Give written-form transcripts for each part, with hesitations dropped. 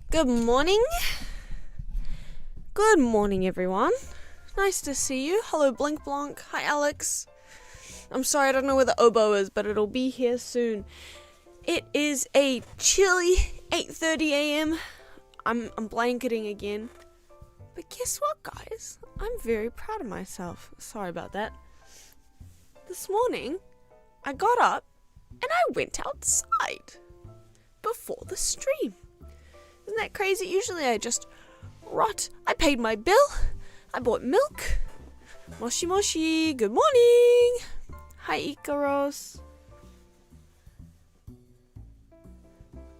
Good morning. Good morning, everyone. Nice to see you. Hello, Blink Blanc. Hi, Alex. I'm sorry, I don't know where the oboe is, but it'll be here soon. It is a chilly 8:30 a.m. I'm blanketing again. But guess what, guys? I'm very proud of myself. Sorry about that. This morning, I got up and I went outside before the stream. Isn't that crazy? Usually I just rot. I paid my bill. I bought milk. Moshi moshi. Good morning. Hi, Ikaros.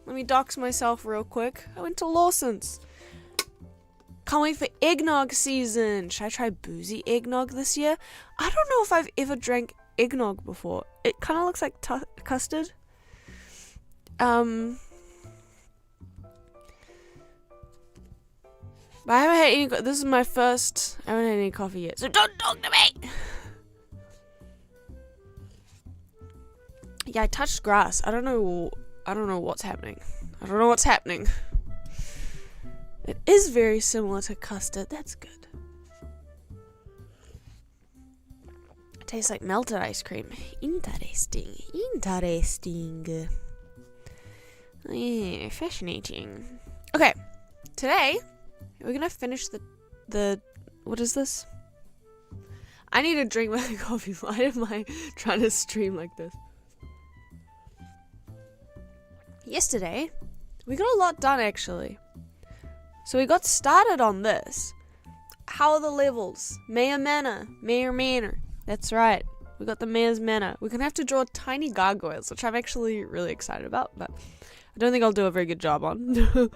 Let me dox myself real quick. I went to Lawson's. Can't wait for eggnog season. Should I try boozy eggnog this year? I don't know if I've ever drank eggnog before. It kind of looks like custard. But I haven't had any. This is my first. I haven't had any coffee yet, so don't talk to me. Yeah, I touched grass. I don't know what's happening. It is very similar to custard. That's good. It tastes like melted ice cream. Interesting. Yeah, fascinating. Okay, today we're gonna finish the what is this? I need to drink my coffee. Why am I trying to stream like this? Yesterday, we got a lot done actually. So we got started on this. How are the levels? Mayor Manor. That's right. We got the Mayor's Manor. We're gonna have to draw tiny gargoyles, which I'm actually really excited about, but I don't think I'll do a very good job on.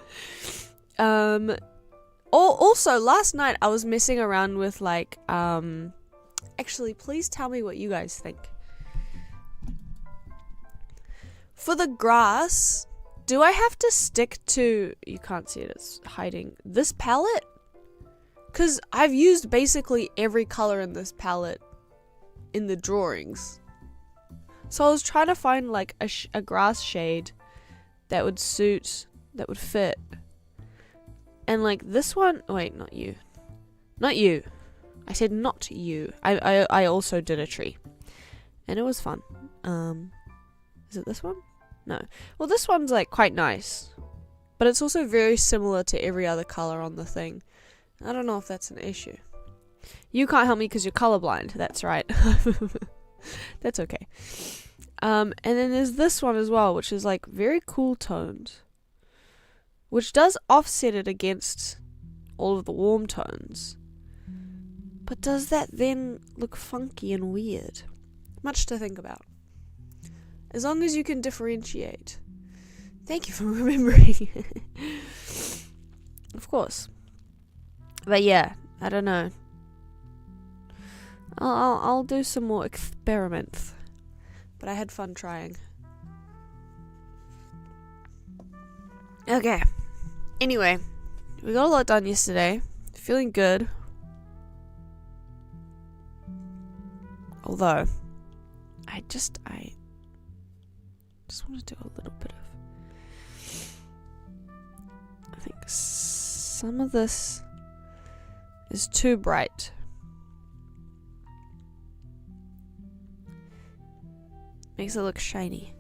Also, last night I was messing around with actually, please tell me what you guys think. For the grass, do I have to stick to, you can't see it, it's hiding, this palette? Because I've used basically every color in this palette in the drawings. So I was trying to find like a grass shade that would suit, that would fit. And like this one, wait, not you. I said not you. I also did a tree. And it was fun. Is it this one? No. Well, this one's like quite nice. But it's also very similar to every other color on the thing. I don't know if that's an issue. You can't help me because you're colorblind. That's right. That's okay. And then there's this one as well, which is like very cool toned. Which does offset it against all of the warm tones. But does that then look funky and weird? Much to think about. As long as you can differentiate. Thank you for remembering. Of course. But yeah, I don't know. I'll do some more experiments. But I had fun trying. Okay. Anyway, we got a lot done yesterday. Feeling good. Although, I just want to do a little bit of, I think some of this is too bright. Makes it look shiny.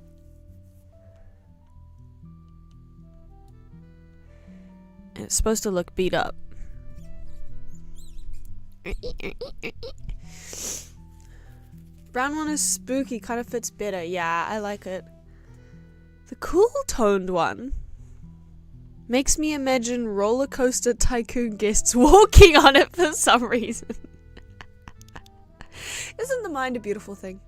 And it's supposed to look beat up. Brown one is spooky, kind of fits better. Yeah, I like it. The cool toned one makes me imagine roller coaster tycoon guests walking on it for some reason. Isn't the mind a beautiful thing?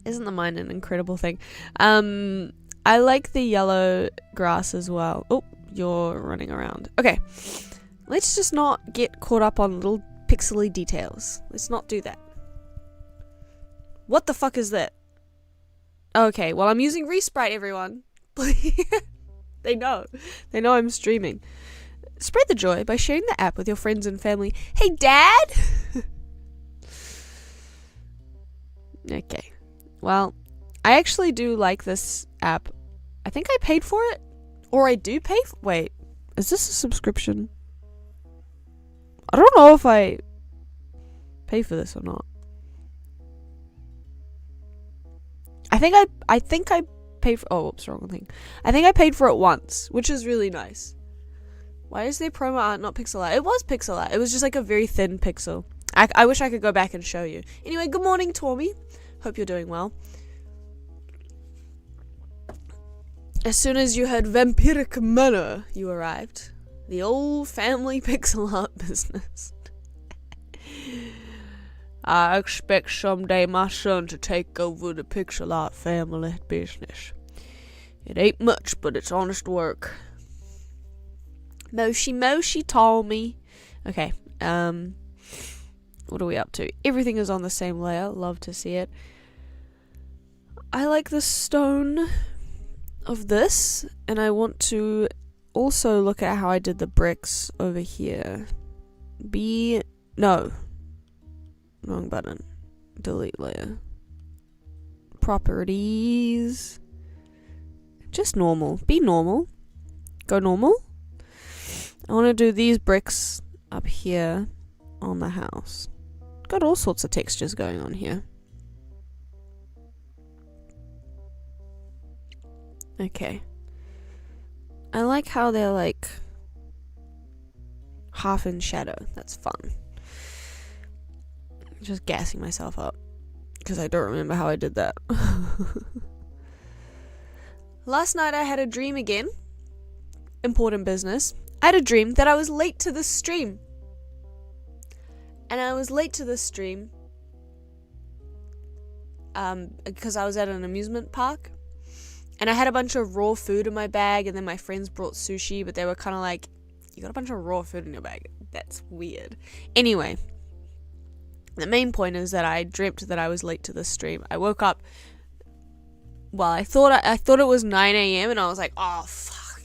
Isn't the mind an incredible thing? I like the yellow grass as well. Oh, you're running around. Okay, let's just not get caught up on little pixely details. Let's not do that. What the fuck is that? Okay, well, I'm using Resprite, everyone. They know I'm streaming. Spread the joy by sharing the app with your friends and family. Hey, Dad! Okay. Well, I actually do like this app. I think I paid for it. Or I do pay for... Wait, is this a subscription? I don't know if I pay for this or not. I think I paid for... Oh, whoops, wrong thing. I think I paid for it once, which is really nice. Why is there promo art, not pixel art? It was pixel art. It was just like a very thin pixel. I wish I could go back and show you. Anyway, good morning, Tormy. Hope you're doing well. As soon as you heard Vampiric Manor, you arrived. The old family pixel art business. I expect someday my son to take over the pixel art family business. It ain't much, but it's honest work. Moshi told me. Okay, what are we up to? Everything is on the same layer. Love to see it. I like the stone of this, and I want to also look at how I did the bricks over here. No. Wrong button. Delete layer. Properties. Just normal. Be normal. Go normal. I want to do these bricks up here on the house. Got all sorts of textures going on here. Okay. I like how they're like half in shadow. That's fun. Just gassing myself up because I don't remember how I did that. Last night I had a dream again. Important business. I had a dream that I was late to the stream. And I was late to the stream because I was at an amusement park. And I had a bunch of raw food in my bag, and then my friends brought sushi, but they were kind of like, you got a bunch of raw food in your bag. That's weird. Anyway, the main point is that I dreamt that I was late to the stream. I woke up, well, I thought it was 9 a.m. and I was like, oh, fuck.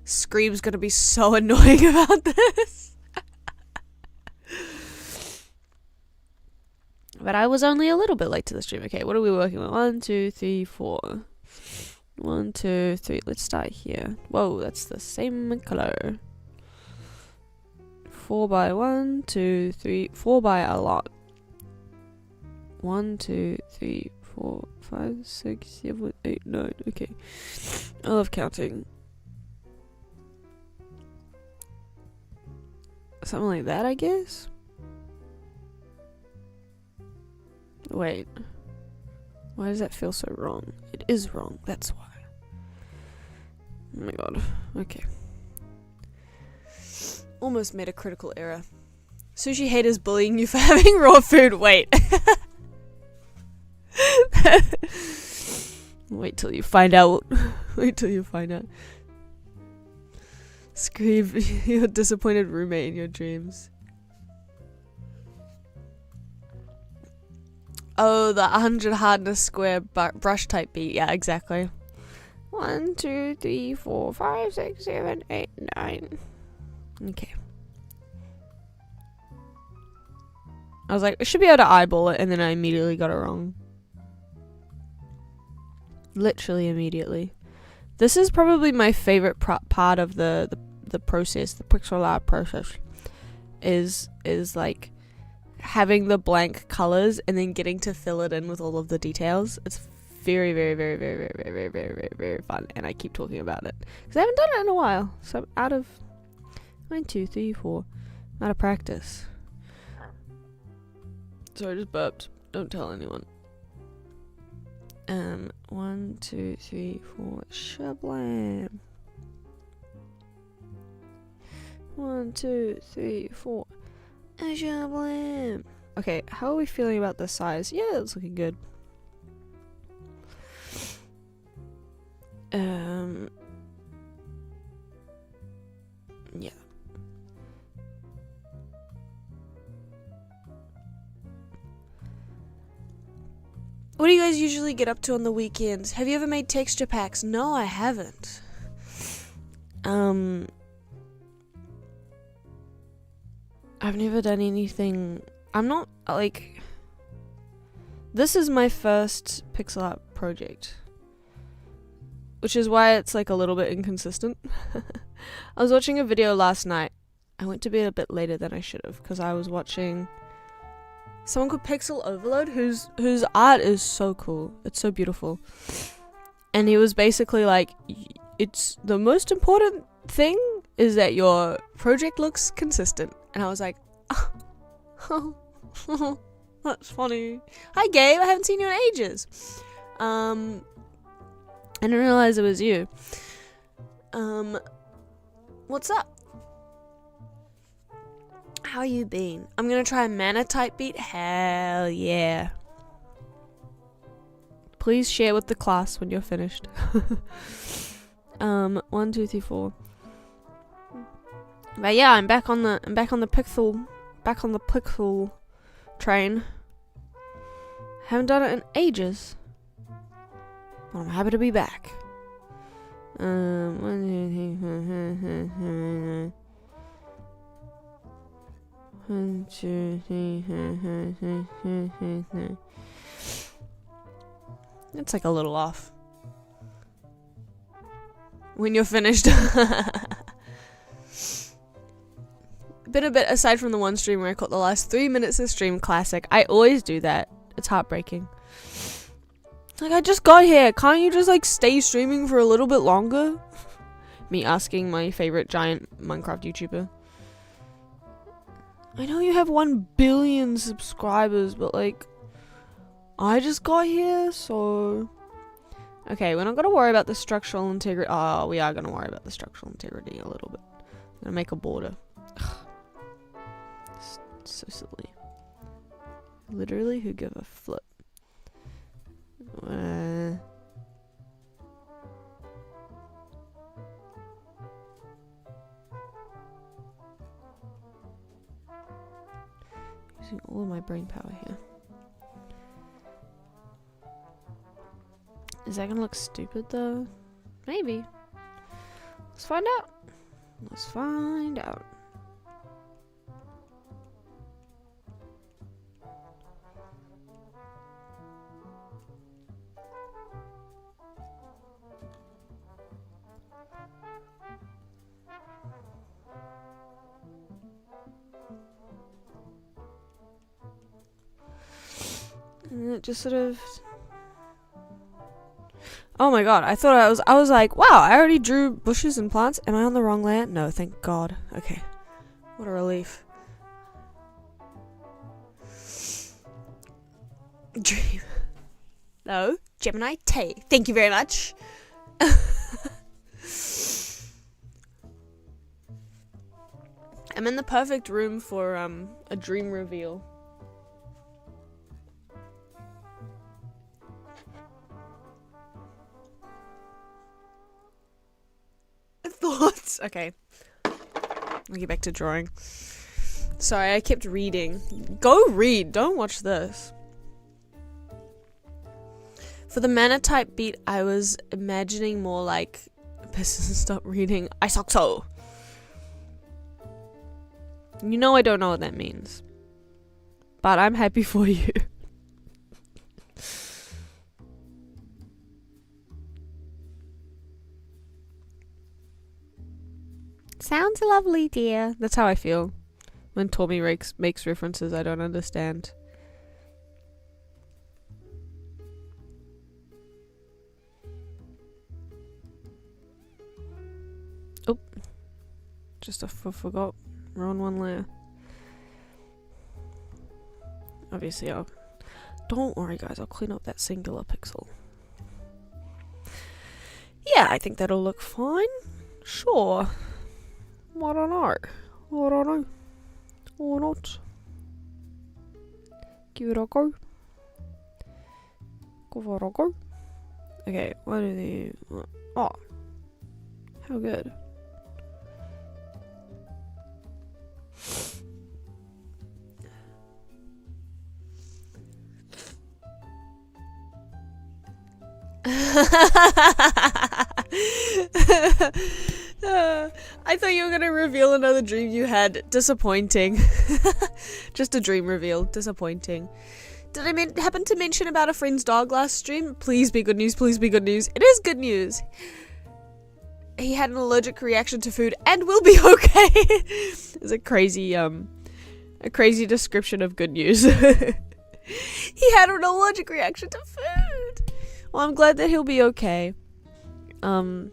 Scream's gonna be so annoying about this. But I was only a little bit late to the stream. Okay, what are we working with? 1, 2, 3, 4. 1, 2, 3. Let's start here. Whoa, that's the same color. 4 by 1, 2, 3. 4 by a lot. 1, 2, 3, 4, 5, 6, 7, 8, 9. Okay. I love counting. Something like that, I guess? Wait. Why does that feel so wrong? It is wrong, that's why. Oh my god. Okay. Almost made a critical error. Sushi haters bullying you for having raw food. Wait. Wait till you find out. Wait till you find out. Scream your disappointed roommate in your dreams. Oh, the 100 hardness square brush type beat. Yeah, exactly. 1, 2, 3, 4, 5, 6, 7, 8, 9. Okay. I was like, I should be able to eyeball it, and then I immediately got it wrong. Literally immediately. This is probably my favorite part of the process, the pixel art process, is like having the blank colors and then getting to fill it in with all of the details. It's very, very, very, very, very, very, very, very, very, very fun, and I keep talking about it because I haven't done it in a while. So I'm out of 1, 2, 3, 4, out of practice. Sorry, I just burped. Don't tell anyone. 1, 2, 3, 4, shablam. 1, 2, 3, 4, shablam. Okay, how are we feeling about the size? Yeah, it's looking good. Yeah. What do you guys usually get up to on the weekends? Have you ever made texture packs? No, I haven't. I've never done anything. I'm not, like, this is my first pixel art project, which is why it's like a little bit inconsistent. I was watching a video last night. I went to bed a bit later than I should have because I was watching someone called Pixel Overload whose art is so cool. It's so beautiful. And he was basically like, it's the most important thing is that your project looks consistent. And I was like, oh, that's funny. Hi Gabe, I haven't seen you in ages. I didn't realize it was you. What's up? How you been? I'm gonna try a mana type beat. Hell yeah. Please share with the class when you're finished. 1, 2, 3, 4. But yeah, I'm back on the pixel train. Haven't done it in ages. But I'm happy to be back. 1, 2, 3. It's like a little off. When you're finished. Been a bit aside from the one stream where I caught the last 3 minutes of stream classic. I always do that. It's heartbreaking. Like, I just got here. Can't you just like stay streaming for a little bit longer? Me asking my favorite giant Minecraft YouTuber. I know you have 1 billion subscribers, but like, I just got here, so... Okay, we're not gonna worry about the structural integrity. Oh, we are gonna worry about the structural integrity a little bit. I'm gonna make a border. Ugh. So silly. Literally, who give a flip? Using all of my brain power here. Is that gonna look stupid though? Maybe. Let's find out. Let's find out. And it just sort of... Oh my god, I thought I was like, wow, I already drew bushes and plants. Am I on the wrong layer? No, thank god. Okay. What a relief. Dream. No, Gemini Tay. Thank you very much. I'm in the perfect room for a dream reveal. Thoughts? Okay. I'll get back to drawing. Sorry, I kept reading. Go read. Don't watch this. For the mana type beat, I was imagining more like... Stop reading. I suck so. You know I don't know what that means. But I'm happy for you. Sounds lovely, dear. That's how I feel when Tommy makes references I don't understand. Oh, just forgot. We're on 1 layer. Obviously, don't worry, guys. I'll clean up that singular pixel. Yeah, I think that'll look fine. Sure. I don't know. I don't know. Or not. Give it a go. Give it a go. Okay, what are the... Oh. How good. I thought you were gonna reveal another dream you had. Disappointing. Just a dream reveal. Disappointing. Did I happen to mention about a friend's dog last stream? Please be good news, please be good news. It is good news. He had an allergic reaction to food and will be okay. It's a crazy description of good news. He had an allergic reaction to food. Well, I'm glad that he'll be okay. Dogs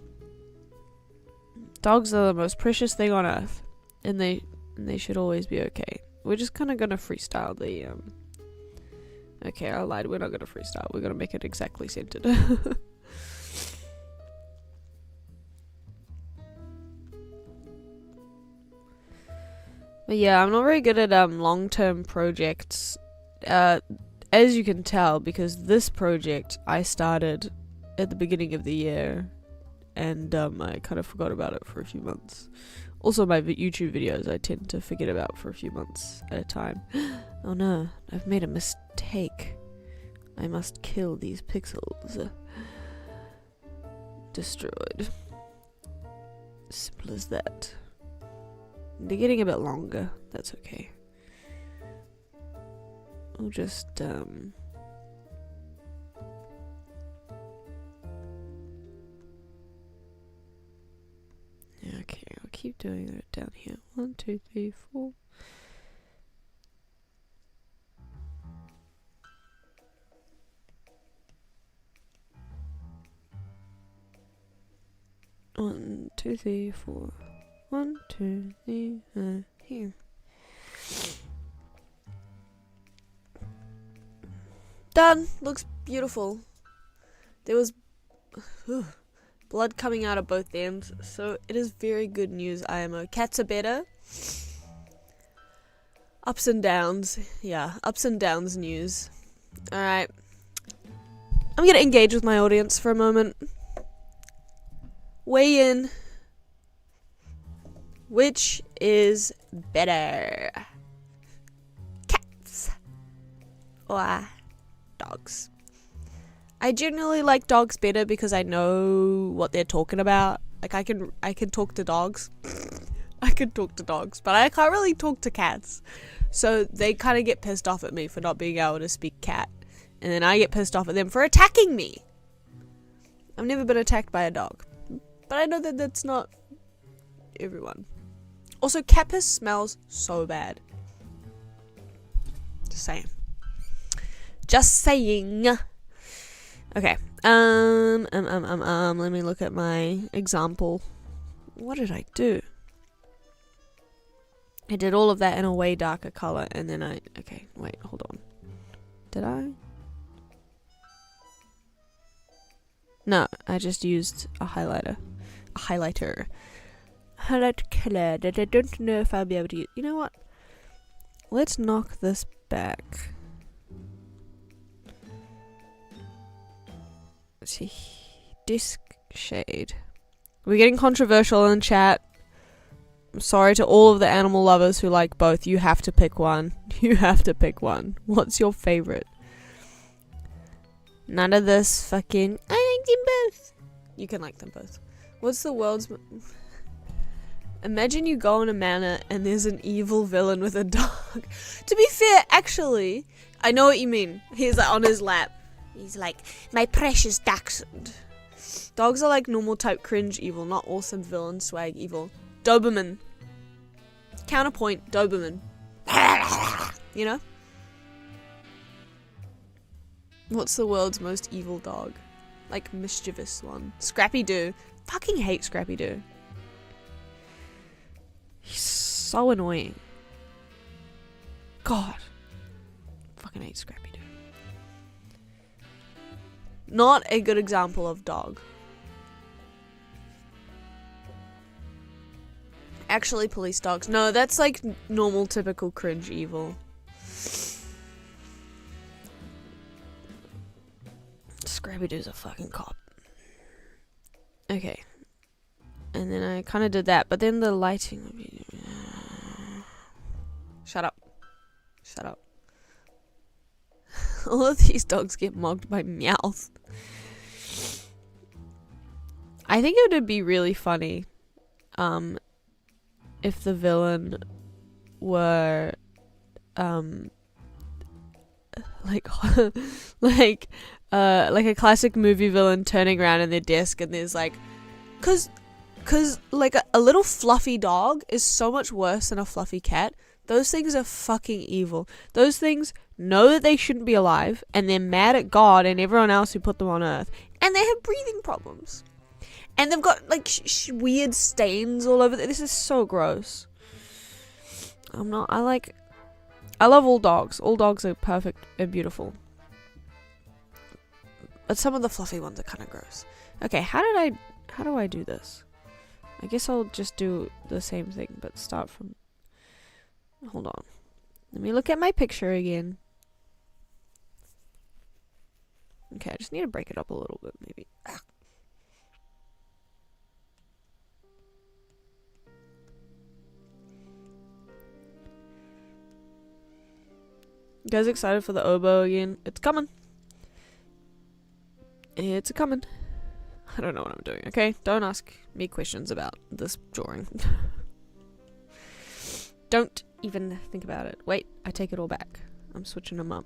are the most precious thing on earth, and they should always be okay. We're just kind of gonna freestyle the Okay, I lied. We're not gonna freestyle. We're gonna make it exactly centered. But yeah, I'm not very good at long-term projects. As you can tell, because this project I started at the beginning of the year, and I kind of forgot about it for a few months. Also, my YouTube videos I tend to forget about for a few months at a time. Oh no, I've made a mistake. I must kill these pixels. Destroyed. Simple as that. They're getting a bit longer. That's okay. We'll just yeah, okay, I'll keep doing it down here. 1, 2, 3, 4. One, two, three, four. 1, 2, 3, here. Done. Looks beautiful. There was blood coming out of both ends, so it is very good news, IMO. Cats are better. Ups and downs. Yeah, ups and downs news. Alright. I'm gonna engage with my audience for a moment. Weigh in. Which is better? Cats or dogs? I generally like dogs better because I know what they're talking about. Like I can talk to dogs. I can talk to dogs, but I can't really talk to cats. So they kind of get pissed off at me for not being able to speak cat. And then I get pissed off at them for attacking me. I've never been attacked by a dog. But I know that that's not everyone. Also, cat piss smells so bad. Just saying. Just saying. Okay. Let me look at my example. What did I do? I did all of that in a way darker color, and then okay, wait, hold on. Did I? No, I just used a highlighter. A highlighter. Highlight color that I don't know if I'll be able to use. You know what? Let's knock this back. Let's see. Disc shade. We're getting controversial in chat. I'm sorry to all of the animal lovers who like both. You have to pick one. You have to pick one. What's your favorite? None of this fucking I like them both. You can like them both. What's the world's... Imagine you go in a manor and there's an evil villain with a dog. To be fair, actually, I know what you mean. He's like on his lap. He's like, my precious dachshund. Dogs are like normal type cringe evil, not awesome villain swag evil. Doberman. Counterpoint, Doberman. You know? What's the world's most evil dog? Like mischievous one. Scrappy-Doo. Fucking hate Scrappy-Doo. He's so annoying. God. Fucking hate Scrappy-Doo. Not a good example of dog. Actually, police dogs. No, that's like normal, typical cringe evil. Scrappy-Doo's a fucking cop. Okay. And then I kind of did that, but then the lighting would be... Shut up. Shut up. All of these dogs get mocked by Meowth. I think it would be really funny if the villain were like like a classic movie villain turning around in their desk, and there's like, cause like a little fluffy dog is so much worse than a fluffy cat. Those things are fucking evil. Those things know that they shouldn't be alive, and they're mad at God and everyone else who put them on Earth, and they have breathing problems, and they've got like weird stains all over. This is so gross. I love all dogs. All dogs are perfect and beautiful. But some of the fluffy ones are kind of gross. Okay, how do I do this? I guess I'll just do the same thing, but start from... Hold on. Let me look at my picture again. Okay, I just need to break it up a little bit, maybe. You guys excited for the oboe again? It's coming. It's coming. I don't know what I'm doing, okay? Don't ask me questions about this drawing. Don't even think about it. Wait, I take it all back. I'm switching them up.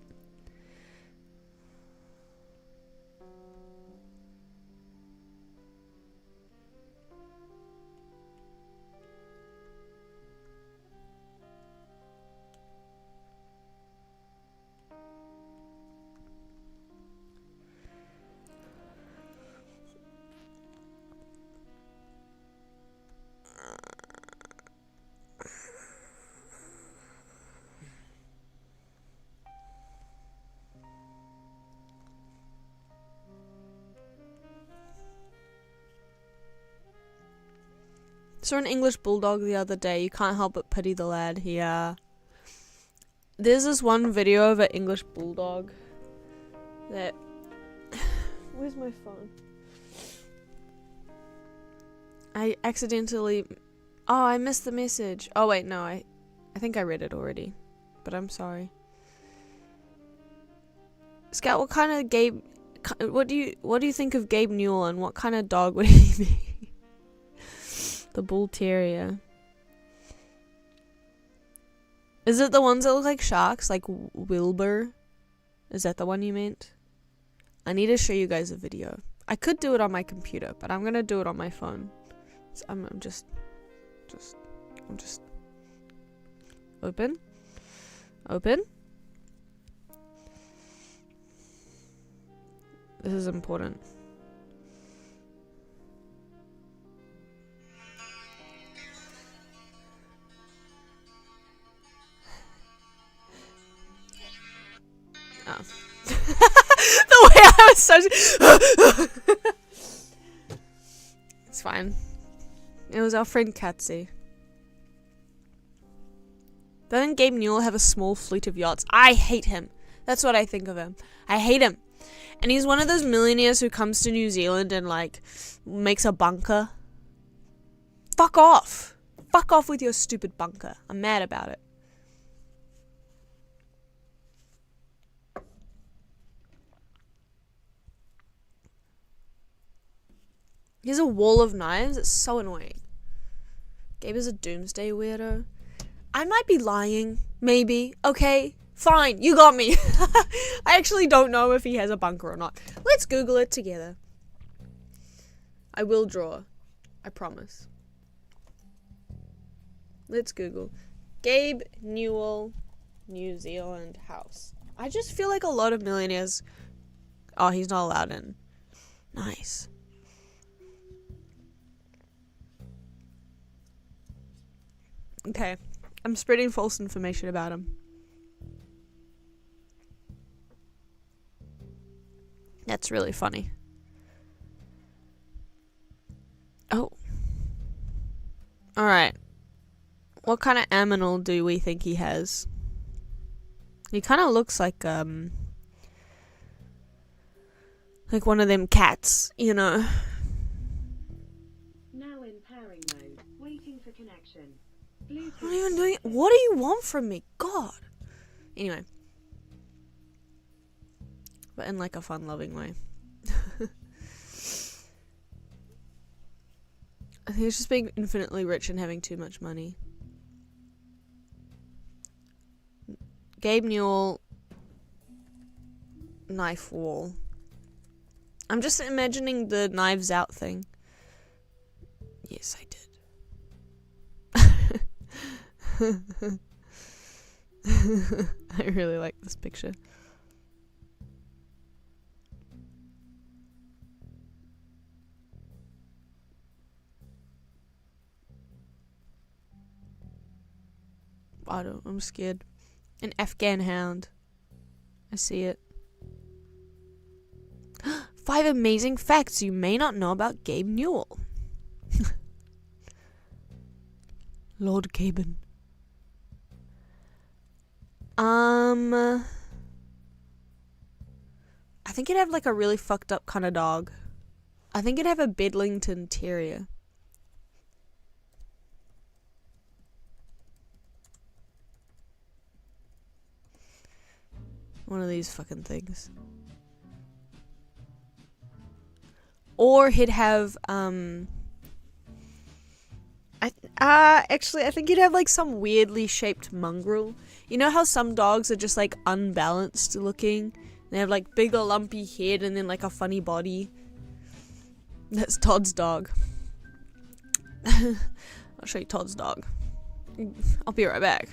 Saw an English bulldog the other day. You can't help but pity the lad. Yeah. There's this one video of an English bulldog that... Where's my phone? I accidentally... Oh, I missed the message. Oh wait, no, I think I read it already. But I'm sorry. Scout, what kind of Gabe... What do you think of Gabe Newell, and what kind of dog would he be? The bull terrier. Is it the ones that look like sharks? Like Wilbur? Is that the one you meant? I need to show you guys a video. I could do it on my computer, but I'm gonna do it on my phone. So I'm just open. This is important. Oh. The way I was such... It's fine. It was our friend Katsy. Doesn't Gabe Newell have a small fleet of yachts? I hate him. That's what I think of him. I hate him. And he's one of those millionaires who comes to New Zealand and like makes a bunker. Fuck off. Fuck off with your stupid bunker. I'm mad about it. He has a wall of knives. It's so annoying. Gabe is a doomsday weirdo. I might be lying. Maybe. Okay. Fine. You got me. I actually don't know if he has a bunker or not. Let's Google it together. I will draw. I promise. Let's Google. Gabe Newell, New Zealand house. I just feel like a lot of millionaires... Oh, he's not allowed in. Nice. Okay, I'm spreading false information about him. That's really funny. Oh. Alright. What kind of aminal do we think he has? He kind of looks like one of them cats, you know. Now in pairing mode, waiting for connection. I'm not even doing it. What do you want from me? God. Anyway. But in like a fun, loving way. I think it's just being infinitely rich and having too much money. Gabe Newell knife wall. I'm just imagining the Knives Out thing. Yes, I did. I really like this picture. I'm scared. An Afghan hound. I see it. 5 amazing facts you may not know about Gabe Newell. Lord Gaben. I think it'd have like a really fucked up kind of dog. I think it'd have a Bedlington Terrier. One of these fucking things. Or he'd have, actually, I think he'd have like some weirdly shaped mongrel. You know how some dogs are just like unbalanced looking? They have like big or lumpy head and then like a funny body. That's Todd's dog. I'll show you Todd's dog. I'll be right back.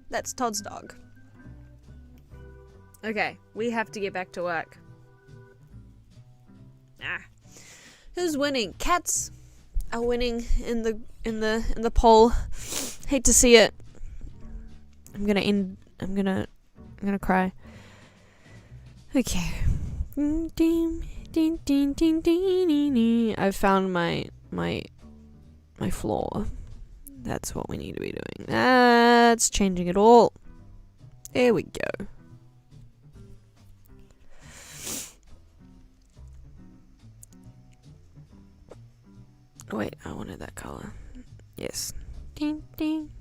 That's Todd's dog. Okay, we have to get back to work. Who's winning? Cats are winning in the poll. Hate to see it. I'm gonna cry. Okay. I've found my floor. That's what we need to be doing. That's changing it all. There we go. Wait, I wanted that color. Yes. Ding, ding.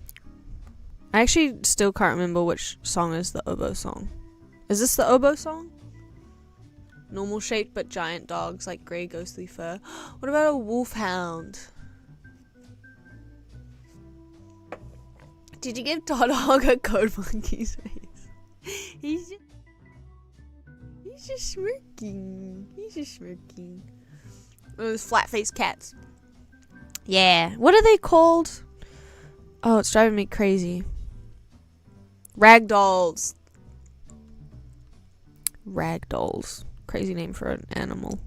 I actually still can't remember which song is the oboe song. Is this the oboe song? Normal shaped but giant dogs like grey ghostly fur. What about a wolfhound? Did you give Todd Hog a code monkey's face? He's just smirking. He's just smirking. Those flat-faced cats. Yeah. What are they called? Oh, it's driving me crazy. Ragdolls. Ragdolls. Crazy name for an animal.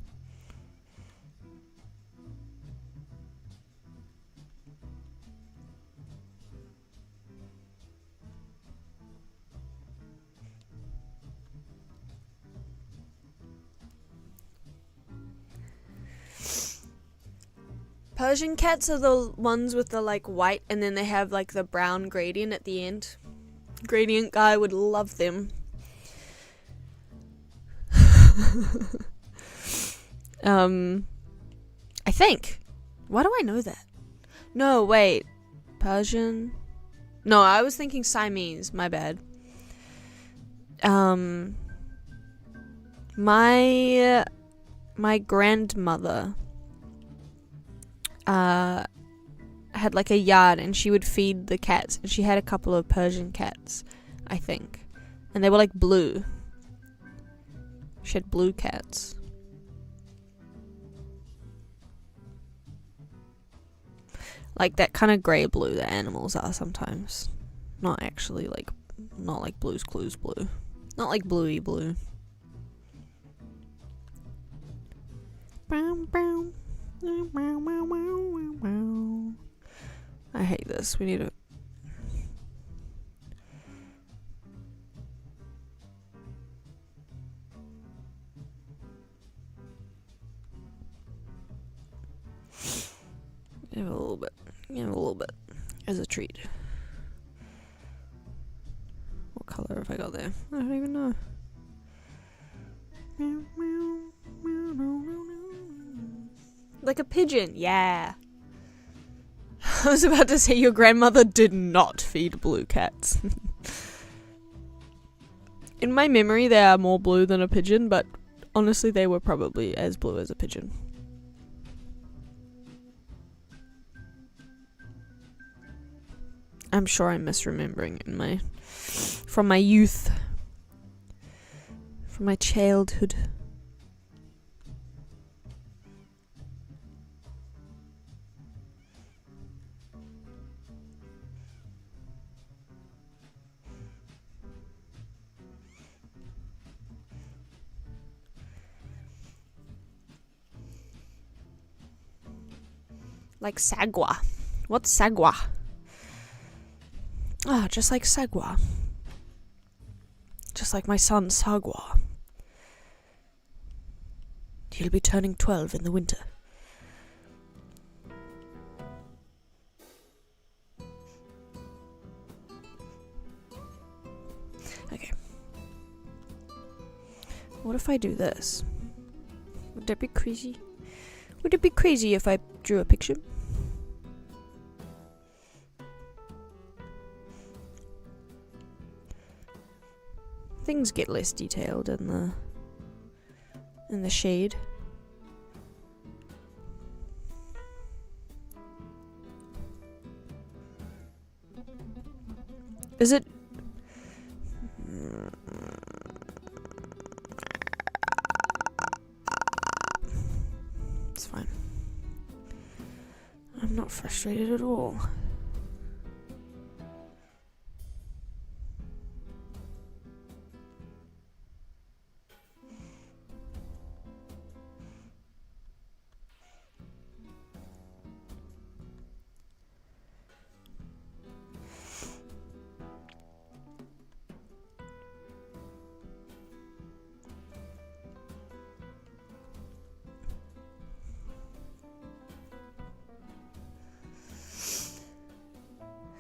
Persian cats are the ones with the like white and then they have like the brown gradient at the end. Gradient guy would love them. I think. Why do I know that? No, wait. Persian? No, I was thinking Siamese. My bad. My grandmother had like a yard and she would feed the cats and she had a couple of Persian cats, I think. And they were like blue. She had blue cats. Like that kind of grey blue that animals are sometimes. Not actually like, not like Blue's Clues blue. Not like bluey blue. I hate this. We need to... Give it a little bit. Give it a little bit. As a treat. What color have I got there? I don't even know. Like a pigeon, yeah. I was about to say your grandmother did not feed blue cats. In my memory, they are more blue than a pigeon, but honestly, they were probably as blue as a pigeon. I'm sure I'm misremembering from my youth, from my childhood. Like sagwa. What's sagwa? Ah, just like sagwa. Just like my son Sagwa. He'll be turning 12 in the winter. Okay. What if I do this? Would that be crazy? Would it be crazy if I drew a picture? Things get less detailed in the shade. Is it? It's fine. I'm not frustrated at all.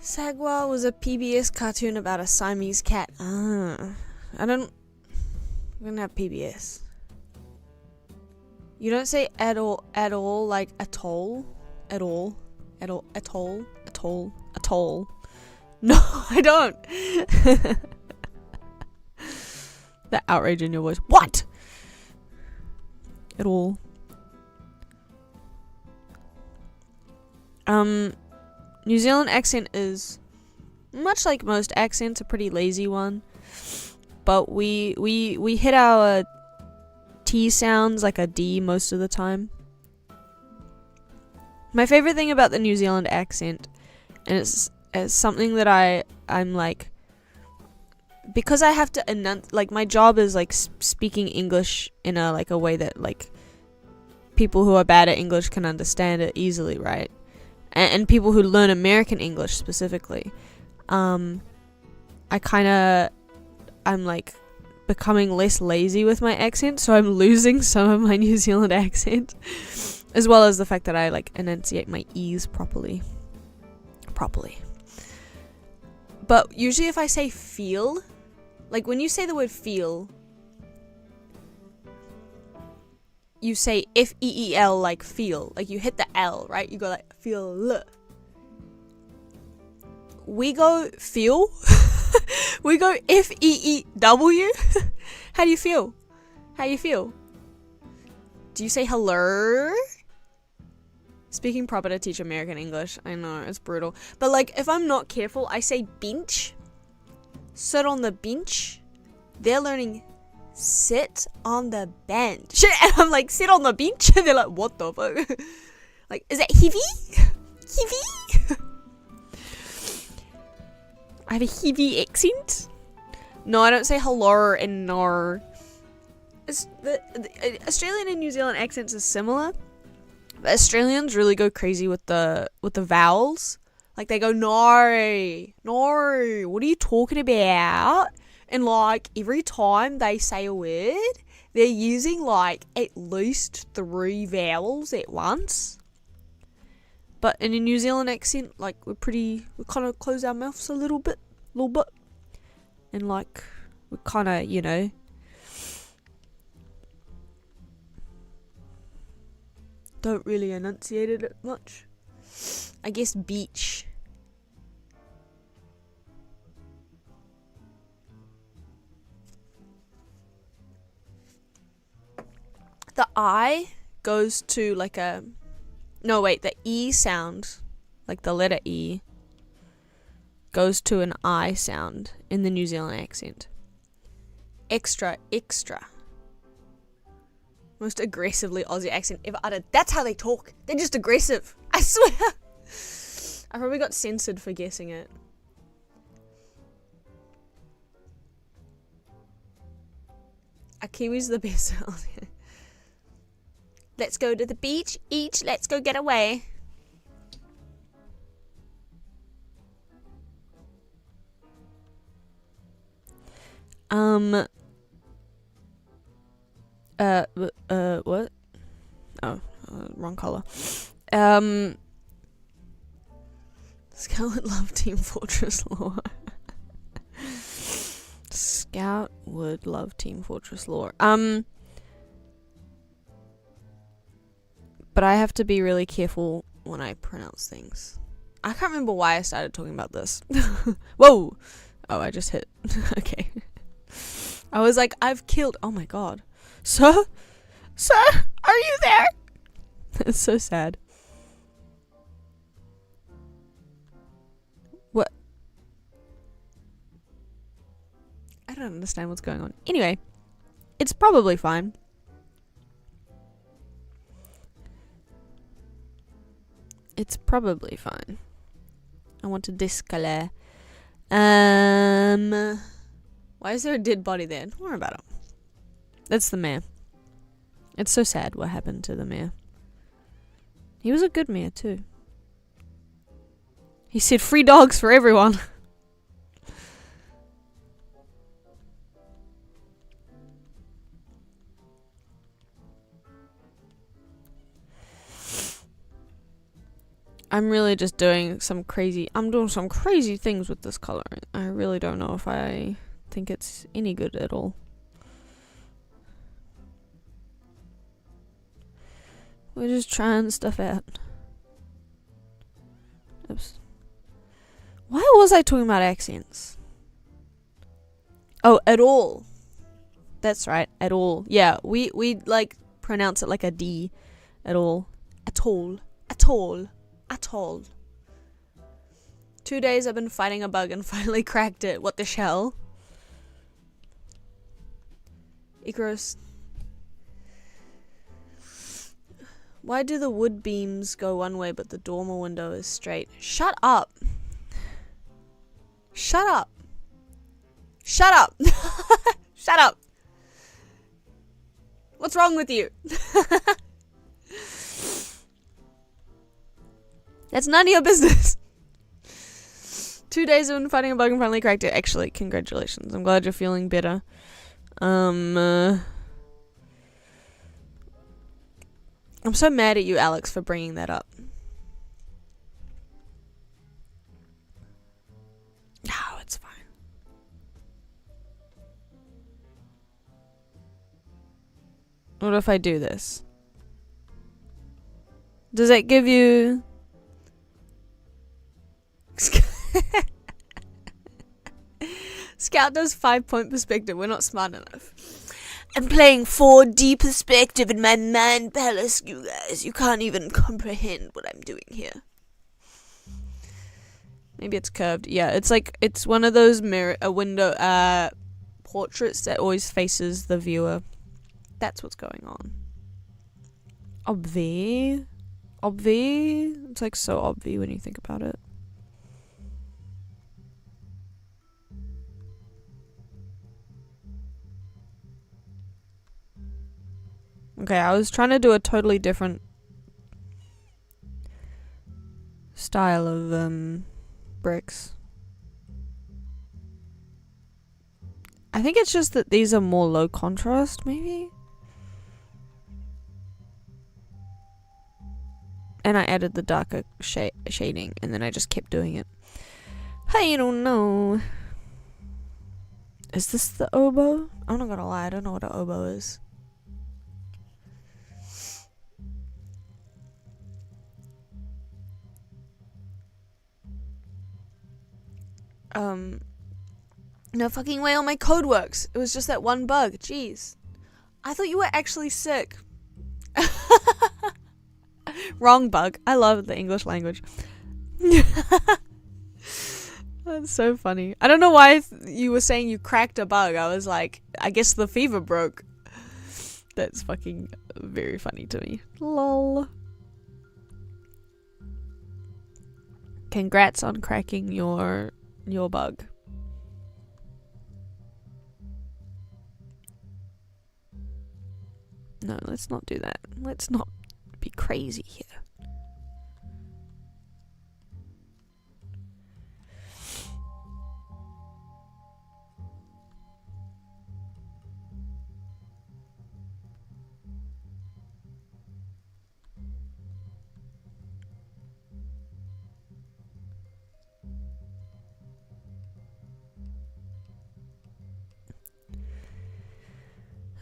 Sagwa was a PBS cartoon about a Siamese cat. I don't have PBS. You don't say at all like atoll? At all. No, I don't. The outrage in your voice. What? At all. New Zealand accent is, much like most accents, a pretty lazy one. But we hit our T sounds like a D most of the time. My favorite thing about the New Zealand accent, and it's something that I'm like, because I have to like my job is like speaking English in a way that like people who are bad at English can understand it easily, right? And people who learn American English specifically. I'm like becoming less lazy with my accent, so I'm losing some of my New Zealand accent, as well as the fact that I like enunciate my E's properly. But usually if I say feel, like when you say the word feel, you say F-E-E-L, like feel. Like you hit the L, right? You go like feel. We go feel. We go F-E-E-W. How do you feel? Do you say hello? Speaking proper to teach American English. I know, it's brutal. But like, if I'm not careful, I say bench. Sit on the bench. They're learning sit on the bench. And I'm like, sit on the bench? And they're like, what the fuck? Like, is it heavy? Heavy? I have a heavy accent? No, I don't say hello and no. The Australian and New Zealand accents are similar. But Australians really go crazy with the vowels. Like they go, no, what are you talking about? And like every time they say a word, they're using like at least 3 vowels at once. But in a New Zealand accent, like we kind of close our mouths a little bit. And like we kind of, you know, don't really enunciate it much. I guess beach. The I goes to like the E sound, like the letter E, goes to an I sound in the New Zealand accent. Extra, extra. Most aggressively Aussie accent ever uttered. That's how they talk. They're just aggressive. I swear. I probably got censored for guessing it. A Kiwi's the best. Let's go to the beach. Each, let's go get away. What? Oh, wrong color. Scout would love Team Fortress lore. Scout would love Team Fortress lore. But I have to be really careful when I pronounce things. I can't remember why I started talking about this. Whoa! Oh, I just hit. Okay. I was like, I've killed. Oh my god. Sir? Sir? Are you there? It's so sad. What? I don't understand what's going on. Anyway, it's probably fine. It's probably fine. I want to discolor. Why is there a dead body there? Don't worry about it. That's the mayor. It's so sad what happened to the mayor. He was a good mayor too. He said free dogs for everyone. I'm really just doing some crazy things with this color. I really don't know if I think it's any good at all. We're just trying stuff out. Oops. Why was I talking about accents? Oh, at all. That's right, at all. Yeah, we like pronounce it like a D. At all. At all. At all. At all. 2 days I've been fighting a bug and finally cracked it. What the shell? Icarus. Why do the wood beams go one way but the dormer window is straight? Shut up. Shut up. Shut up. Shut up. What's wrong with you? That's none of your business. 2 days of fighting a bug and finally cracked it. Actually, congratulations. I'm glad you're feeling better. I'm so mad at you, Alex, for bringing that up. No, it's fine. What if I do this? Does that give you... Scout does 5-point perspective. We're not smart enough. I'm playing 4D perspective in my mind palace, you guys. You can't even comprehend what I'm doing here. Maybe it's curved. Yeah, it's like, it's one of those window portraits that always faces the viewer. That's what's going on. Obvi. It's like so obvi when you think about it. Okay, I was trying to do a totally different style of bricks. I think it's just that these are more low contrast, maybe? And I added the darker shading, and then I just kept doing it. I don't know. Is this the oboe? I'm not gonna lie, I don't know what an oboe is. No fucking way all my code works. It was just that one bug. Jeez. I thought you were actually sick. Wrong bug. I love the English language. That's so funny. I don't know why you were saying you cracked a bug. I was like, I guess the fever broke. That's fucking very funny to me. Lol. Congrats on cracking your bug. No, let's not do that. Let's not be crazy here.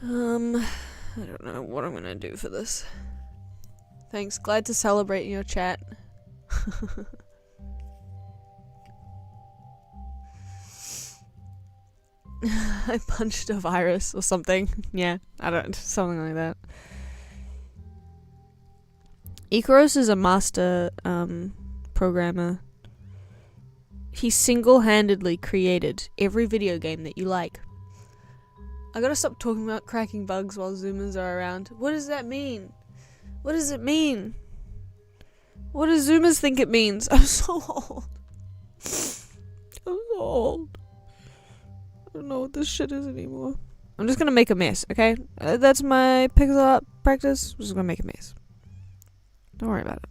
I don't know what I'm gonna do for this. Thanks, glad to celebrate in your chat. I punched a virus or something. Yeah, something like that. Ikaros is a master programmer. He single-handedly created every video game that you like. I gotta stop talking about cracking bugs while Zoomers are around. What does that mean? What does it mean? What do Zoomers think it means? I'm so old. I'm so old. I don't know what this shit is anymore. I'm just gonna make a mess, okay? That's my pixel art practice. I'm just gonna make a mess. Don't worry about it.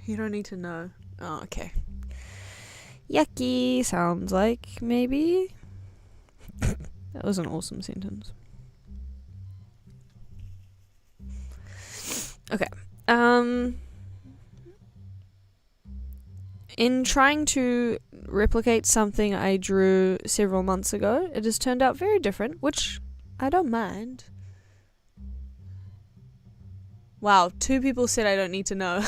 You don't need to know. Oh, okay. Yucky sounds like, maybe. That was an awesome sentence. Okay. In trying to replicate something I drew several months ago, it has turned out very different, which I don't mind. Wow, 2 people said I don't need to know.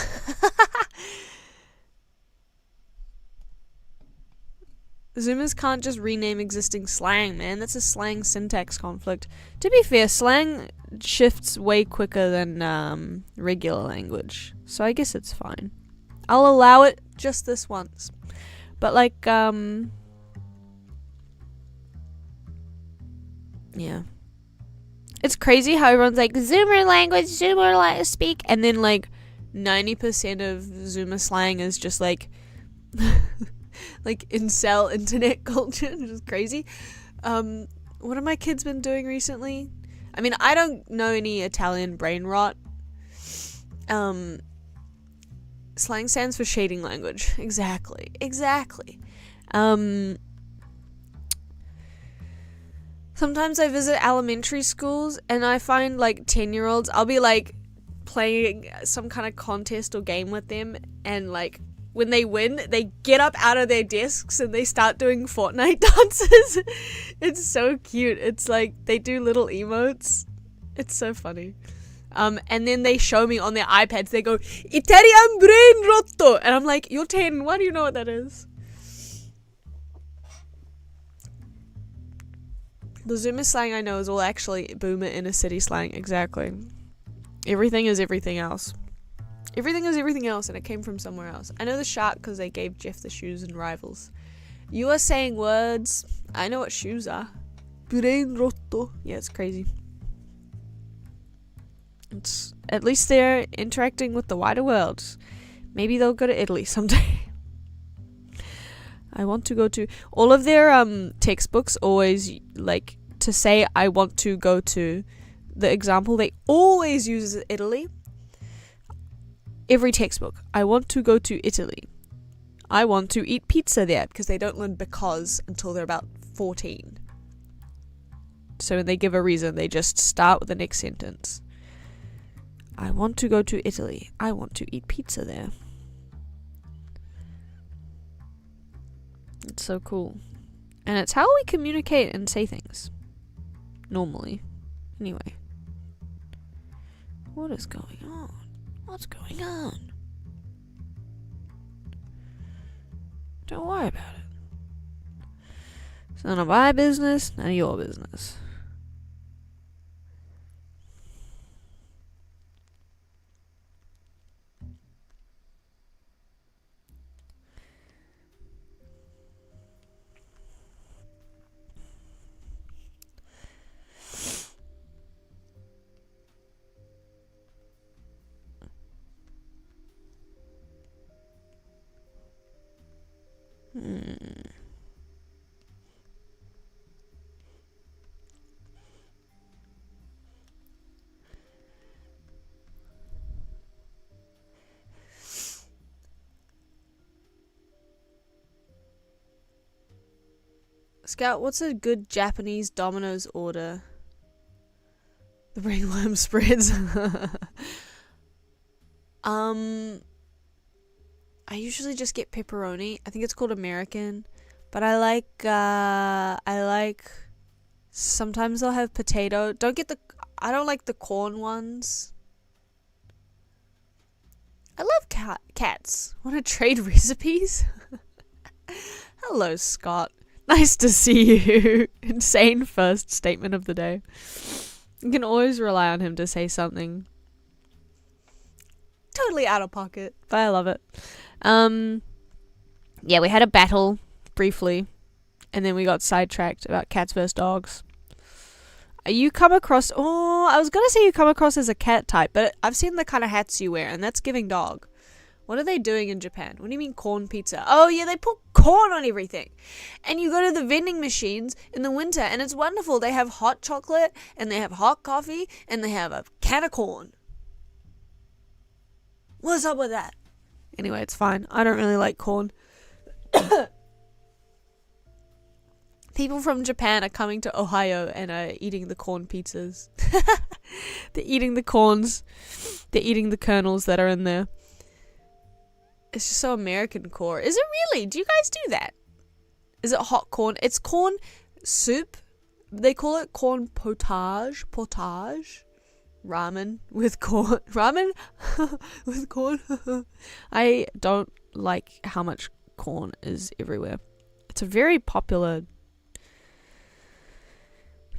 Zoomers can't just rename existing slang, man. That's a slang syntax conflict. To be fair, slang shifts way quicker than regular language, so I guess it's fine. I'll allow it just this once. But like, yeah. It's crazy how everyone's like, Zoomer language, Zoomer speak, and then like 90% of Zoomer slang is just like like incel internet culture, which is crazy. What have my kids been doing recently? I mean, I don't know any Italian brain rot. Slang stands for shading language. Exactly. Sometimes I visit elementary schools and I find like 10-year-olds, I'll be like playing some kind of contest or game with them, and like when they win, they get up out of their desks and they start doing Fortnite dances. It's so cute. It's like they do little emotes. It's so funny. And then they show me on their iPads, they go, Italian brain rotto! And I'm like, you're 10, why do you know what that is? The Zoomer slang I know is all actually boomer inner city slang, exactly. Everything is everything else. Everything is everything else, and it came from somewhere else. I know the shark because they gave Jeff the shoes in Rivals. You are saying words. I know what shoes are. Brain rotto. Yeah, it's crazy. It's, at least they're interacting with the wider world. Maybe they'll go to Italy someday. I want to go to... All of their textbooks always, like, to say I want to go to... The example they always use is Italy. Every textbook. I want to go to Italy. I want to eat pizza there, because they don't learn because until they're about 14. So when they give a reason, they just start with the next sentence. I want to go to Italy. I want to eat pizza there. It's so cool. And it's how we communicate and say things. Normally. Anyway. What is going on? What's going on? Don't worry about it. It's none of my business, none of your business. Scout, what's a good Japanese Domino's order? The ringworm spreads. I usually just get pepperoni. I think it's called American, but I like sometimes they'll have potato. I don't like the corn ones. I love cats. Want to trade recipes? Hello, Scott. Nice to see you. Insane first statement of the day. You can always rely on him to say something totally out of pocket, but I love it. Yeah, we had a battle briefly, and then we got sidetracked about cats versus dogs. You come across, I was gonna say you come across as a cat type, but I've seen the kind of hats you wear, and that's giving dog. What are they doing in Japan? What do you mean corn pizza? Oh yeah, they put corn on everything. And you go to the vending machines in the winter, and it's wonderful. They have hot chocolate, and they have hot coffee, and they have a can of corn. What's up with that? Anyway, it's fine. I don't really like corn. People from Japan are coming to Ohio and are eating the corn pizzas. They're eating the corns. They're eating the kernels that are in there. It's just so American core. Is it really? Do you guys do that? Is it hot corn? It's corn soup. They call it corn potage. Potage. Ramen with corn. Ramen with corn. I don't like how much corn is everywhere. It's a very popular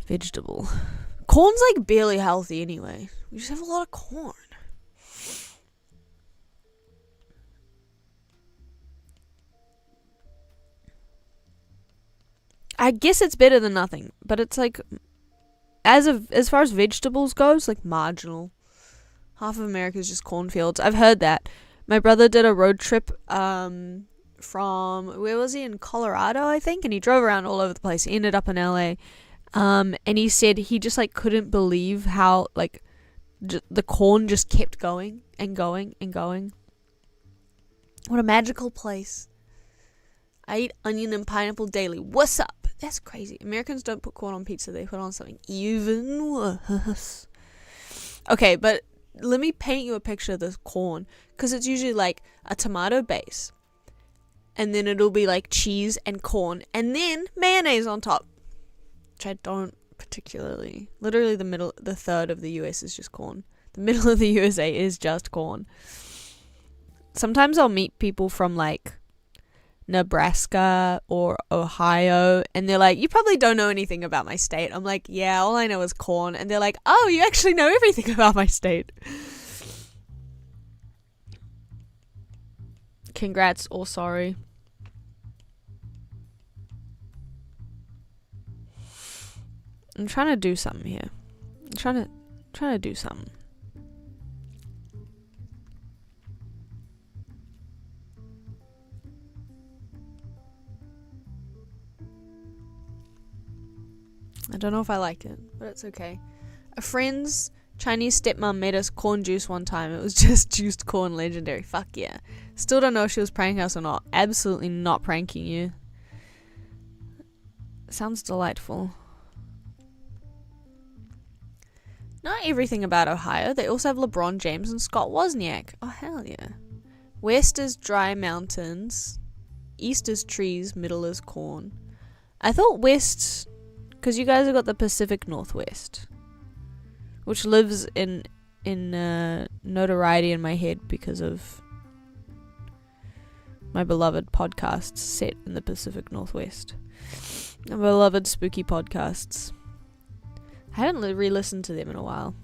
vegetable. Corn's like barely healthy anyway. We just have a lot of corn. I guess it's better than nothing, but it's like as far as vegetables goes, like marginal. Half of America is just cornfields. I've heard that. My brother did a road trip from where was he, in Colorado, I think, and he drove around all over the place. He ended up in LA. And he said he just like couldn't believe how like the corn just kept going and going and going. What a magical place. I eat onion and pineapple daily. What's up? That's crazy. Americans don't put corn on pizza. They put on something even worse. Okay, but let me paint you a picture of this corn, because it's usually like a tomato base, and then it'll be like cheese and corn, and then mayonnaise on top, which I don't particularly. Literally the third of the US is just corn. The middle of the USA is just corn. Sometimes I'll meet people from like Nebraska or Ohio, and they're like, you probably don't know anything about my state. I'm like, yeah, all I know is corn. And they're like, oh, you actually know everything about my state. Congrats or sorry. I'm trying to do something here. I'm trying to do something. I don't know if I like it, but it's okay. A friend's Chinese stepmom made us corn juice one time. It was just juiced corn, legendary. Fuck yeah. Still don't know if she was pranking us or not. Absolutely not pranking you. Sounds delightful. Not everything about Ohio. They also have LeBron James and Scott Wozniak. Oh, hell yeah. West is dry mountains. East is trees. Middle is corn. I thought West, because you guys have got the Pacific Northwest, which lives in notoriety in my head because of my beloved podcasts set in the Pacific Northwest. My beloved spooky podcasts. I haven't re-listened to them in a while.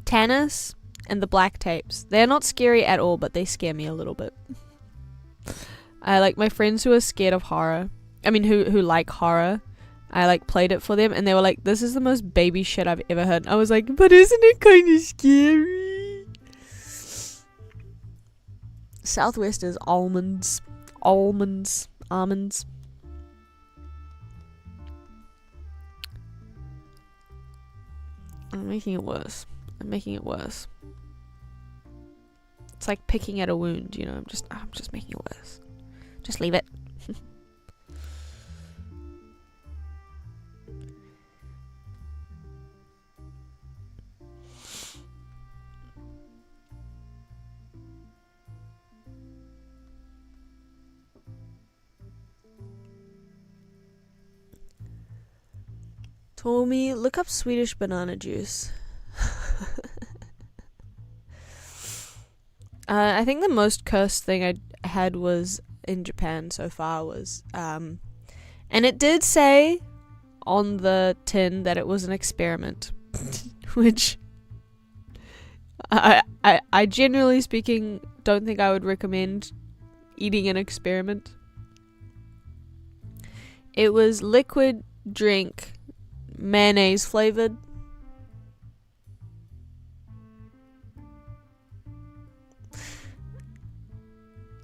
Tannis and the Black Tapes. They're not scary at all, but they scare me a little bit. I like my friends who are scared of horror. I mean, who like horror. I like played it for them, and they were like, "This is the most baby shit I've ever heard." And I was like, "But isn't it kind of scary?" Southwest is almonds. Almonds. I'm making it worse. It's like picking at a wound, you know. I'm just making it worse. Just leave it. Tommy, look up Swedish banana juice. I think the most cursed thing I had was in Japan so far was, and it did say on the tin that it was an experiment, which I generally speaking don't think I would recommend eating an experiment. It was liquid drink, mayonnaise flavored.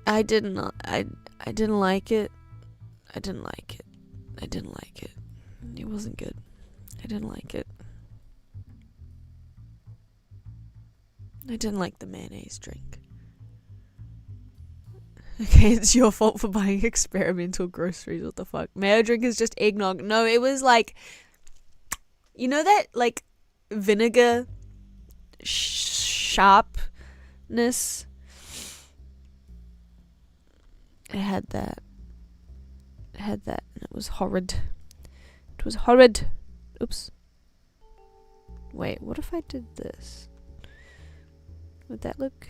I didn't like it. I didn't like it. It wasn't good. I didn't like it. I didn't like the mayonnaise drink. Okay, it's your fault for buying experimental groceries. What the fuck? Mayo drink is just eggnog. No, it was like, you know that like vinegar sharpness? It had that. And it was horrid. Oops. Wait, what if I did this? Would that look?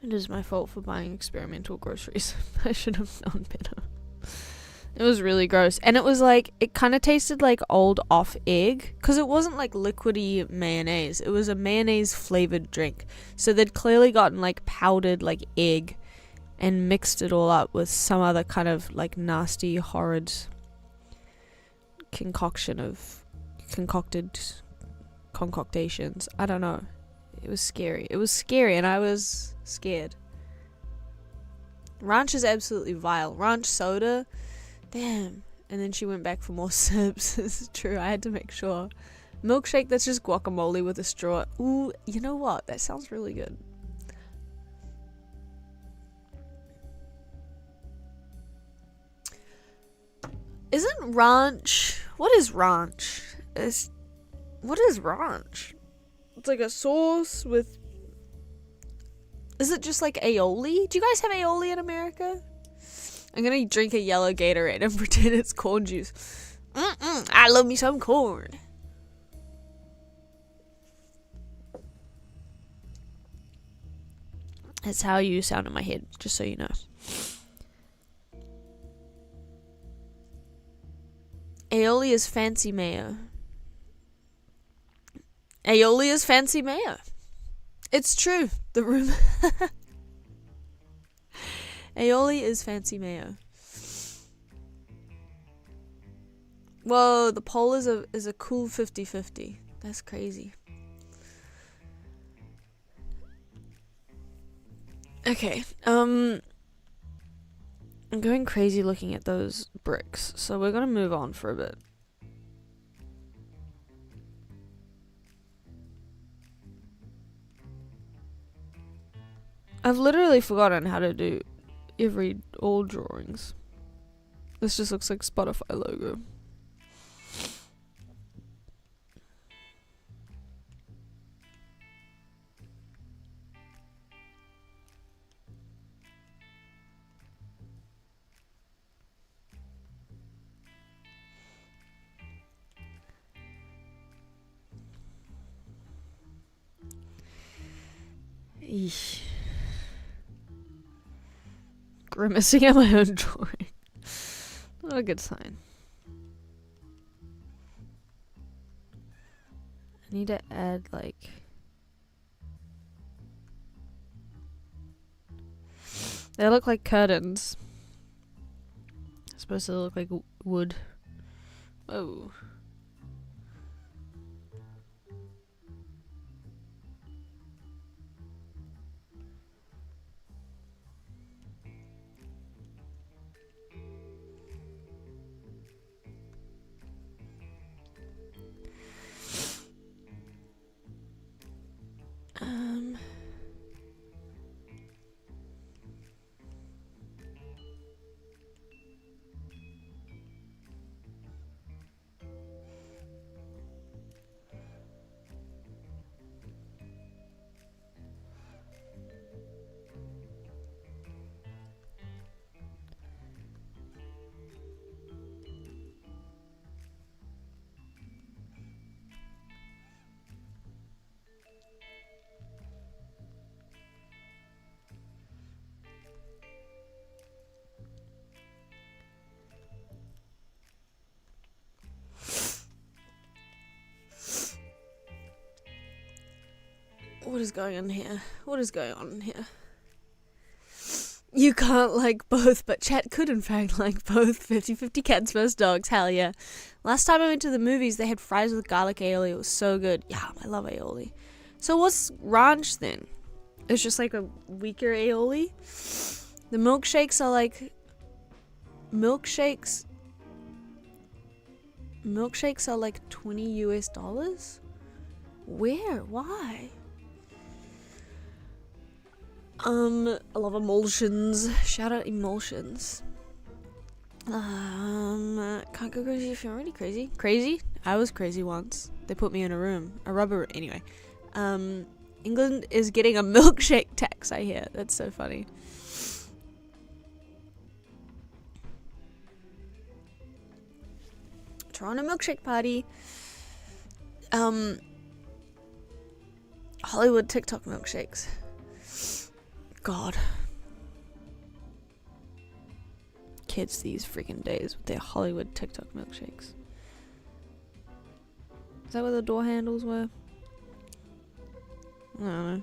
It is my fault for buying experimental groceries. I should have known better. It was really gross. And it was like, it kind of tasted like old off egg. Because it wasn't like liquidy mayonnaise. It was a mayonnaise flavored drink. So they'd clearly gotten like powdered like egg and mixed it all up with some other kind of like nasty, horrid concoction of concoctations. I don't know. It was scary. And I was scared. Ranch is absolutely vile. Ranch soda, damn. And then she went back for more sips. This is true. I had to make sure. Milkshake that's just guacamole with a straw. Ooh, you know what? That sounds really good. Isn't ranch? What is ranch? What is ranch? It's like a sauce with... Is it just like aioli? Do you guys have aioli in America? I'm gonna drink a yellow Gatorade and pretend it's corn juice. I love me some corn. That's how you sound in my head, just so you know. Aioli is fancy mayo. Aioli is fancy mayo. It's true. The room. Aioli is fancy mayo. Whoa, the poll is a cool 50-50. That's crazy. Okay. I'm going crazy looking at those bricks, so we're gonna move on for a bit. I've literally forgotten how to do all drawings. This just looks like Spotify logo. Eesh. Grimacing at my own drawing. Not a good sign. I need to add like... They look like curtains. It's supposed to look like wood. Oh. What is going on here? What is going on here? You can't like both, but chat could in fact like both. 50-50 cats versus dogs, hell yeah. Last time I went to the movies, they had fries with garlic aioli. It was so good. Yeah, I love aioli. So what's ranch then? It's just like a weaker aioli? The milkshakes are like... Milkshakes are like $20 US? Where? Why? I love emulsions. Shout out emulsions. Can't go crazy if you're already crazy. Crazy? I was crazy once. They put me in a room. A rubber... Anyway. England is getting a milkshake tax, I hear. That's so funny. Toronto milkshake party. Hollywood TikTok milkshakes. God. Kids these freaking days with their Hollywood TikTok milkshakes. Is that where the door handles were? I don't know.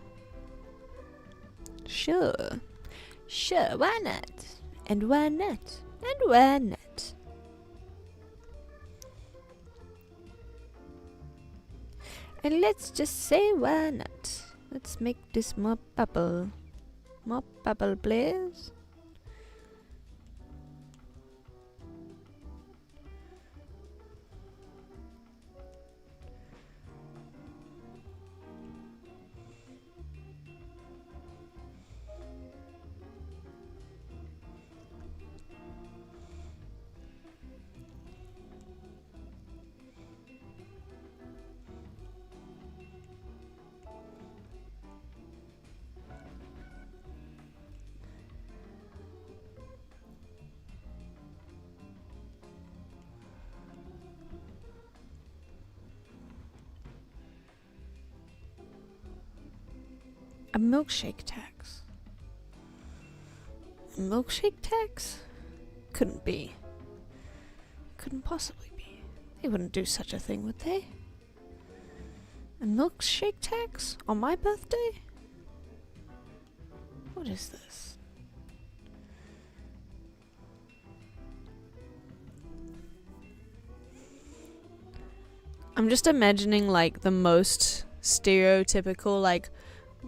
Sure. Sure, why not? And why not? And why not? And let's just say why not? Let's make this more bubble. More bubble, please. A milkshake tax. A milkshake tax? Couldn't be. Couldn't possibly be. They wouldn't do such a thing, would they? A milkshake tax? On my birthday? What is this? I'm just imagining like the most stereotypical like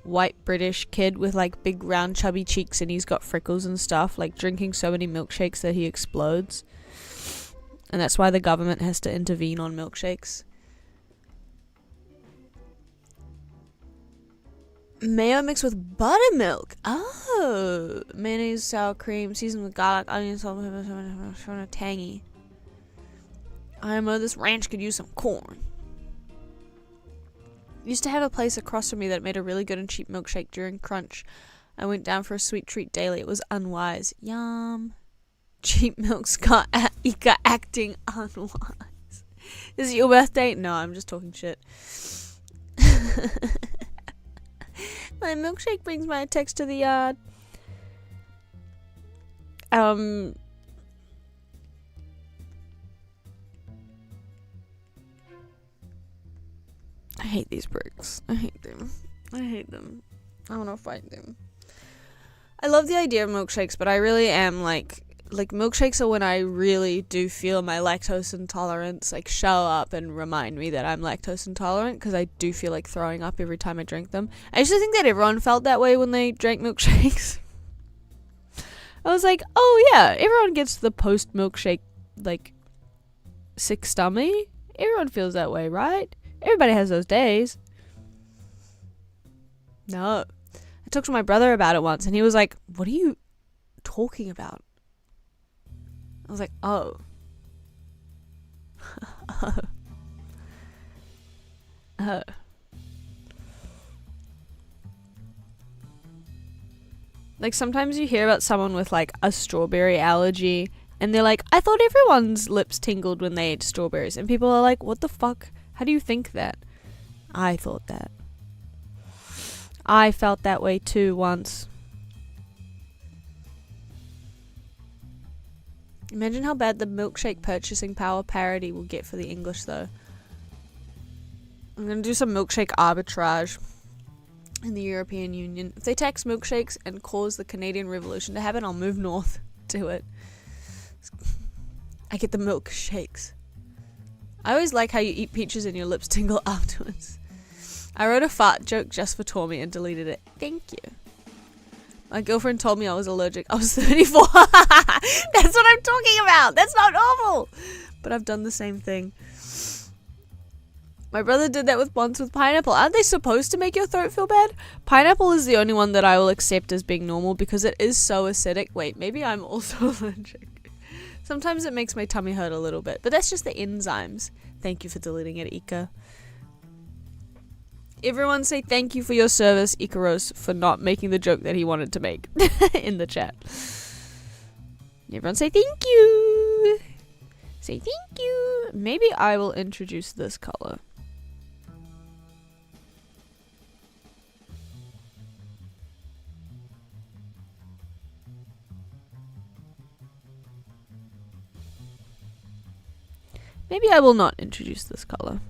white British kid with like big round chubby cheeks and he's got freckles and stuff, like drinking so many milkshakes that he explodes. And that's why the government has to intervene on milkshakes. Mayo mixed with buttermilk. Oh. Mayonnaise, sour cream, seasoned with garlic, onion, salt, pepper, tangy. IMO, this ranch could use some corn. Used to have a place across from me that made a really good and cheap milkshake during crunch. I went down for a sweet treat daily. It was unwise. Yum. Cheap milk's got Ika acting unwise. Is it your birthday? No, I'm just talking shit. My milkshake brings my text to the yard. I hate these bricks. I hate them. I hate them. I want to fight them. I love the idea of milkshakes, but I really am like milkshakes are when I really do feel my lactose intolerance like show up and remind me that I'm lactose intolerant, because I do feel like throwing up every time I drink them. I used to think that everyone felt that way when they drank milkshakes. I was like, oh yeah, everyone gets the post milkshake like sick stomach. Everyone feels that way, right? Everybody has those days. No. I talked to my brother about it once and he was like, what are you talking about? I was like, oh. Oh. Like sometimes you hear about someone with like a strawberry allergy and they're like, I thought everyone's lips tingled when they ate strawberries. And people are like, what the fuck? How do you think that? I thought that. I felt that way too once. Imagine how bad the milkshake purchasing power parity will get for the English though. I'm going to do some milkshake arbitrage in the European Union. If they tax milkshakes and cause the Canadian Revolution to happen, I'll move north to it. I get the milkshakes. I always like how you eat peaches and your lips tingle afterwards. I wrote a fart joke just for Tommy and deleted it. Thank you. My girlfriend told me I was allergic. I was 34. That's what I'm talking about. That's not normal. But I've done the same thing. My brother did that once with pineapple. Aren't they supposed to make your throat feel bad? Pineapple is the only one that I will accept as being normal because it is so acidic. Wait, maybe I'm also allergic. Sometimes it makes my tummy hurt a little bit, but that's just the enzymes. Thank you for deleting it, Ika. Everyone say thank you for your service, Ikaros, for not making the joke that he wanted to make in the chat. Everyone say thank you. Say thank you. Maybe I will introduce this color. Maybe I will not introduce this color.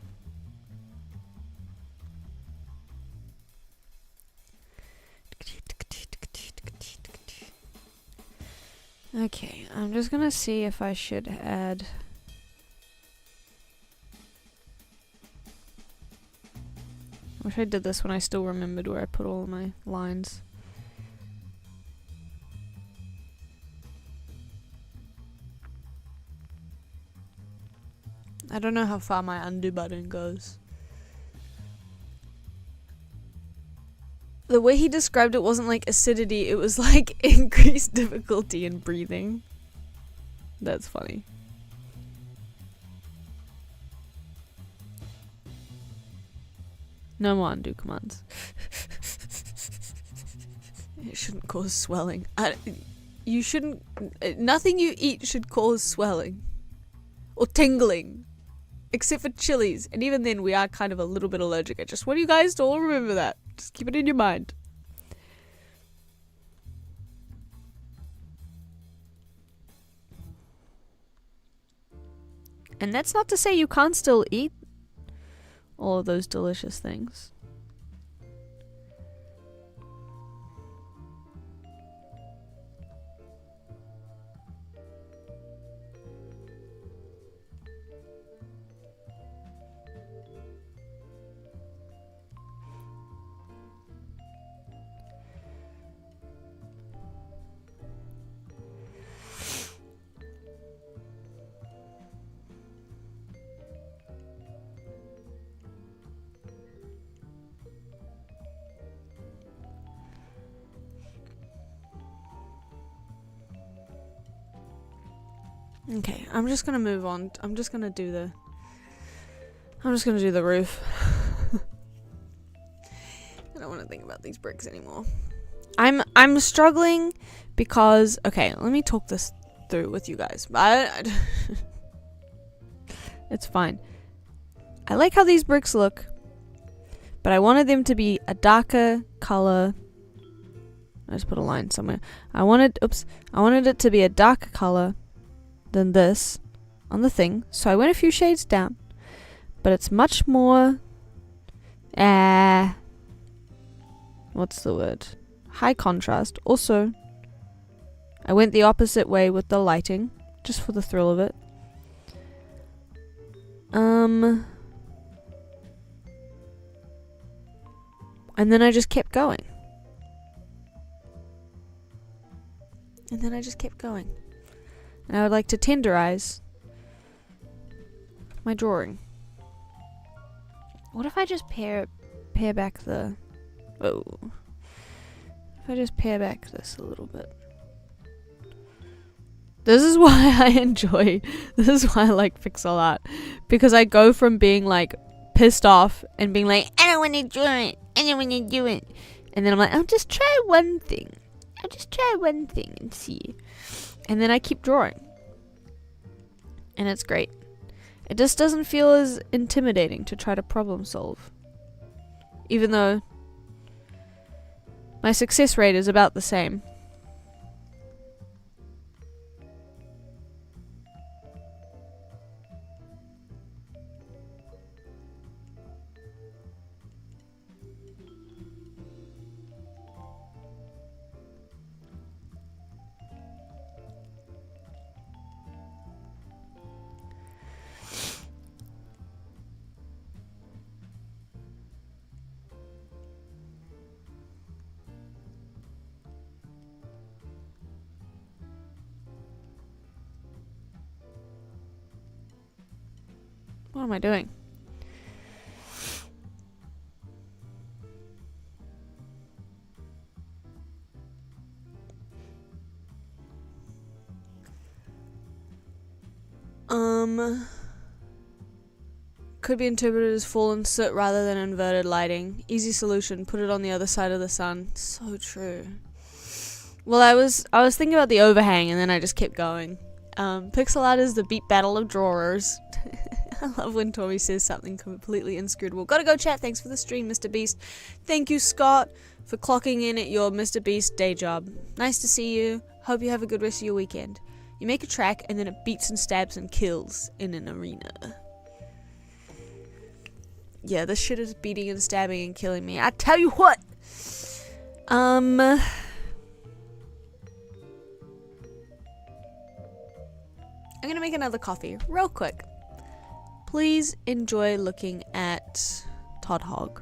Okay, I'm just gonna see if I should add... I wish I did this when I still remembered where I put all my lines. I don't know how far my undo button goes. The way he described it wasn't like acidity, it was like increased difficulty in breathing. That's funny. No more undo commands. It shouldn't cause swelling. You shouldn't... Nothing you eat should cause swelling. Or tingling. Except for chilies. And even then, we are kind of a little bit allergic. I just want you guys to all remember that. Just keep it in your mind. And that's not to say you can't still eat all of those delicious things. Okay, I'm just gonna move on. I'm just gonna do the roof. I don't want to think about these bricks anymore. I'm struggling because, okay, let me talk this through with you guys. It's fine. I like how these bricks look, but I wanted them to be a darker color. I just put a line somewhere. I wanted it to be a darker color than this on the thing, so I went a few shades down. But it's much more what's the word? High contrast. Also, I went the opposite way with the lighting, just for the thrill of it. And then I just kept going. And I would like to tenderize my drawing. What if I just pare back the... Oh. If I just pare back this a little bit. This is why I like pixel art. Because I go from being like pissed off and being like, I don't want to draw it. I don't want to do it. And then I'm like, I'll just try one thing and see. And then I keep drawing. And it's great. It just doesn't feel as intimidating to try to problem solve. Even though my success rate is about the same. What am I doing? Could be interpreted as fallen soot rather than inverted lighting. Easy solution, put it on the other side of the sun. So true. Well, I was thinking about the overhang and then I just kept going. Pixel art is the beat battle of drawers. I love when Tommy says something completely inscrutable. Gotta go chat. Thanks for the stream, Mr. Beast. Thank you, Scott, for clocking in at your Mr. Beast day job. Nice to see you. Hope you have a good rest of your weekend. You make a track and then it beats and stabs and kills in an arena. Yeah, this shit is beating and stabbing and killing me. I tell you what! I'm gonna make another coffee real quick. Please enjoy looking at Todd Hogg.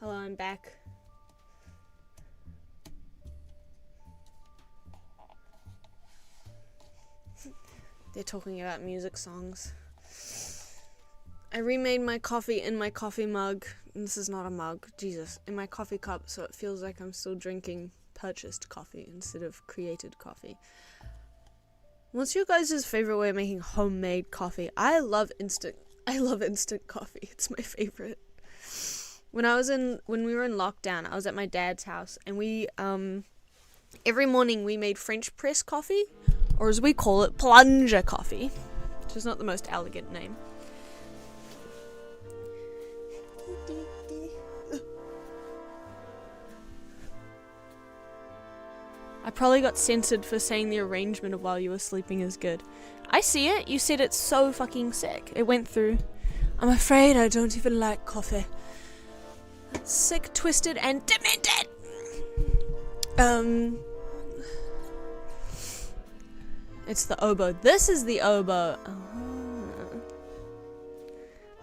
Hello, I'm back. They're talking about music songs. I remade my coffee in my coffee mug. This is not a mug, Jesus. In my coffee cup, so it feels like I'm still drinking purchased coffee instead of created coffee. What's your guys' favorite way of making homemade coffee? I love instant coffee. It's my favorite. When we were in lockdown, I was at my dad's house, and we every morning we made French press coffee, or as we call it, plunger coffee, which is not the most elegant name. I probably got censored for saying the arrangement of While You Were Sleeping is good. I see it. You said it's so fucking sick. It went through. I'm afraid I don't even like coffee. Sick, twisted, and demented. It's the oboe. This is the oboe.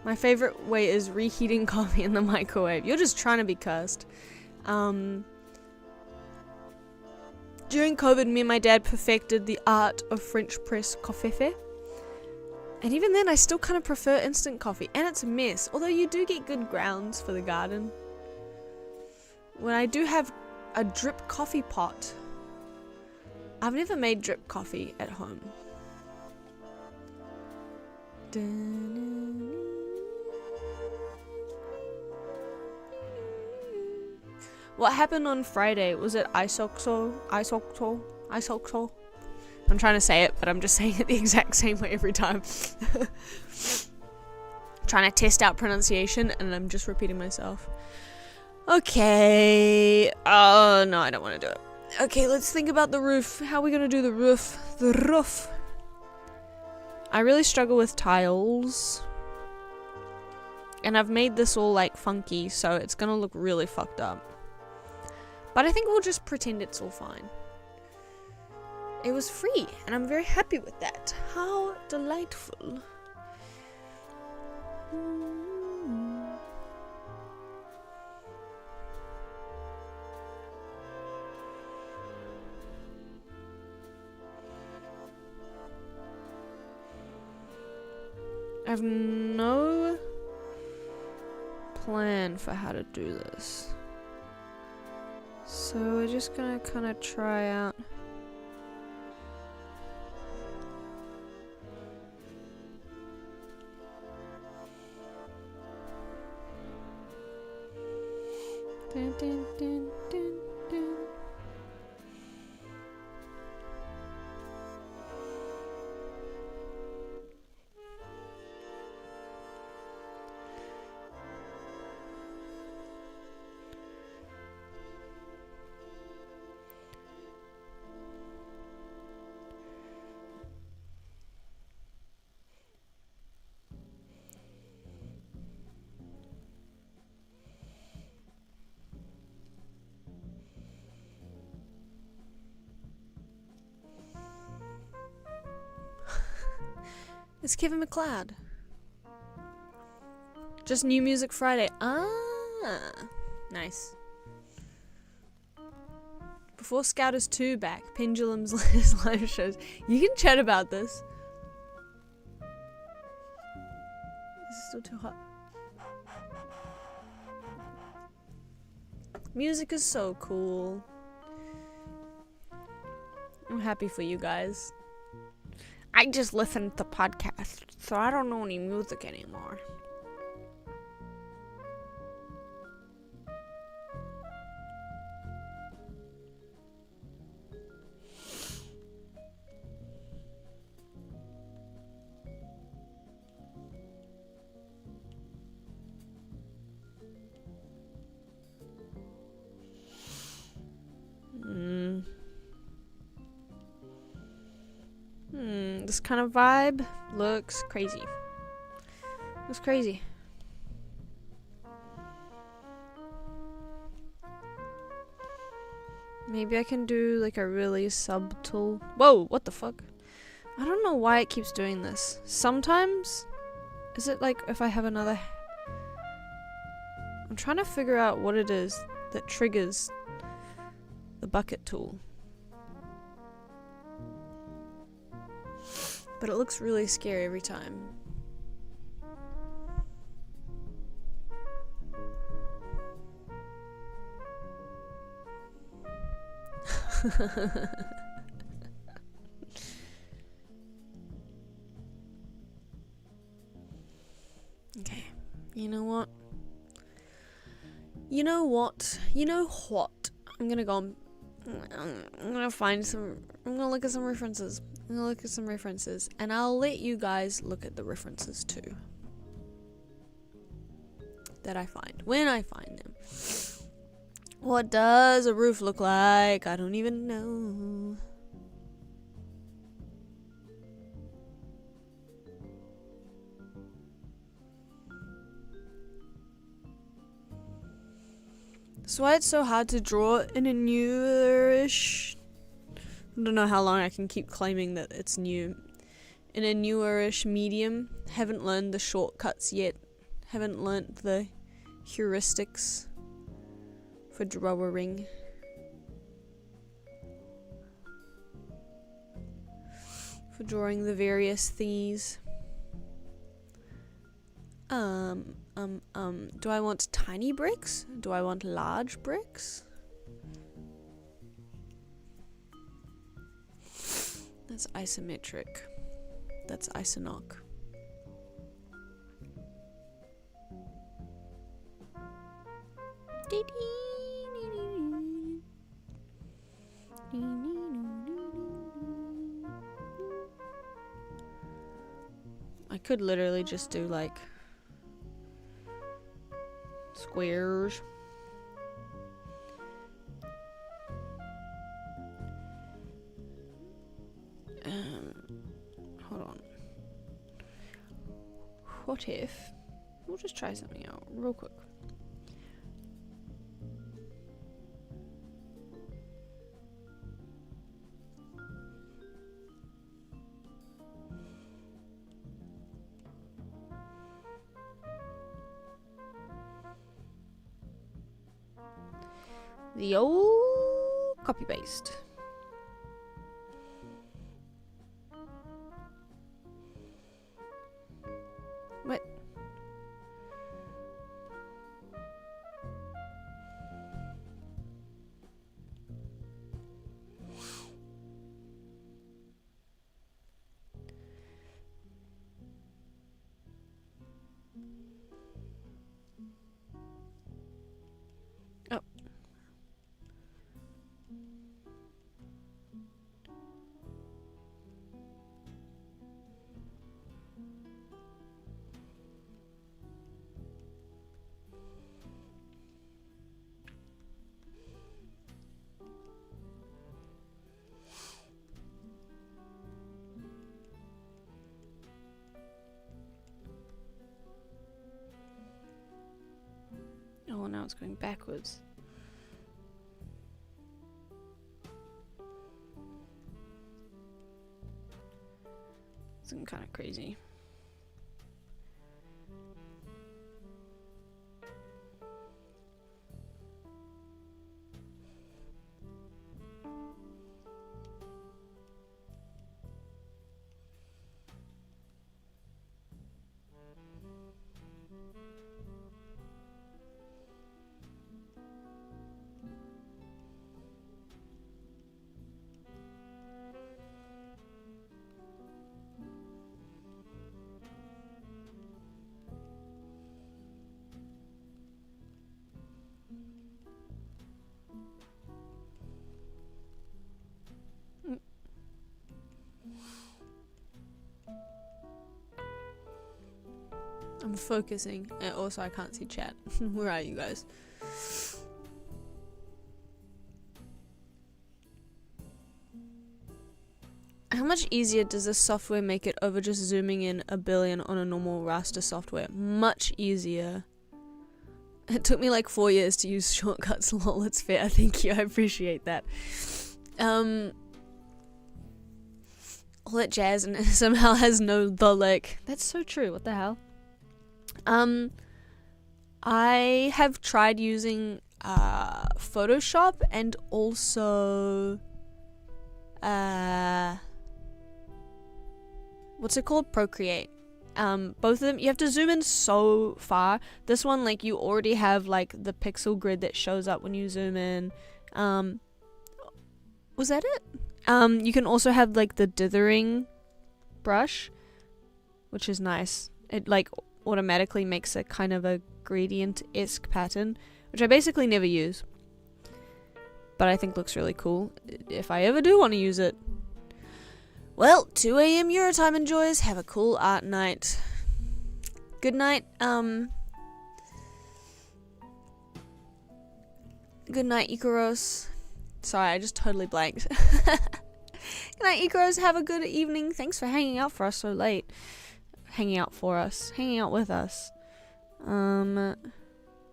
My favorite way is reheating coffee in the microwave. You're just trying to be cursed. During COVID, me and my dad perfected the art of French press coffee. And even then, I still kind of prefer instant coffee. And it's a mess, although you do get good grounds for the garden. When I do have a drip coffee pot, I've never made drip coffee at home. What happened on Friday? Was it Isokso? I'm trying to say it, but I'm just saying it the exact same way every time. Trying to test out pronunciation, and I'm just repeating myself. Okay. Oh, no, I don't want to do it. Okay, let's think about the roof. How are we going to do the roof? The roof. I really struggle with tiles. And I've made this all, like, funky, so it's going to look really fucked up. But I think we'll just pretend it's all fine. It was free, and I'm very happy with that. How delightful. I have no plan for how to do this. So we're just gonna kind of try out. Dun, dun, dun, dun, dun. It's Kevin MacLeod. Just New Music Friday. Ah, nice. Before Scouters 2 back, Pendulum's live shows. You can chat about this. This is still too hot. Music is so cool. I'm happy for you guys. I just listen to podcasts, so I don't know any music anymore. This kind of vibe looks crazy. Looks crazy. Maybe I can do like a really subtle... Whoa, what the fuck? I don't know why it keeps doing this. Sometimes... Is it like if I have another... I'm trying to figure out what it is that triggers the bucket tool. But it looks really scary every time. Okay, you know what? You know what? You know what? I'm gonna go on. I'm gonna find some. I'm gonna look at some references. I'm gonna look at some references, and I'll let you guys look at the references too. That I find when I find them. What does a roof look like? I don't even know. That's why it's so hard to draw in a newish. I don't know how long I can keep claiming that it's new. In a newerish medium. Haven't learned the shortcuts yet. Haven't learned the heuristics for drawing. For drawing the various thingies. Do I want tiny bricks? Do I want large bricks? That's isometric. That's isonoc. I could literally just do like squares. Hold on. What if we'll just try something out real quick. The old copy paste. What? Oh. Oh, now it's going backwards. Something kind of crazy. I'm focusing, and also I can't see chat. Where are you guys? How much easier does this software make it over just zooming in a billion on a normal raster software? Much easier. It took me like 4 years to use shortcuts. Lol, it's fair. Thank you. I appreciate that. All that jazz and somehow has no the like. That's so true. What the hell? I have tried using Photoshop and also what's it called? Procreate. Both of them, you have to zoom in so far. This one, like, you already have like the pixel grid that shows up when you zoom in. Was that it? You can also have like the dithering brush, which is nice. It like automatically makes a kind of a gradient-esque pattern, which I basically never use, but I think looks really cool if I ever do want to use it. Well, 2 a.m. Eurotime, enjoys. Have a cool art night. Good night, good night, Ikaros. Sorry, I just totally blanked. Good night, Ikaros. Have a good evening. Thanks for hanging out for us so late. Hanging out with us.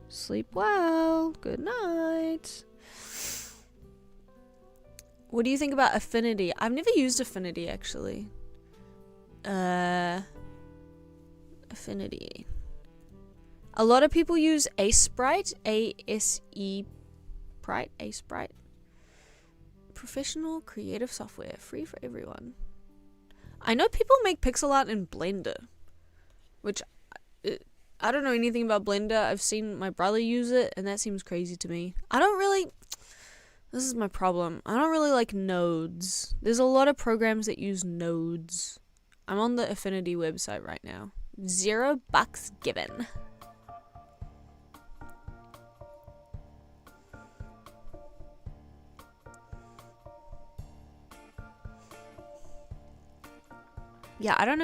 Sleep well. Good night. What do you think about Affinity? I've never used Affinity, actually. Affinity. A lot of people use Sprite. Sprite. Professional creative software. Free for everyone. I know people make pixel art in Blender, which I don't know anything about Blender. I've seen my brother use it, and that seems crazy to me. This is my problem. I don't really like nodes. There's a lot of programs that use nodes. I'm on the Affinity website right now. $0 given. Yeah, I don't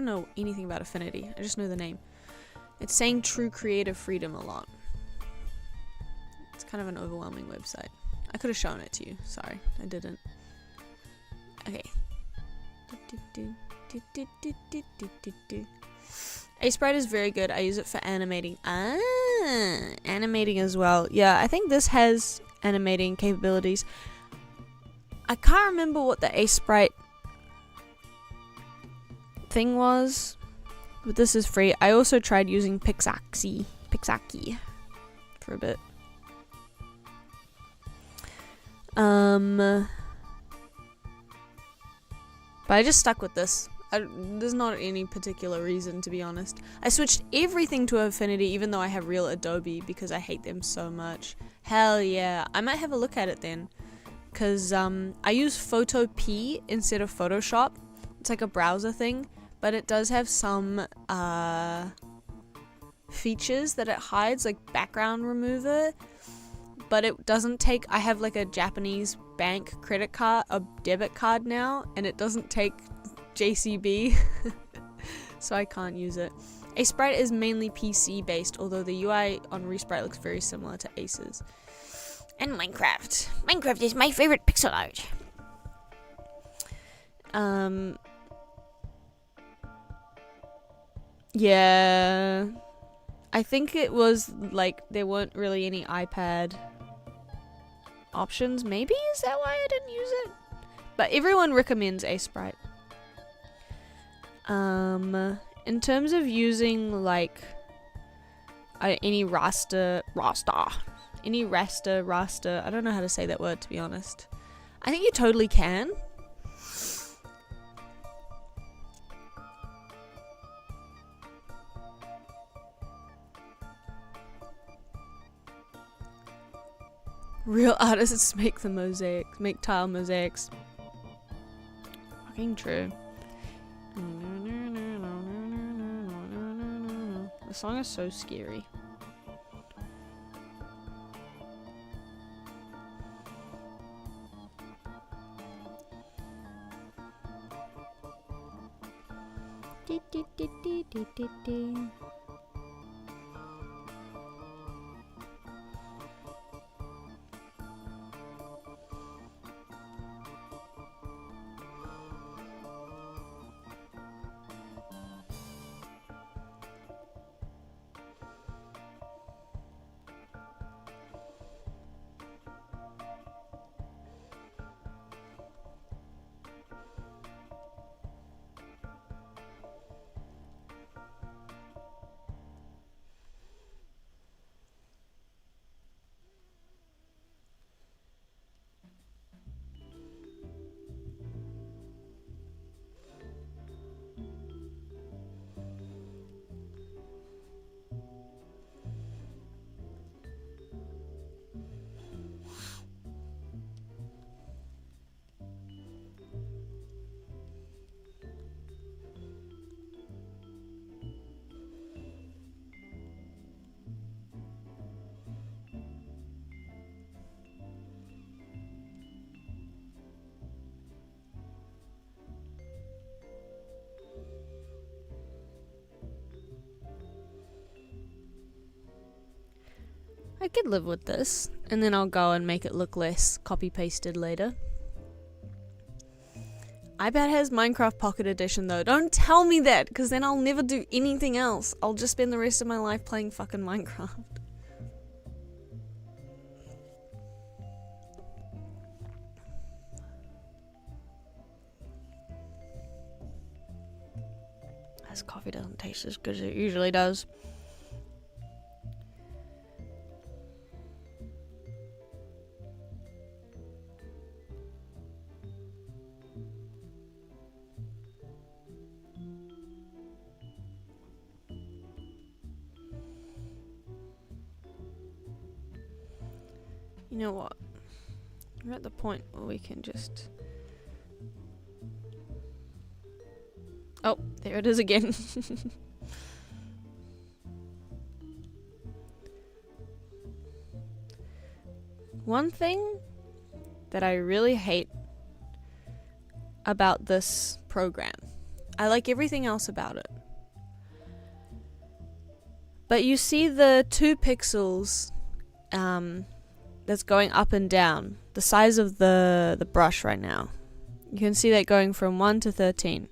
know anything about Affinity. I just know the name. It's saying true creative freedom a lot. It's kind of an overwhelming website. I could have shown it to you. Sorry, I didn't. Okay. Sprite is very good. I use it for animating. Animating as well. Yeah, I think this has animating capabilities. I can't remember what the Sprite thing was, but this is free. I also tried using Pixaki for a bit. But I just stuck with this. There's not any particular reason, to be honest. I switched everything to Affinity, even though I have real Adobe, because I hate them so much. Hell yeah. I might have a look at it then, because I use PhotoPeeee instead of Photoshop. It's like a browser thing, but it does have some features that it hides, like background remover, but it doesn't take. I have like a Japanese bank credit card, a debit card now, and it doesn't take JCB, so I can't use it. Sprite is mainly PC based, although the UI on Resprite looks very similar to Ace's. And Minecraft. Minecraft is my favorite pixel art. Yeah, I think it was like there weren't really any iPad options. Maybe is that why I didn't use it? But everyone recommends Sprite. In terms of using like any raster, I don't know how to say that word, to be honest. I think you totally can. Real artists make the mosaics, make tile mosaics. Fucking true. The song is so scary. I could live with this, and then I'll go and make it look less copy-pasted later. iPad has Minecraft Pocket Edition though. Don't tell me that, because then I'll never do anything else. I'll just spend the rest of my life playing fucking Minecraft. This coffee doesn't taste as good as it usually does. You know what? We're at the point where we can just... Oh, there it is again. One thing that I really hate about this program, I like everything else about it, but you see the 2 pixels that's going up and down, the size of the brush right now. You can see that going from 1 to 13.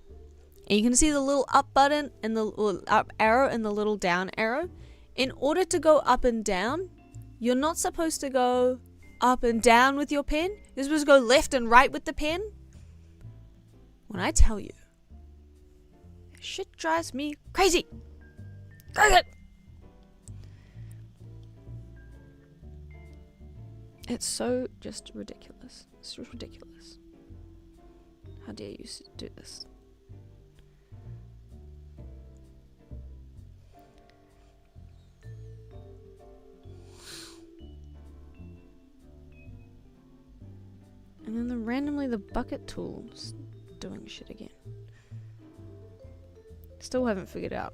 And you can see the little up button and the little up arrow and the little down arrow. In order to go up and down, you're not supposed to go up and down with your pen. You're supposed to go left and right with the pen. When I tell you, shit drives me crazy. Crazy. It's so just ridiculous. It's just ridiculous. How dare you do this? And then randomly the bucket tool's doing shit again. Still haven't figured out.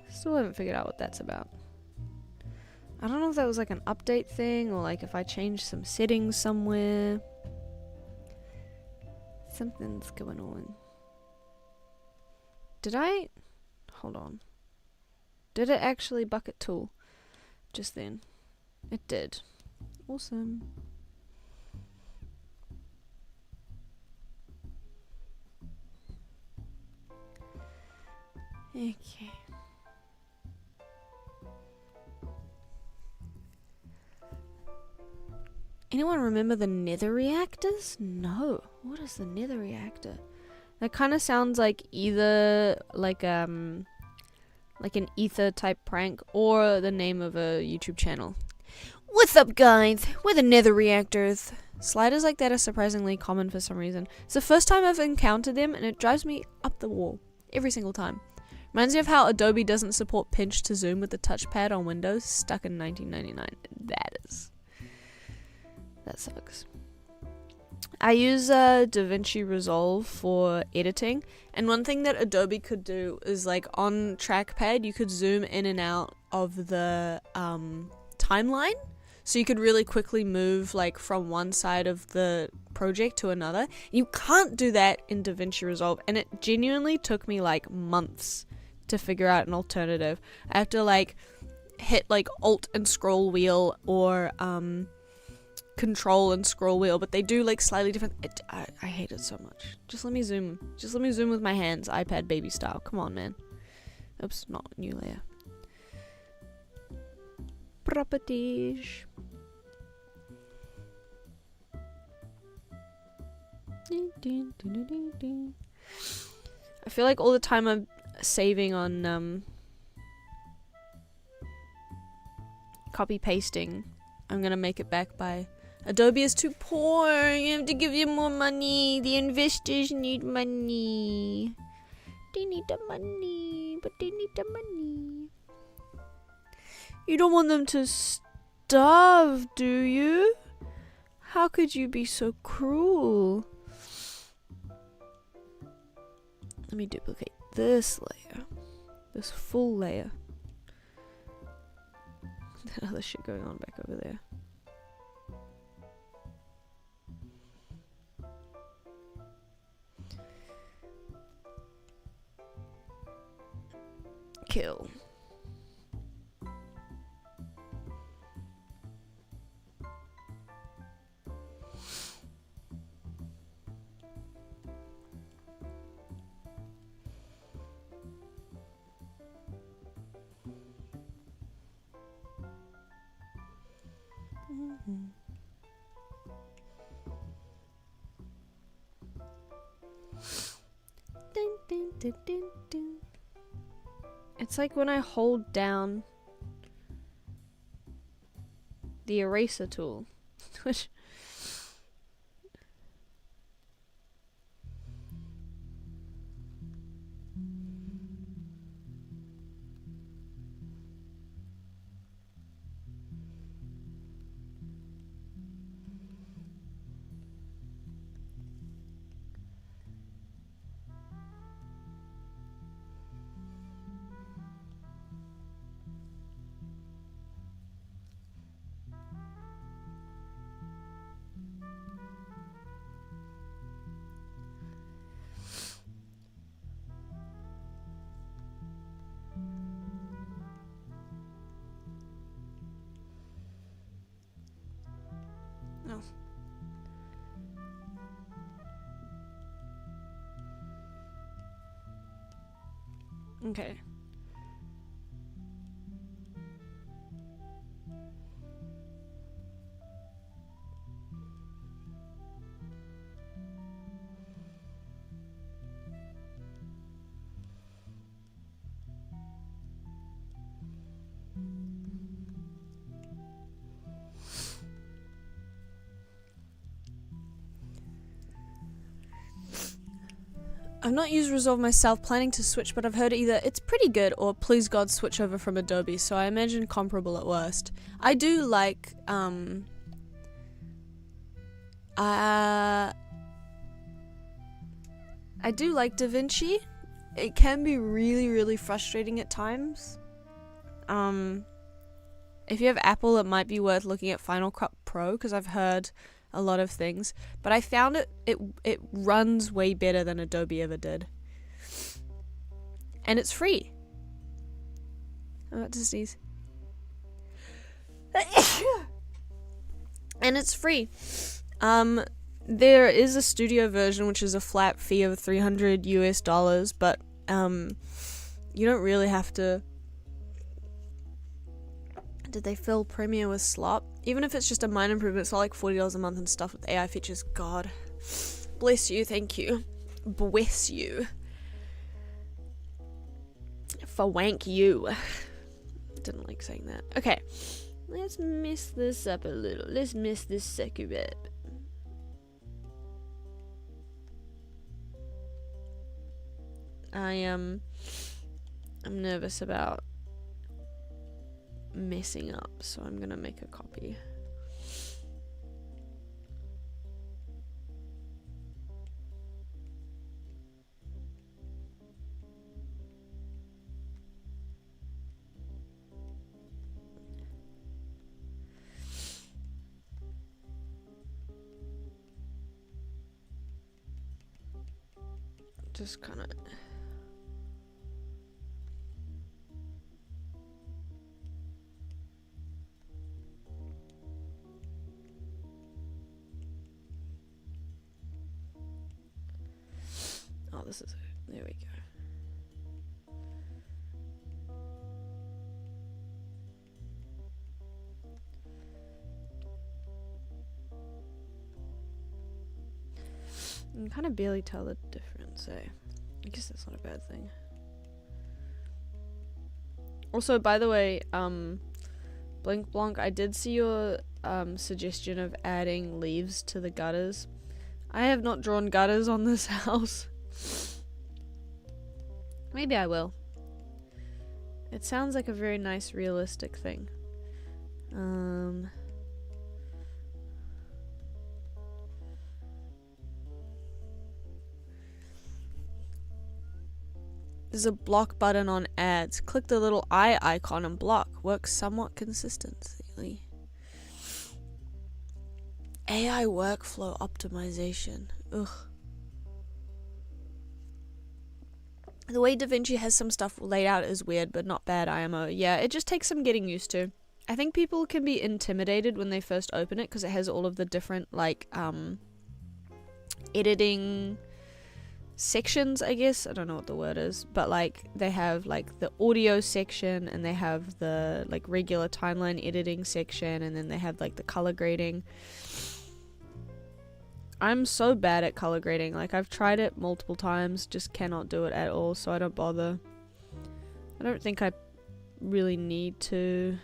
Still haven't figured out what that's about. I don't know if that was like an update thing or like if I changed some settings somewhere. Something's going on. Did I? Hold on. Did it actually bucket tool just then? It did. Awesome. Okay. Anyone remember the nether reactors? No. What is the nether reactor? That kind of sounds like either like an ether type prank or the name of a YouTube channel. What's up, guys? We're the nether reactors. Sliders like that are surprisingly common for some reason. It's the first time I've encountered them and it drives me up the wall every single time. Reminds me of how Adobe doesn't support pinch to zoom with the touchpad on Windows, stuck in 1999. That sucks. I use DaVinci Resolve for editing, and one thing that Adobe could do is like on trackpad you could zoom in and out of the timeline, so you could really quickly move like from one side of the project to another. You can't do that in DaVinci Resolve, and it genuinely took me like months to figure out an alternative. I have to like hit like Alt and scroll wheel or Control and scroll wheel, but they do like slightly different. I hate it so much. Just let me zoom with my hands, iPad baby style. Come on, man. Oops, not new layer. Properties. I feel like all the time I'm saving on copy pasting, I'm gonna make it back by Adobe is too poor. You have to give them more money. The investors need money. They need the money, but they need the money. You don't want them to starve, do you? How could you be so cruel? Let me duplicate this layer. This full layer. That other shit going on back over there. Kill. Dun, dun, dun. It's like when I hold down the eraser tool. Which oh. Okay. I've not used Resolve myself, planning to switch, but I've heard either it's pretty good or please God switch over from Adobe, so I imagine comparable at worst. I do like, I do like DaVinci. It can be really, really frustrating at times. If you have Apple, it might be worth looking at Final Cut Pro, because I've heard a lot of things, but I found it runs way better than Adobe ever did, and it's free. I'm about to sneeze. And it's free. There is a studio version, which is a flat fee of $300 but you don't really have to. Did they fill Premiere with slop? Even if it's just a minor improvement, it's not like $40 a month and stuff with AI features. God. Bless you, thank you. Bless you. For wank you. Didn't like saying that. Okay. Let's mess this up a little. Let's mess this sucker up. I'm nervous about messing up, so I'm gonna make a copy. Just kind of. Oh, this is it. There we go. You can kind of barely tell the difference, so I guess that's not a bad thing. Also, by the way, Blink Blanc, I did see your suggestion of adding leaves to the gutters. I have not drawn gutters on this house. Maybe I will. It sounds like a very nice, realistic thing. There's a block button on ads. Click the little eye icon and block. Works somewhat consistently. AI workflow optimization. Ugh. The way DaVinci has some stuff laid out is weird, but not bad, IMO. Yeah, it just takes some getting used to. I think people can be intimidated when they first open it because it has all of the different, like, editing sections, I guess. I don't know what the word is, but, like, they have, like, the audio section, and they have the, like, regular timeline editing section, and then they have, like, the color grading. I'm so bad at color grading. Like, I've tried it multiple times, just cannot do it at all, so I don't bother. I don't think I really need to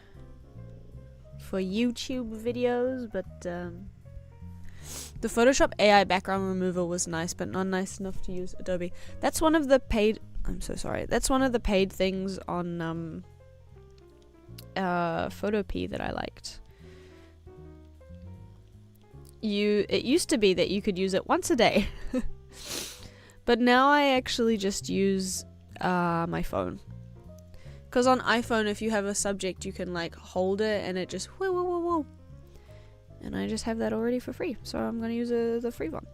for YouTube videos, but the Photoshop AI background removal was nice, but not nice enough to use Adobe. That's one of the paid... I'm so sorry. That's one of the paid things on Photopea that I liked. It used to be that you could use it once a day. But now I actually just use my phone. Because on iPhone, if you have a subject, you can like hold it and it just whoa, whoa, whoa, whoa. And I just have that already for free. So I'm going to use the free one.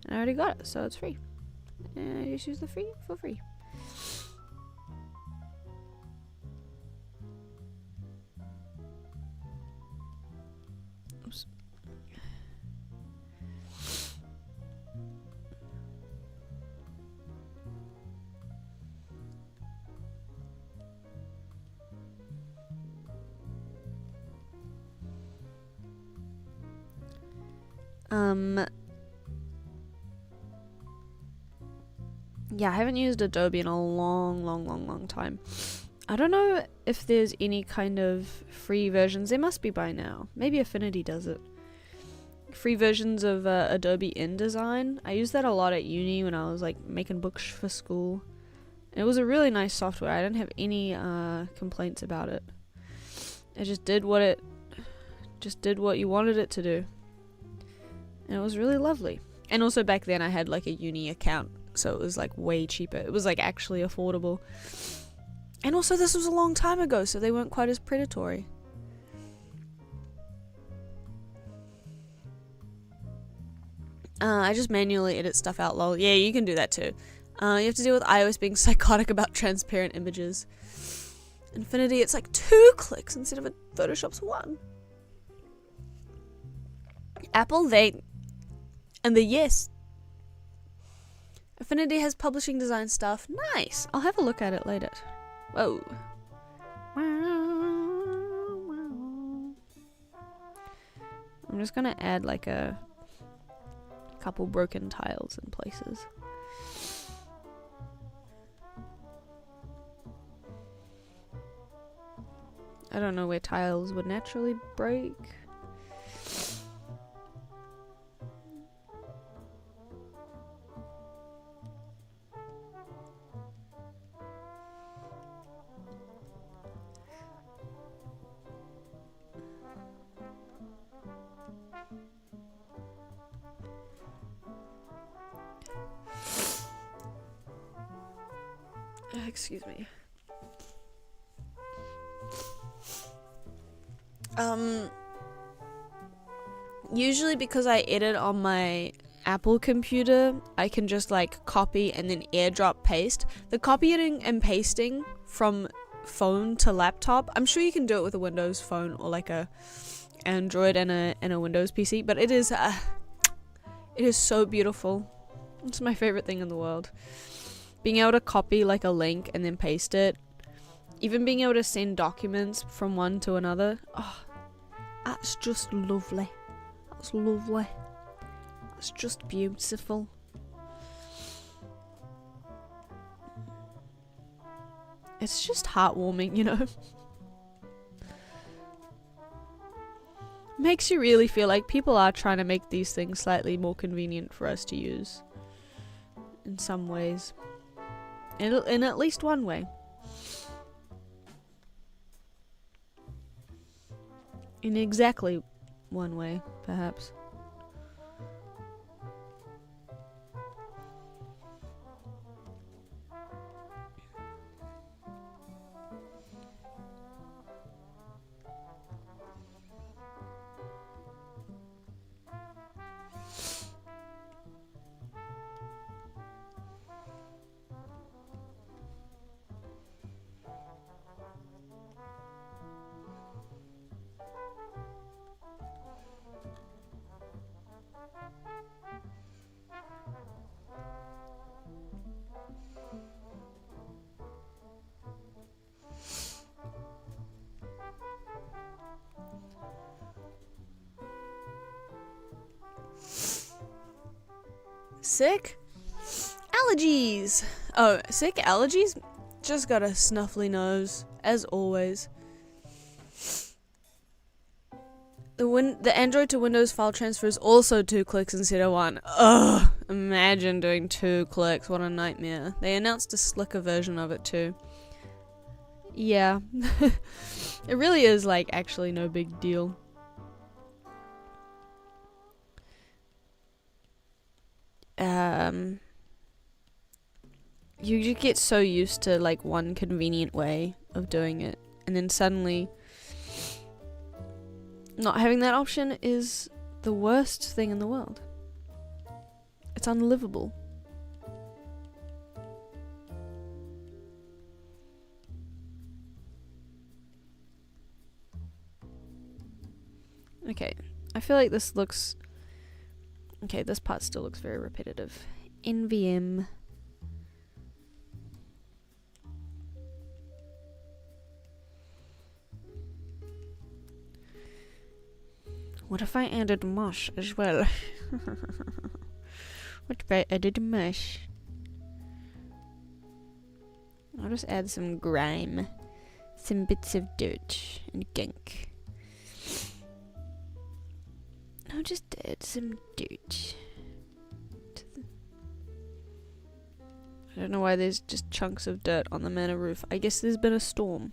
And I already got it, so it's free. And I just use the free for free. Oops. Yeah, I haven't used Adobe in a long time. I don't know if there's any kind of free versions. There must be by now. Maybe Affinity does it. Free versions of Adobe InDesign. I used that a lot at uni when I was like making books for school. And it was a really nice software. I didn't have any complaints about it. It just did what you wanted it to do. And it was really lovely. And also back then I had like a uni account, so it was like way cheaper. It was like actually affordable. And also this was a long time ago, so they weren't quite as predatory. I just manually edit stuff out, lol. Yeah, you can do that too. You have to deal with iOS being psychotic about transparent images. Infinity, it's like 2 clicks instead of Photoshop's 1. Apple, yes. Affinity has publishing design stuff. Nice. I'll have a look at it later. Whoa. I'm just gonna add like a couple broken tiles in places. I don't know where tiles would naturally break. Excuse me. Usually because I edit on my Apple computer, I can just like copy and then airdrop paste. The copying and pasting from phone to laptop, I'm sure you can do it with a Windows phone or like a Android and a Windows PC, but it is so beautiful. It's my favorite thing in the world. Being able to copy like a link and then paste it. Even being able to send documents from one to another. Oh, that's just lovely. That's lovely. That's just beautiful. It's just heartwarming, you know? Makes you really feel like people are trying to make these things slightly more convenient for us to use. In some ways. In at least one way. In exactly one way, perhaps. Sick? Allergies! Oh, sick allergies? Just got a snuffly nose, as always. The Android to Windows file transfer is also 2 clicks instead of 1. Ugh! Imagine doing 2 clicks, what a nightmare. They announced a slicker version of it too. Yeah. It really is like actually no big deal. You just get so used to like one convenient way of doing it, and then suddenly not having that option is the worst thing in the world. It's unlivable. Okay, I feel like this looks... Okay, this part still looks very repetitive. NVM. What if I added mush as well? What if I added mush? I'll just add some grime. Some bits of dirt and gunk. I'll just add some dirt. I don't know why there's just chunks of dirt on the manor roof. I guess there's been a storm.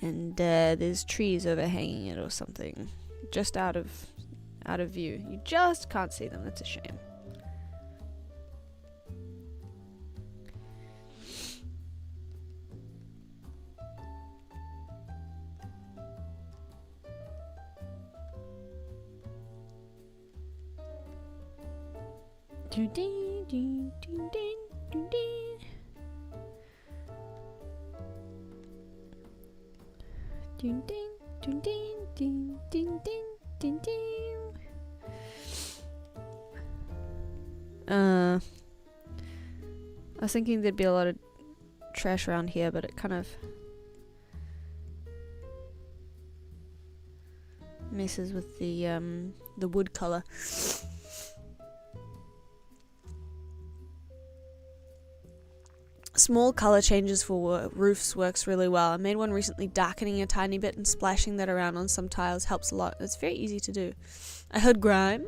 And there's trees overhanging it or something. Just out of view. You just can't see them. That's a shame. I was thinking there'd be a lot of trash around here, but it kind of messes with the wood color. Small color changes for roofs works really well. I made one recently, darkening a tiny bit and splashing that around on some tiles helps a lot. It's very easy to do. I heard grime.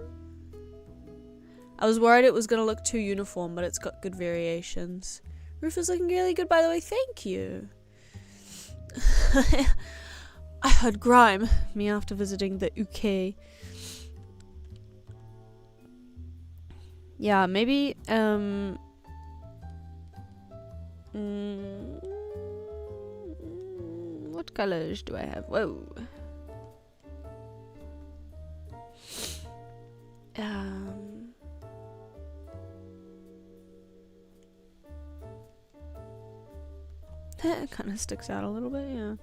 I was worried it was going to look too uniform, but it's got good variations. Roof is looking really good, by the way. Thank you. I heard grime. Me after visiting the UK. Yeah, maybe, what colors do I have? Whoa. It kind of sticks out a little bit, yeah.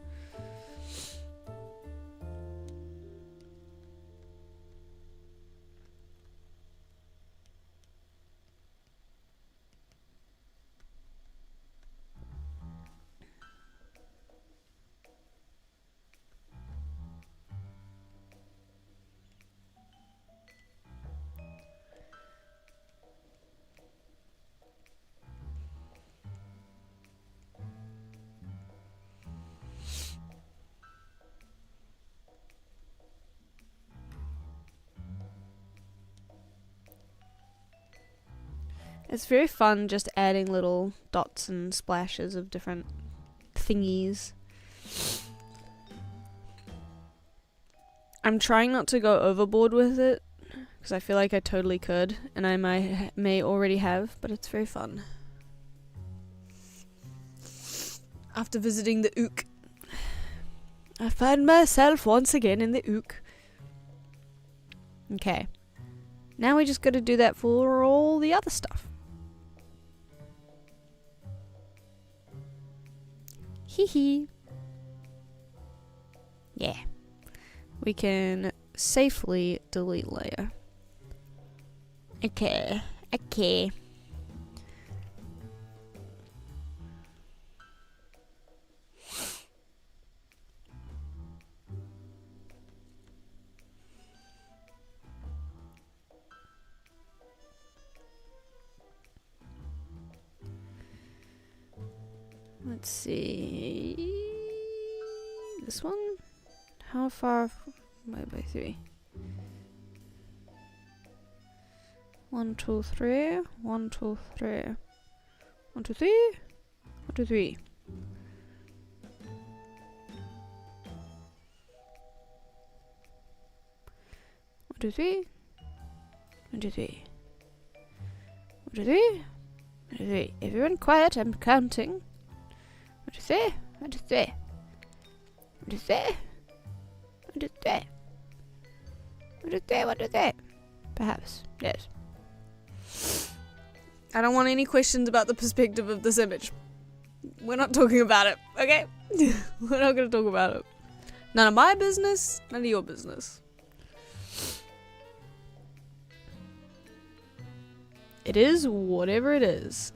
It's very fun just adding little dots and splashes of different thingies. I'm trying not to go overboard with it, because I feel like I totally could, and I may already have, but it's very fun. After visiting the Ook, I find myself once again in the Ook. Okay. Now we just gotta do that for all the other stuff. Hee hee. Yeah. We can safely delete layer. Okay. Okay. Let's see. This one? How far away by 3? 1, 2, 3. 1, 2, 3. 1, 2, 3. 1, 2, 3. 1, 2, 3. 1, 2, 3. 1, 2, 3. 1, 2, 3. Everyone quiet, I'm counting. 1, 2, 3. 1, 2, 3. 1, 2, 3. 1, 2, 3. 1, 2, 3. 1, 2, 3. Perhaps, yes. I don't want any questions about the perspective of this image. We're not talking about it, okay? We're not gonna talk about it. None of my business, none of your business. It is whatever it is.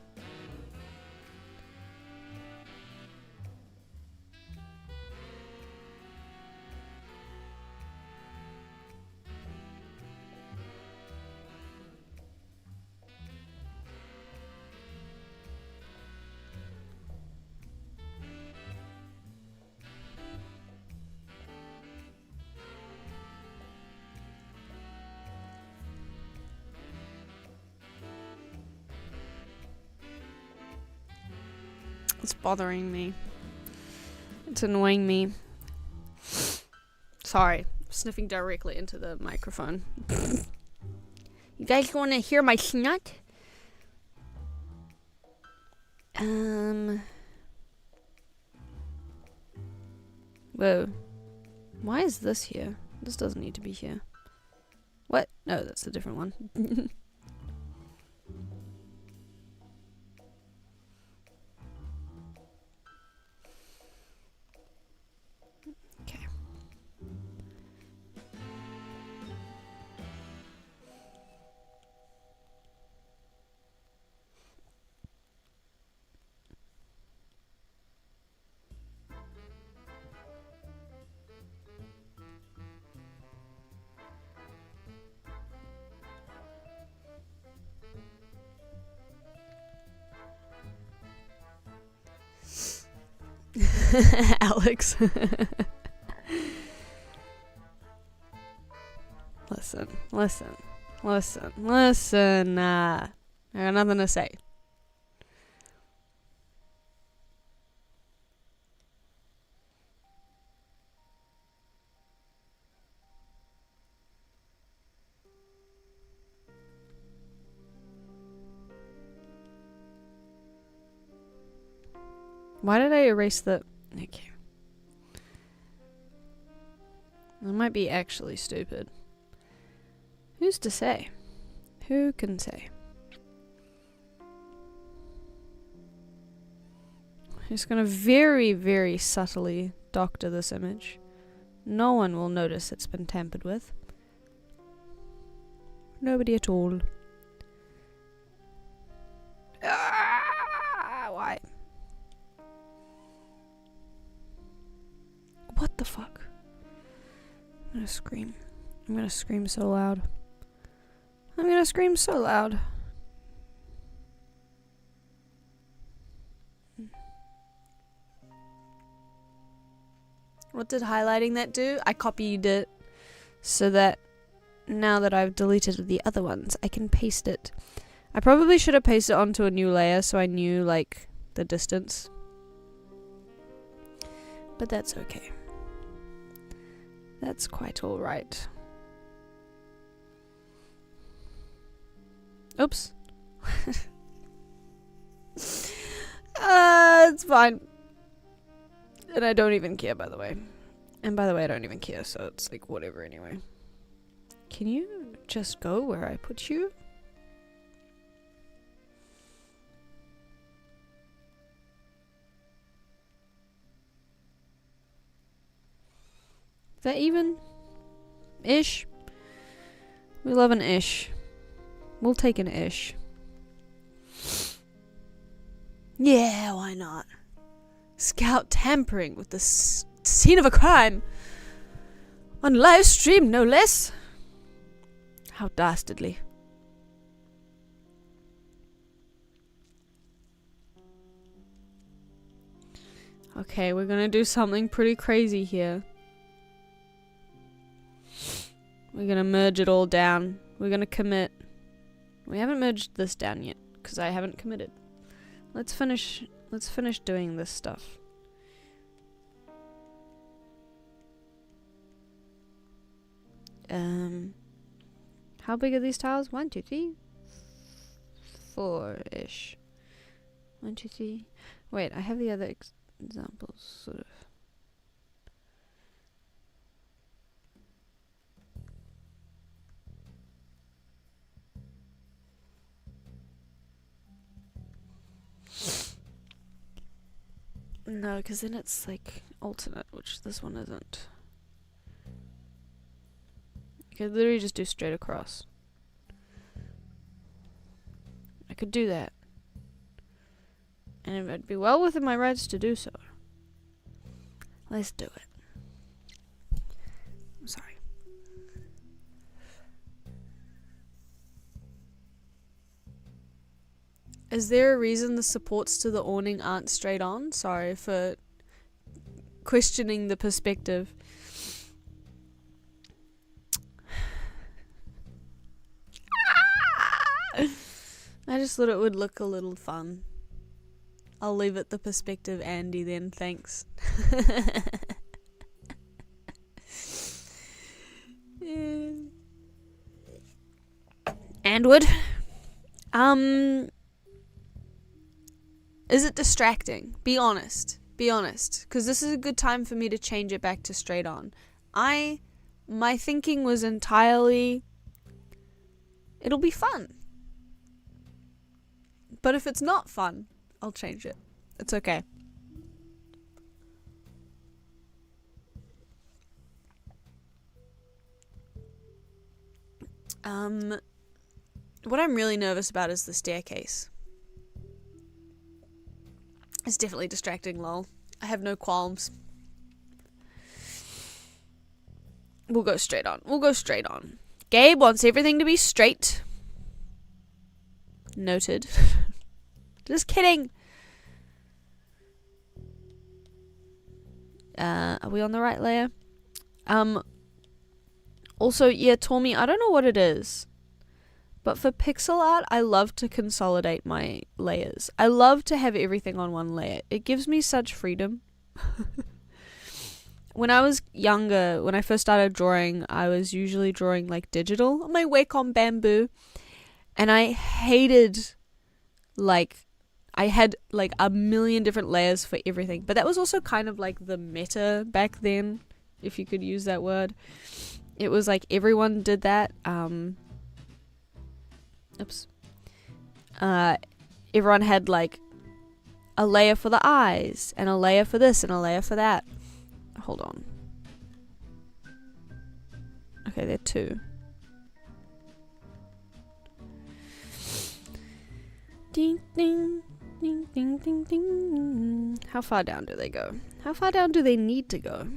It's bothering me. It's annoying me. Sorry, sniffing directly into the microphone. You guys want to hear my snot? Whoa. Why is this here? This doesn't need to be here. What? No, that's a different one. Okay. Alex. Listen. I got nothing to say. Why did I erase the... Okay. That might be actually stupid. Who's to say? Who can say? I'm just gonna very, very subtly doctor this image. No one will notice it's been tampered with. Nobody at all. Why? What the fuck? I'm gonna scream. I'm gonna scream so loud. I'm gonna scream so loud. What did highlighting that do? I copied it so that now that I've deleted the other ones, I can paste it. I probably should have pasted it onto a new layer so I knew, like, the distance. But that's okay. That's quite alright. Oops. It's fine. And I don't even care, by the way. And by the way, I don't even care, so it's like whatever anyway. Can you just go where I put you? Is that even? Ish? We love an ish. We'll take an ish. Yeah, why not? Scout tampering with the scene of a crime. On live stream, no less. How dastardly. Okay, we're gonna do something pretty crazy here. We're gonna merge it all down. We're gonna commit. We haven't merged this down yet, because I haven't committed. Let's finish doing this stuff. How big are these tiles? 1, 2, 3, 4-ish. 1, 2, 3. Wait, I have the other examples, sort of. No, because then it's like alternate, which this one isn't. I could literally just do straight across. I could do that. And it would be well within my rights to do so. Let's do it. I'm sorry. Is there a reason the supports to the awning aren't straight on? Sorry for questioning the perspective. I just thought it would look a little fun. I'll leave it the perspective Andy then, thanks. Yeah. Andwood. Is it distracting? Be honest. Be honest. Because this is a good time for me to change it back to straight on. My thinking was entirely, it'll be fun. But if it's not fun, I'll change it. It's okay. What I'm really nervous about is the staircase. It's definitely distracting, lol. I have no qualms. We'll go straight on. We'll go straight on. Gabe wants everything to be straight. Noted. Just kidding. Are we on the right layer? Also, yeah, Tommy, I don't know what it is. But for pixel art, I love to consolidate my layers. I love to have everything on one layer. It gives me such freedom. When I was younger, when I first started drawing, I was usually drawing like digital on my Wacom Bamboo. And I hated, like, I had like a million different layers for everything. But that was also kind of like the meta back then, if you could use that word. It was like everyone did that. Everyone had like a layer for the eyes and a layer for this and a layer for that. Hold on. Okay, there are 2. Ding ding ding ding ding ding. How far down do they go? How far down do they need to go?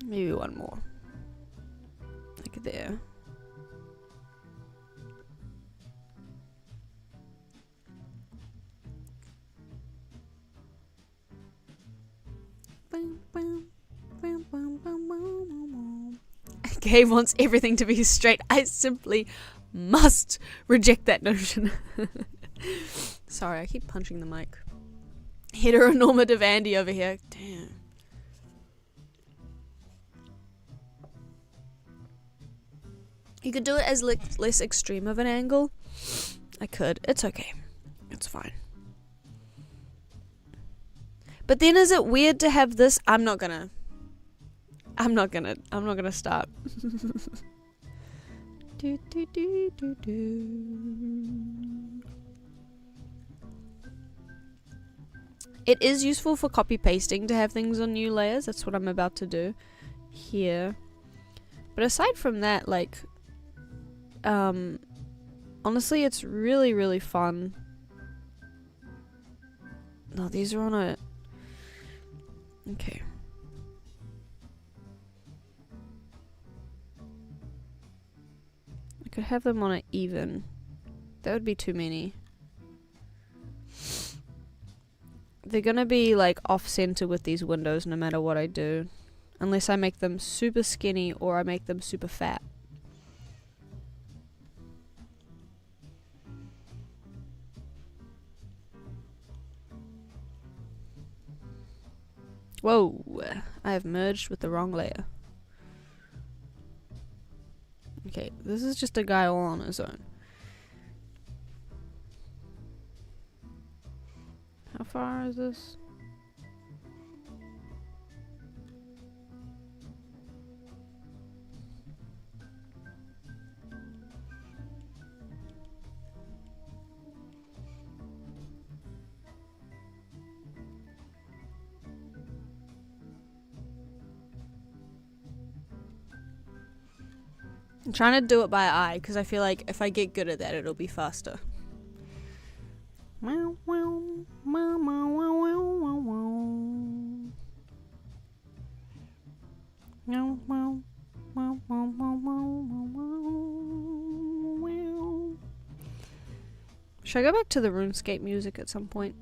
Maybe one more. Like there. Gabe wants everything to be straight. I simply must reject that notion. Sorry, I keep punching the mic. Heteronormative Andy over here. Damn. You could do it as less extreme of an angle. I could. It's okay. It's fine. But then is it weird to have this? I'm not gonna start. Do, do, do, do, do. It is useful for copy pasting to have things on new layers. That's what I'm about to do here. But aside from that, like, honestly, it's really, really fun. No, these are on a... Okay. I could have them on an even. That would be too many. they're gonna be like off center with these windows no matter what I do. Unless I make them super skinny or I make them super fat. Whoa, I have merged with the wrong layer. Okay, this is just a guy all on his own. How far is this? I'm trying to do it by eye because I feel like if I get good at that, it'll be faster. Should I go back to the RuneScape music at some point?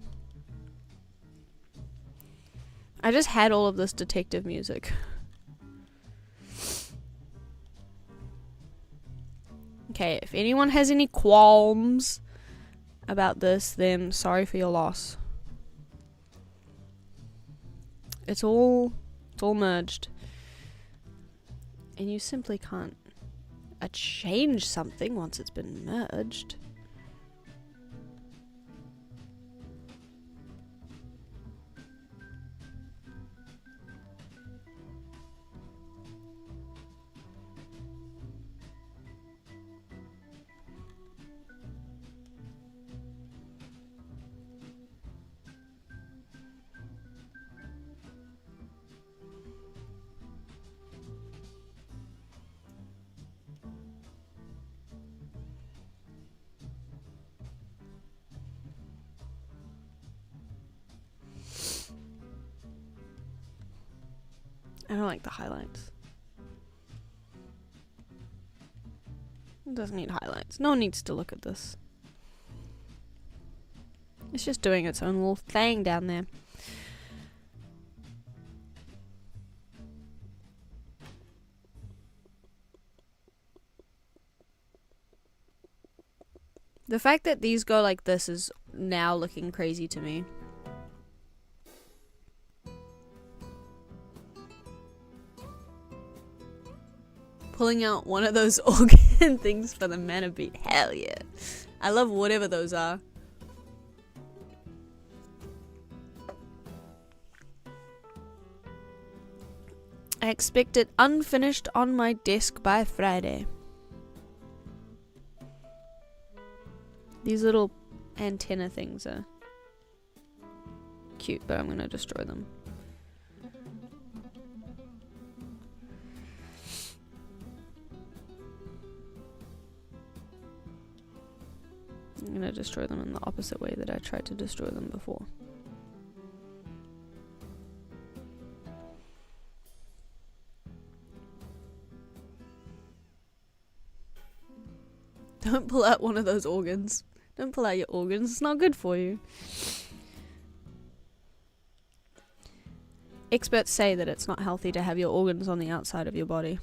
I just had all of this detective music. Okay, if anyone has any qualms about this, then sorry for your loss. It's all merged. And you simply can't change something once it's been merged. I don't like the highlights. It doesn't need highlights. No one needs to look at this. It's just doing its own little thing down there. The fact that these go like this is now looking crazy to me. Pulling out one of those organ things for the mana beat. Hell yeah. I love whatever those are. I expect it unfinished on my desk by Friday. These little antenna things are cute, but I'm gonna destroy them. I'm gonna destroy them in the opposite way that I tried to destroy them before. Don't pull out one of those organs. Don't pull out your organs, it's not good for you. Experts say that it's not healthy to have your organs on the outside of your body.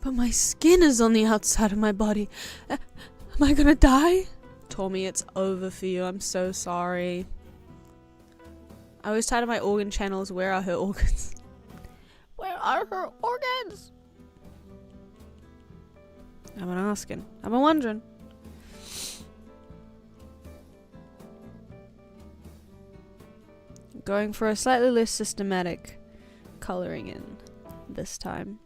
But my skin is on the outside of my body. Am I gonna die? Tommy, it's over for you. I'm so sorry. I always tired of my organ channels. Where are her organs? Where are her organs? I've been asking. I've been wondering. Going for a slightly less systematic coloring in this time.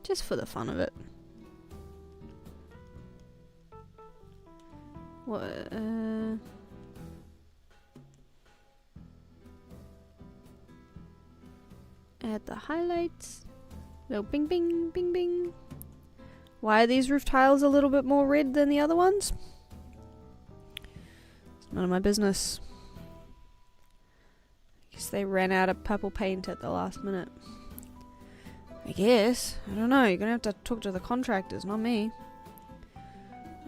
Just for the fun of it. What? Add the highlights. Little bing bing bing bing. Why are these roof tiles a little bit more red than the other ones? It's none of my business. Guess they ran out of purple paint at the last minute. I guess. I don't know. You're gonna have to talk to the contractors, not me.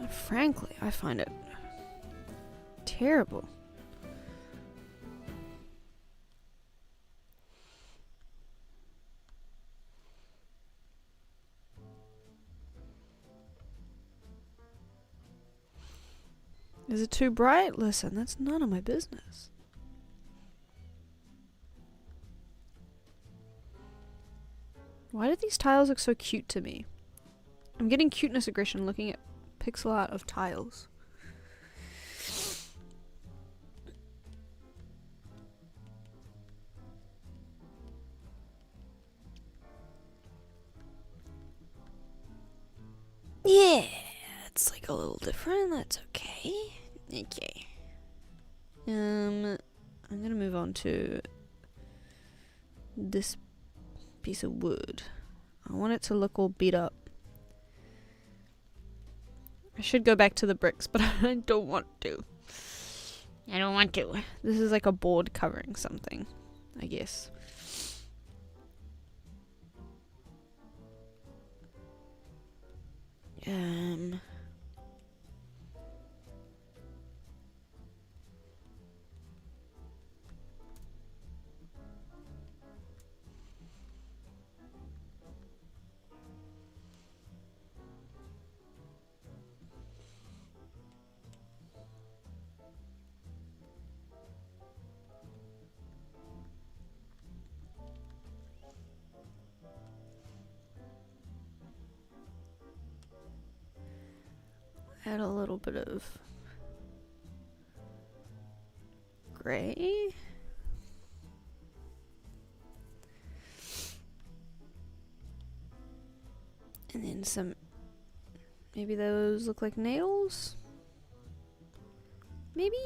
Frankly, I find it terrible. Is it too bright? Listen, that's none of my business. Why do these tiles look so cute to me? I'm getting cuteness aggression looking at pixel art of tiles. Yeah, it's like a little different. That's okay. Okay. I'm gonna move on to this piece of wood. I want it to look all beat up. I should go back to the bricks, but I don't want to. I don't want to. This is like a board covering something, I guess. Add a little bit of gray. And then some, maybe those look like nails? Maybe?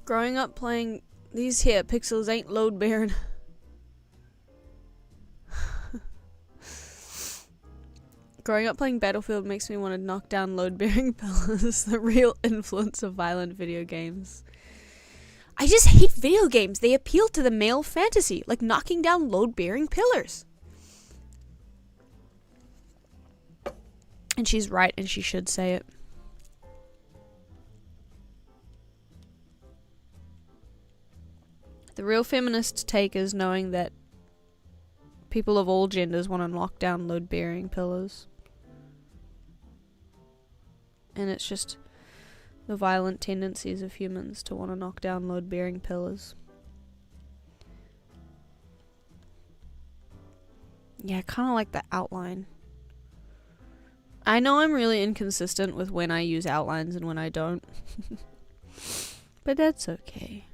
Growing up playing these here pixels ain't load bearing. Growing up playing Battlefield makes me want to knock down load-bearing pillars. The real influence of violent video games. I just hate video games. They appeal to the male fantasy, like knocking down load-bearing pillars. And she's right, and she should say it. The real feminist take is knowing that people of all genders want to knock down load-bearing pillars. And it's just the violent tendencies of humans to want to knock down load-bearing pillars. Yeah, I kind of like the outline. I know I'm really inconsistent with when I use outlines and when I don't. But that's okay.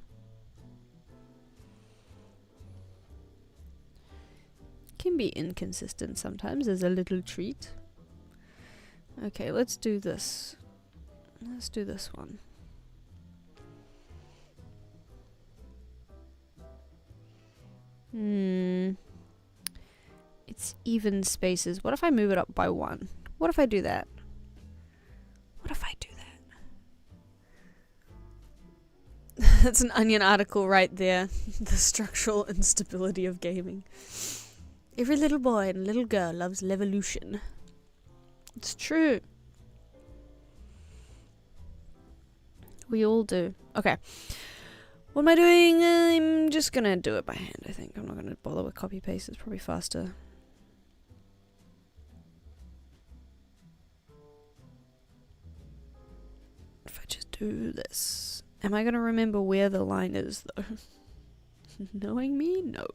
Can be inconsistent sometimes as a little treat. Okay, let's do this. Let's do this one. It's even spaces. What if I move it up by 1? What if I do that? What if I do that? That's an Onion article right there. The structural instability of gaming. Every little boy and little girl loves Levolution. It's true. We all do. Okay. What am I doing? I'm just gonna do it by hand, I think. I'm not gonna bother with copy paste, it's probably faster. If I just do this. Am I gonna remember where the line is though? Knowing me? No.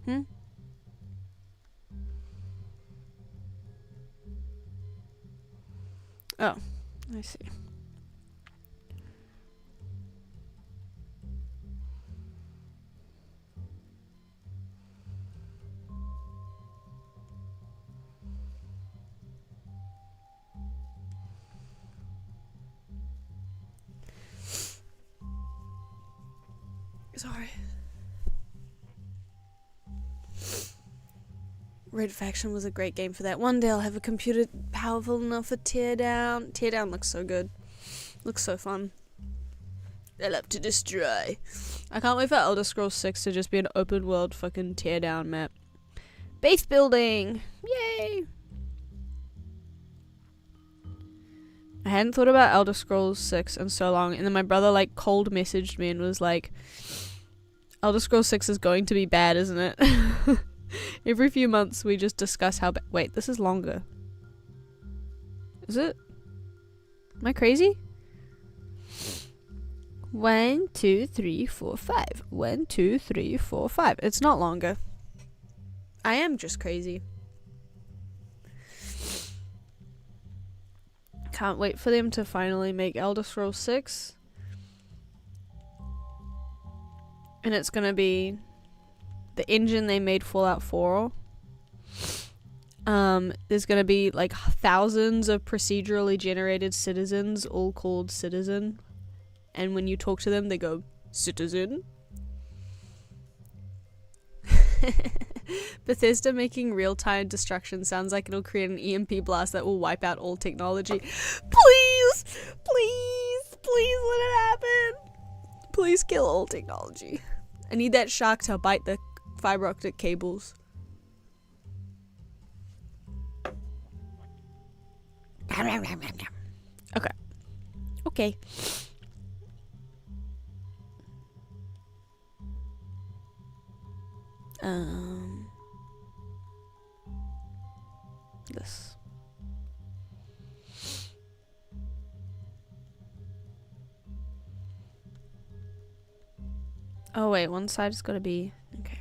Hmm? Oh, I see. Sorry. Red Faction was a great game for that. One day I'll have a computer powerful enough for Teardown. Teardown looks so good. Looks so fun. I love to destroy. I can't wait for Elder Scrolls 6 to just be an open world fucking teardown map. Base building! Yay! I hadn't thought about Elder Scrolls 6 in so long, and then my brother like cold messaged me and was like, Elder Scrolls 6 is going to be bad, isn't it? Every few months we just discuss how wait, this is longer. Is it? Am I crazy? 1, 2, 3, 4, 5. 1, 2, 3, 4, 5. It's not longer. I am just crazy. Can't wait for them to finally make Elder Scrolls 6. And it's gonna be the engine they made Fallout 4. There's gonna be like thousands of procedurally generated citizens, all called Citizen. And when you talk to them, they go, Citizen. Bethesda making real-time destruction sounds like it'll create an EMP blast that will wipe out all technology. Please! Please! Please let it happen! Please kill all technology. I need that shark to bite the fiber optic cables. Okay. Okay. This. Oh wait, one side is gonna be okay.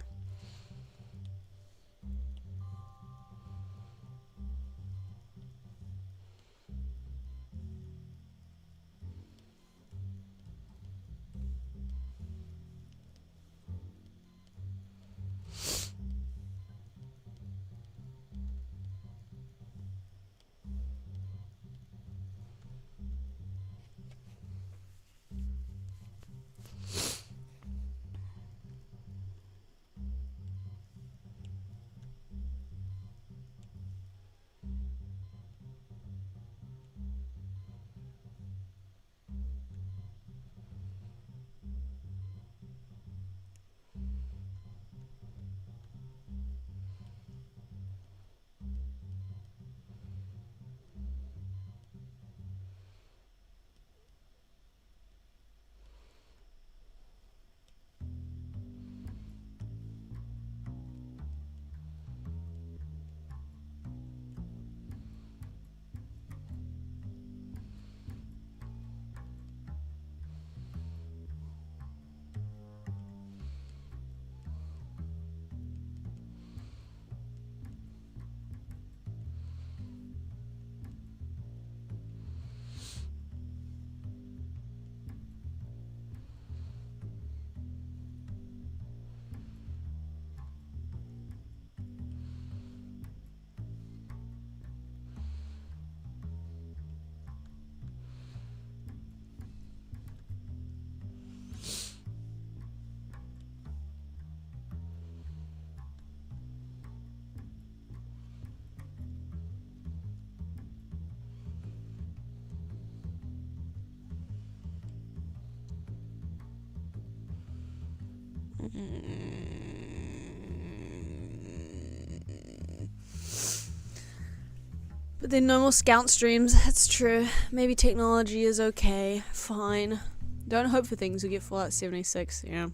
But then no more scout streams. That's true. Maybe technology is okay. Fine. Don't hope for things. We get Fallout 76. Yeah.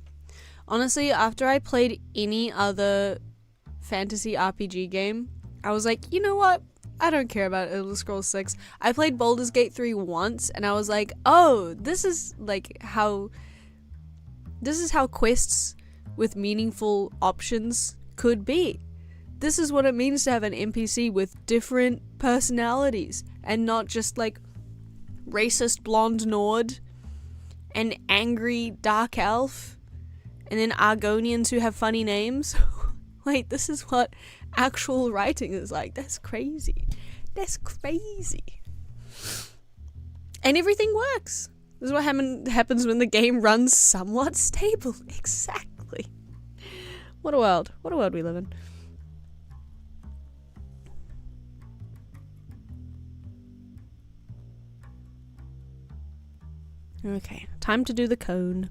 Honestly, after I played any other fantasy RPG game, I was like, you know what? I don't care about Elder Scrolls 6. I played Baldur's Gate 3 once, and I was like, oh, this is how quests with meaningful options could be. This is what it means to have an NPC with different personalities and not just like racist blonde Nord and angry dark elf and then Argonians who have funny names. Wait, this is what actual writing is like. That's crazy. That's crazy. And everything works. This is what happens when the game runs somewhat stable. Exactly. What a world. What a world we live in. Okay, time to do the cone.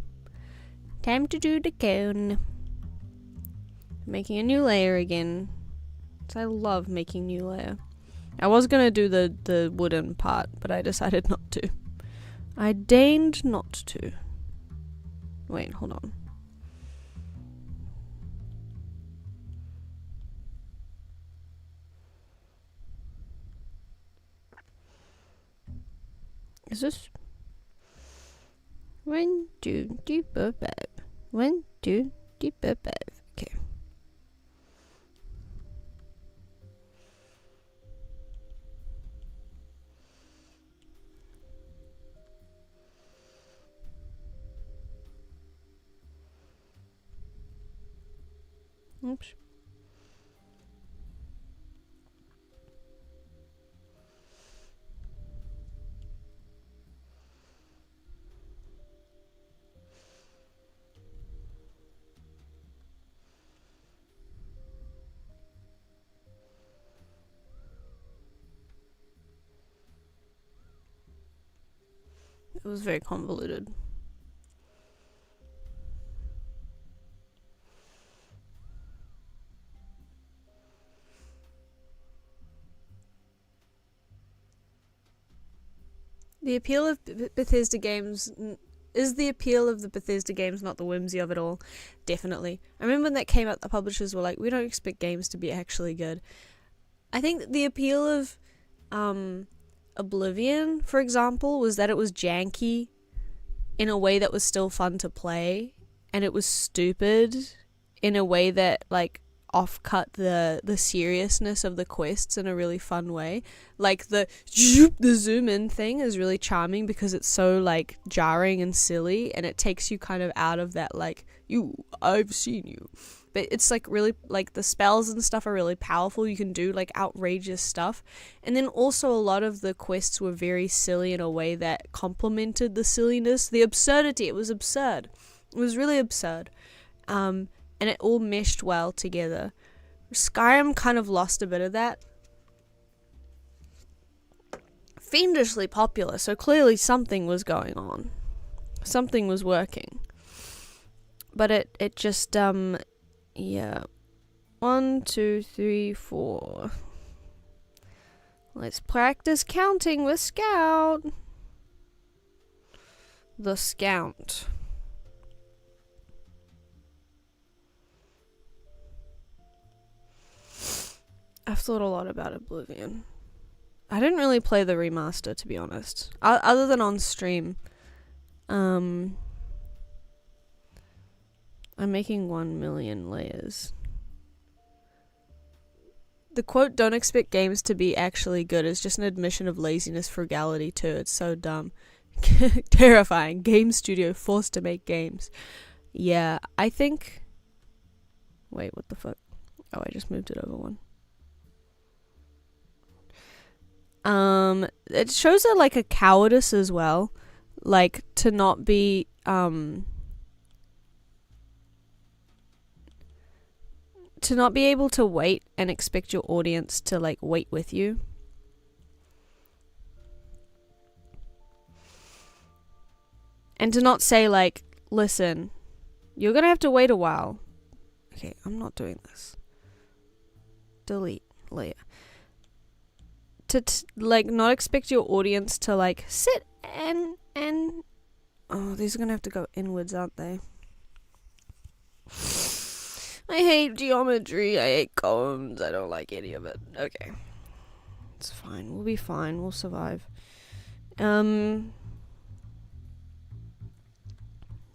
Time to do the cone. Making a new layer again. I love making new layer. I was gonna do the wooden part, but I decided not to. I deigned not to. Wait, hold on. Is this 1, 2, 3, 4, 5? 1, 2, 3, 4, 5. Okay. Oops. It was very convoluted. The appeal of Bethesda games is the appeal of the Bethesda games, not the whimsy of it all. Definitely. I remember when that came out, the publishers were like, we don't expect games to be actually good. I think the appeal of Oblivion, for example, was that it was janky in a way that was still fun to play, and it was stupid in a way that like off-cut the seriousness of the quests in a really fun way. Like the zoom in thing is really charming because it's so like jarring and silly, and it takes you kind of out of that like I've seen you. But it's like really like the spells and stuff are really powerful. You can do like outrageous stuff. And then also a lot of the quests were very silly in a way that complemented the silliness, the absurdity. It was absurd. It was really absurd. And it all meshed well together. Skyrim kind of lost a bit of that. Fiendishly popular, so clearly something was going on. Something was working. But it just, yeah. 1, 2, 3, 4. Let's practice counting with Scout. The Scout. I've thought a lot about Oblivion. I didn't really play the remaster, to be honest. Other than on stream. I'm making 1 million layers. The quote, don't expect games to be actually good, is just an admission of laziness, frugality too. It's so dumb. Terrifying. Game studio forced to make games. Yeah, I think... Wait, what the fuck? Oh, I just moved it over one. It shows a cowardice as well. Like, to not be, to not be able to wait and expect your audience to, like, wait with you. And to not say, like, listen, You're gonna have to wait a while. Okay, I'm not doing this. Delete layer. To like not expect your audience to like sit and oh, these are gonna have to go inwards, aren't they? I hate geometry. I hate columns. I don't like any of it. Okay. It's fine. We'll be fine. We'll survive.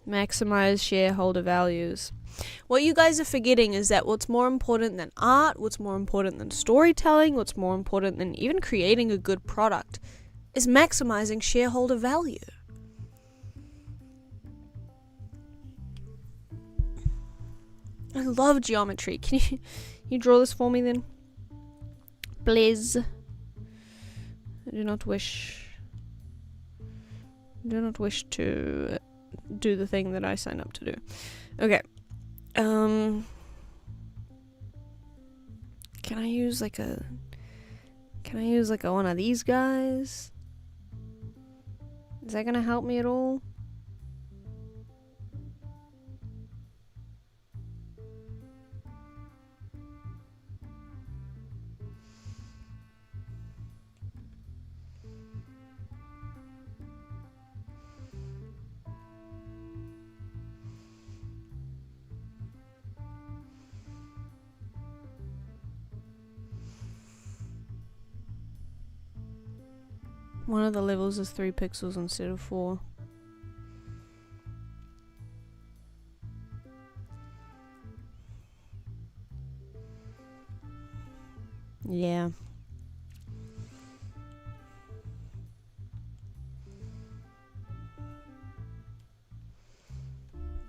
Maximize shareholder values. What you guys are forgetting is that what's more important than art, what's more important than storytelling, what's more important than even creating a good product is maximizing shareholder value. I love geometry. Can you draw this for me then? Please. I do not wish to do the thing that I signed up to do. Okay. Can I use like a one of these guys? Is that gonna help me at all? One of the levels is 3 pixels instead of 4. Yeah.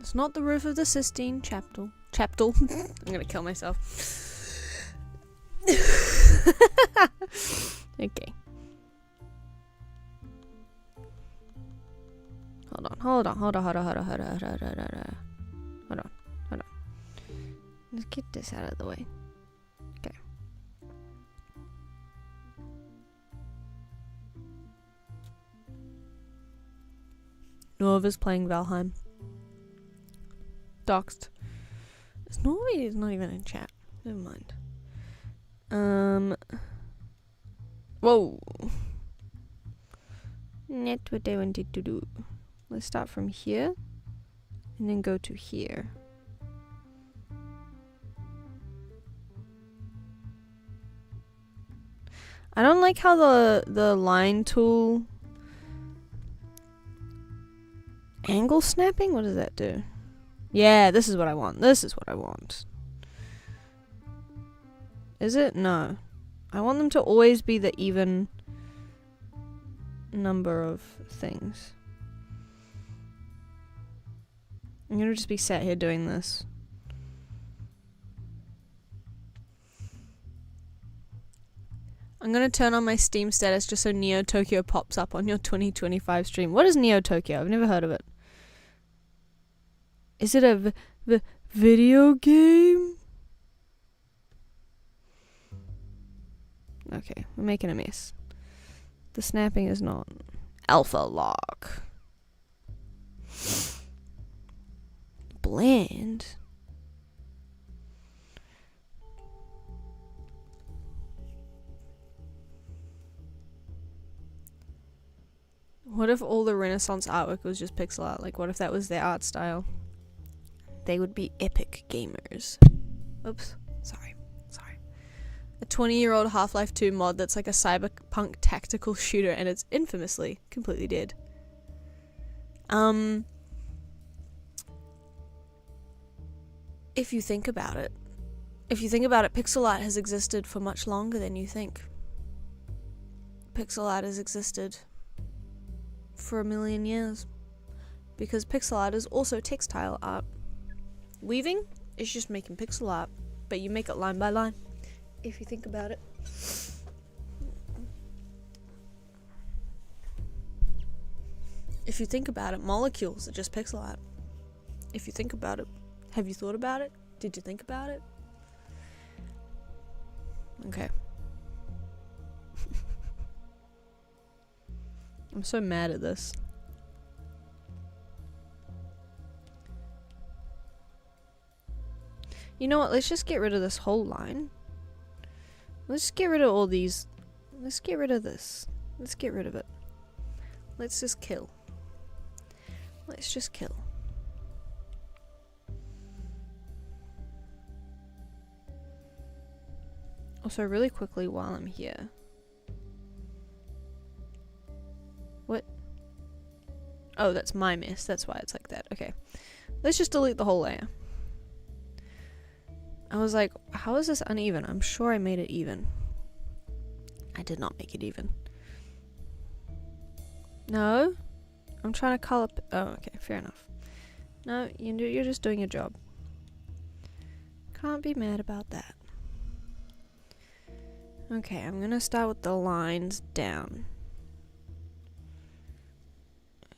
It's not the roof of the Sistine Chapel. I'm gonna kill myself. Okay. Hold on. Let's get this out of the way. Okay. Nova's playing Valheim. Doxed. It's not even in chat. Never mind. Whoa. Not what I wanted to do. Let's start from here and then go to here. I don't like how the line tool angle snapping. What does that do? Yeah, this is what I want. Is it? No. I want them to always be the even number of things. I'm gonna just be sat here doing this. I'm gonna turn on my Steam status just so Neo Tokyo pops up on your 2025 stream. What is Neo Tokyo? I've never heard of it. Is it a video game? Okay, we're making a mess. The snapping is not. Alpha lock. Bland. What if all the Renaissance artwork was just pixel art? Like, what if that was their art style? They would be epic gamers. Oops. Sorry. A 20-year-old Half-Life 2 mod that's like a cyberpunk tactical shooter and it's infamously completely dead. If you think about it, pixel art has existed for much longer than you think. Pixel art has existed for 1 million years. Because pixel art is also textile art. Weaving is just making pixel art, but you make it line by line. If you think about it. If you think about it, molecules are just pixel art. If you think about it, have you thought about it? Did you think about it? Okay. I'm so mad at this. You know what? Let's just get rid of this whole line. Let's just get rid of all these. Let's get rid of this. Let's get rid of it. Let's just kill. Let's just kill. Also, really quickly while I'm here. What? Oh, that's my mess. That's why it's like that. Okay. Let's just delete the whole layer. I was like, how is this uneven? I'm sure I made it even. I did not make it even. No? I'm trying to color... Oh, okay. Fair enough. No, you're just doing your job. Can't be mad about that. Okay, I'm gonna start with the lines down.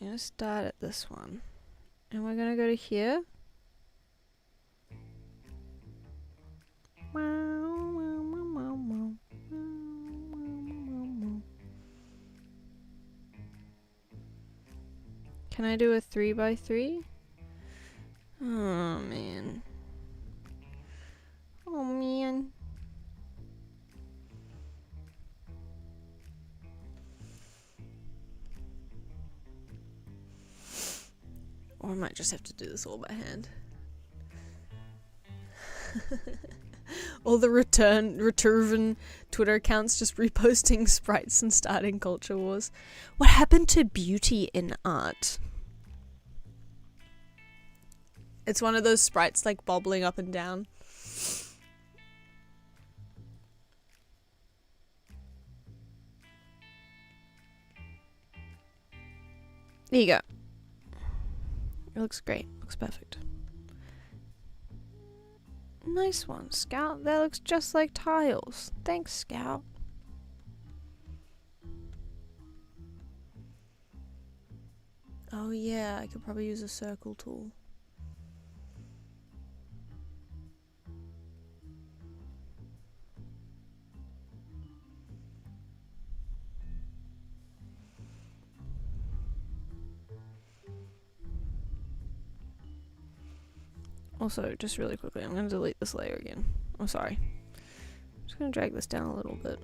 I'm gonna start at this one. And we're gonna go to here. Can I do a 3x3? Oh man. Oh man. Or I might just have to do this all by hand. All the return Twitter accounts just reposting sprites and starting culture wars. What happened to beauty in art? It's one of those sprites like bobbling up and down. There you go. It looks great. Looks perfect. Nice one, Scout. That looks just like tiles. Thanks, Scout. Oh yeah, I could probably use a circle tool. Also, just really quickly, I'm going to delete this layer again. I'm sorry. I'm just going to drag this down a little bit.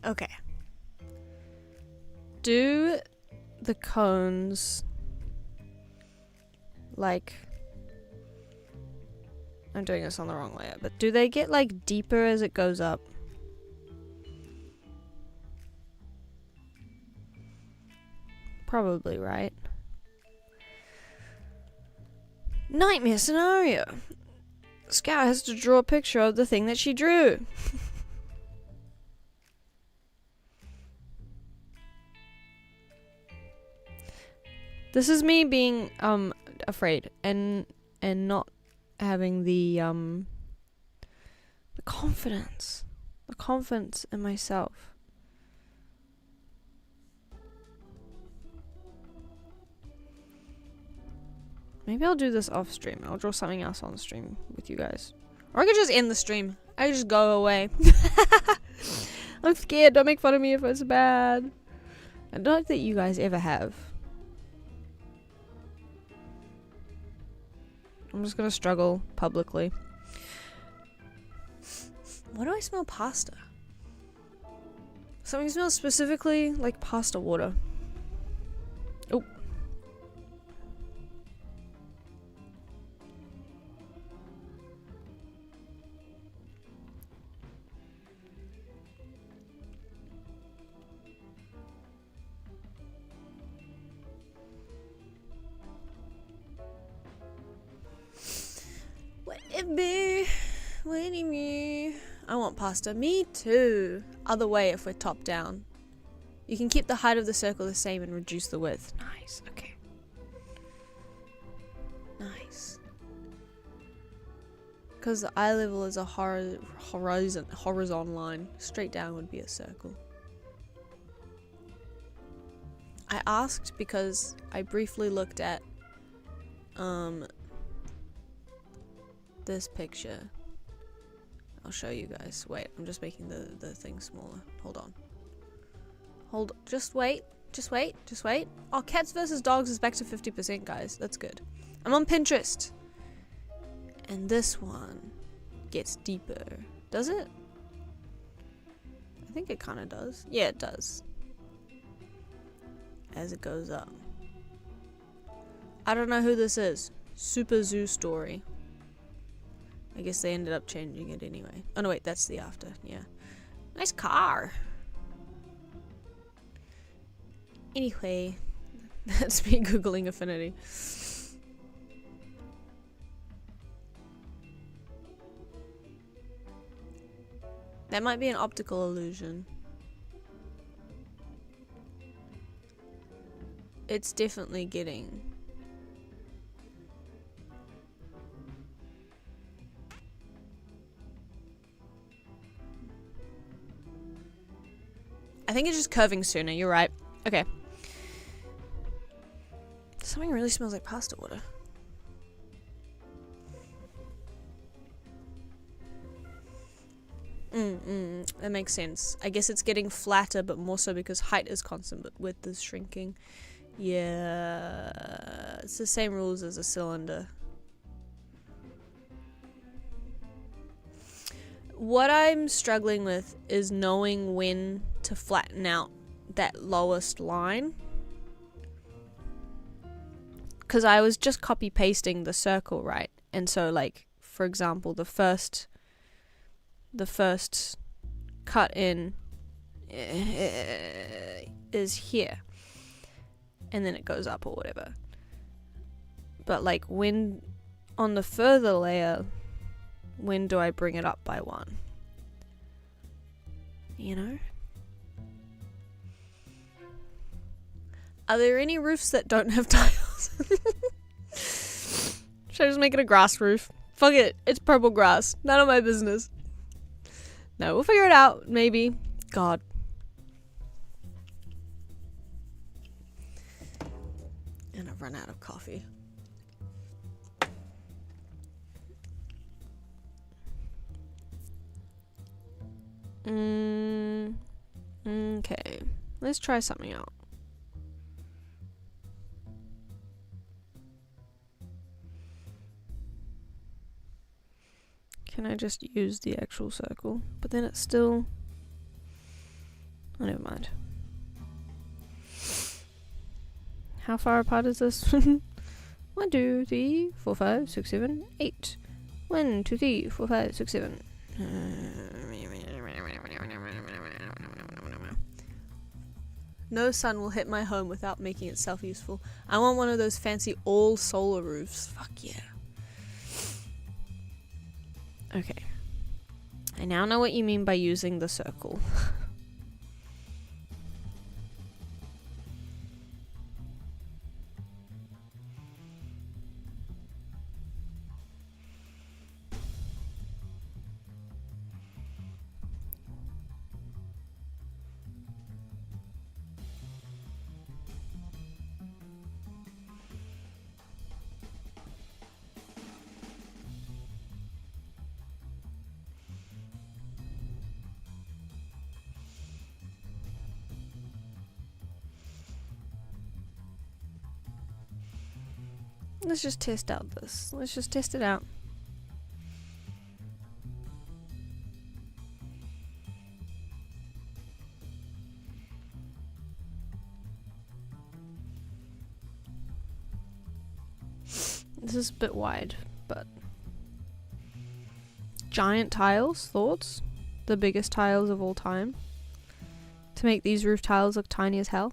Okay. Do the cones... like, I'm doing this on the wrong layer, but do they get like deeper as it goes up? Probably, right? Nightmare scenario. Scout has to draw a picture of the thing that she drew. This is me being afraid and not having the confidence in myself. Maybe I'll do this off stream. I'll draw something else on stream with you guys, or I could just end the stream. I could just go away. I'm scared. Don't make fun of me if it's bad. I don't think that you guys ever have. I'm just gonna struggle publicly. Why do I smell pasta? Something smells specifically like pasta water. Oh. Waiting me. I want pasta. Me too. Other way if we're top down. You can keep the height of the circle the same and reduce the width. Nice. Okay. Nice. Because the eye level is a horizon line. Straight down would be a circle. I asked because I briefly looked at this picture. I'll show you guys. Wait, I'm just making the thing smaller. Hold on. Just wait. Just wait. Just wait. Oh, cats versus dogs is back to 50%, guys. That's good. I'm on Pinterest. And this one gets deeper. Does it? I think it kind of does. Yeah, it does. As it goes up. I don't know who this is. Super Zoo Story. I guess they ended up changing it anyway. Oh no, wait, that's the after. Yeah. Nice car. Anyway, that's me googling affinity. That might be an optical illusion. It's definitely getting... I think it's just curving sooner, you're right. Okay. Something really smells like pasta water. That makes sense. I guess it's getting flatter, but more so because height is constant, but width is shrinking. Yeah, it's the same rules as a cylinder. What I'm struggling with is knowing when to flatten out that lowest line. Because I was just copy pasting the circle, right? And so, like, for example, the first cut in is here, and then it goes up or whatever. But like, when on the further layer, when do I bring it up by one? You know? Are there any roofs that don't have tiles? Should I just make it a grass roof? Fuck it, it's purple grass. None of my business. No, we'll figure it out, maybe. God. And I've run out of coffee. Okay. Let's try something out. Can I just use the actual circle? But then it's still... Oh, never mind. How far apart is this? 1, 2, 3, 4, 5, 6, 7, 8. 1, 2, 3, 4, 5, 6, 7. No sun will hit my home without making itself useful. I want one of those fancy all solar roofs. Fuck yeah. Okay. I now know what you mean by using the circle. Let's just test out this. Let's just test it out. This is a bit wide, but... Giant tiles, thoughts? The biggest tiles of all time. To make these roof tiles look tiny as hell.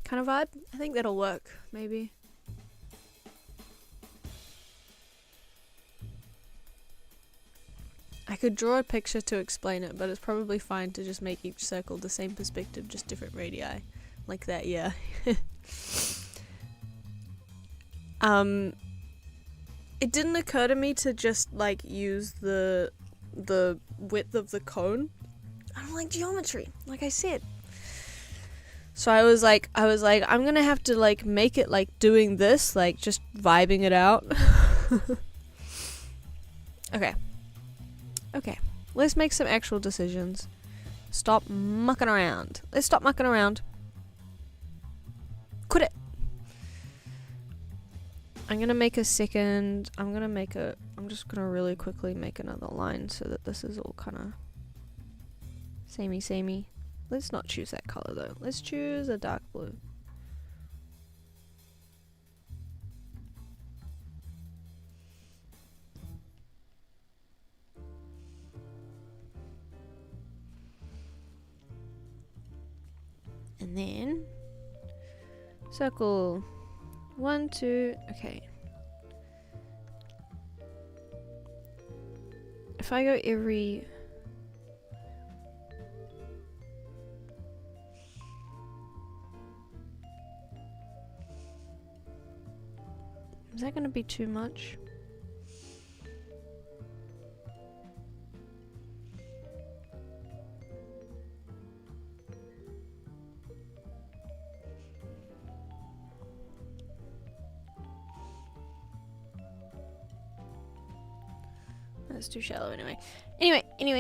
Kind of vibe? I think that'll work, maybe. I could draw a picture to explain it, but it's probably fine to just make each circle the same perspective, just different radii. Like that, yeah. It didn't occur to me to just like use the width of the cone. I don't like geometry, like I said. So I was like, I'm gonna have to like make it like doing this, like just vibing it out. Okay. Let's make some actual decisions. Stop mucking around. Let's stop mucking around. Quit it. I'm gonna make a second. I'm just gonna really quickly make another line so that this is all kind of samey. Let's not choose that color though. Let's choose a dark blue. And then circle 1, 2, okay. If I go every... Is that gonna be too much? That's too shallow anyway. Anyway. 1,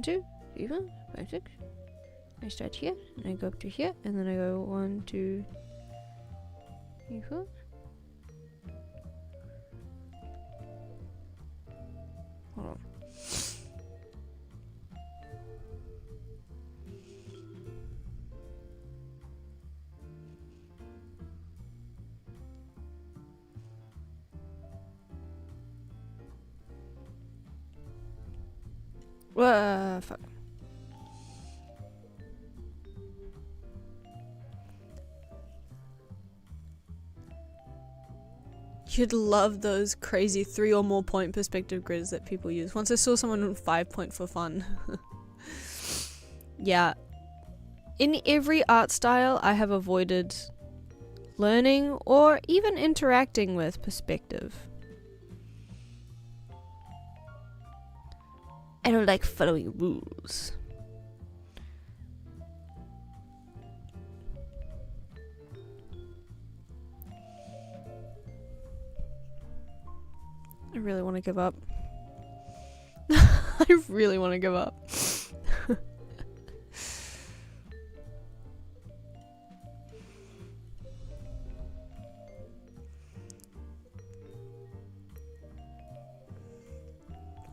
2, 3, 4, 5, 6. I start here, and I go up to here, and then I go 1, 2, 3, 4. Hold on. Fuck. You'd love those crazy 3 or more point perspective grids that people use. Once I saw someone on 5 point for fun. Yeah. In every art style, I have avoided learning or even interacting with perspective. I don't like following rules. I really want to give up. I really want to give up.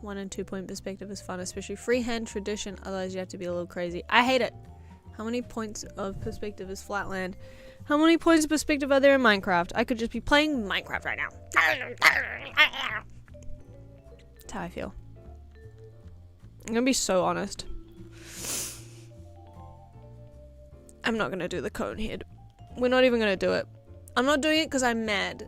One and 2 point perspective is fun, especially freehand tradition, otherwise you have to be a little crazy. I hate it. How many points of perspective is Flatland? How many points of perspective are there in Minecraft? I could just be playing Minecraft right now. That's how I feel. I'm gonna be so honest. I'm not gonna do the cone head. We're not even gonna do it. I'm not doing it because I'm mad.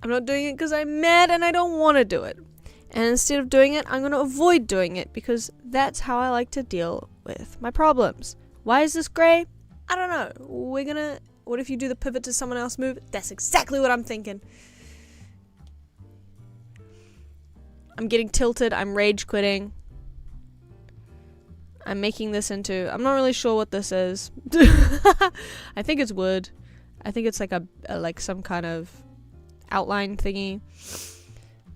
I'm not doing it because I'm mad and I don't want to do it. And instead of doing it, I'm going to avoid doing it because that's how I like to deal with my problems. Why is this grey? I don't know. What if you do the pivot to someone else move? That's exactly what I'm thinking. I'm getting tilted. I'm rage quitting. I'm making this into... I'm not really sure what this is. I think it's wood. I think it's like like some kind of outline thingy.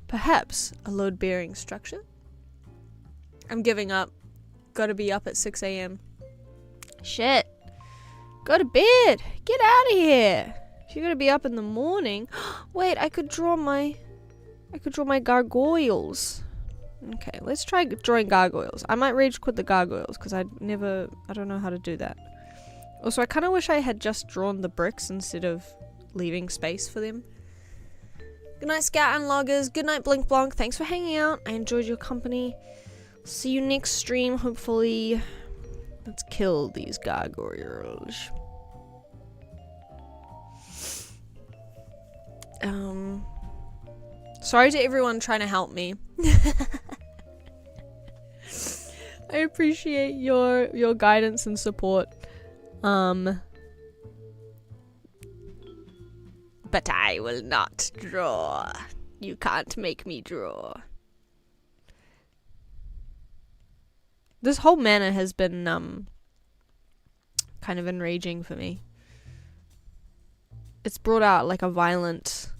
Perhaps a load-bearing structure. I'm giving up. Gotta be up at 6 a.m. Shit. Go to bed. Get out of here. If you're gonna be up in the morning... Wait, I could draw my gargoyles. Okay, let's try drawing gargoyles. I might rage quit the gargoyles because I don't know how to do that. Also, I kind of wish I had just drawn the bricks instead of leaving space for them. Good night, Scout and Loggers. Good night, Blink Blonk. Thanks for hanging out. I enjoyed your company. See you next stream, hopefully. Let's kill these gargoyles. Sorry to everyone trying to help me. I appreciate your guidance and support. But I will not draw. You can't make me draw. This whole manor has been kind of enraging for me. It's brought out like a violent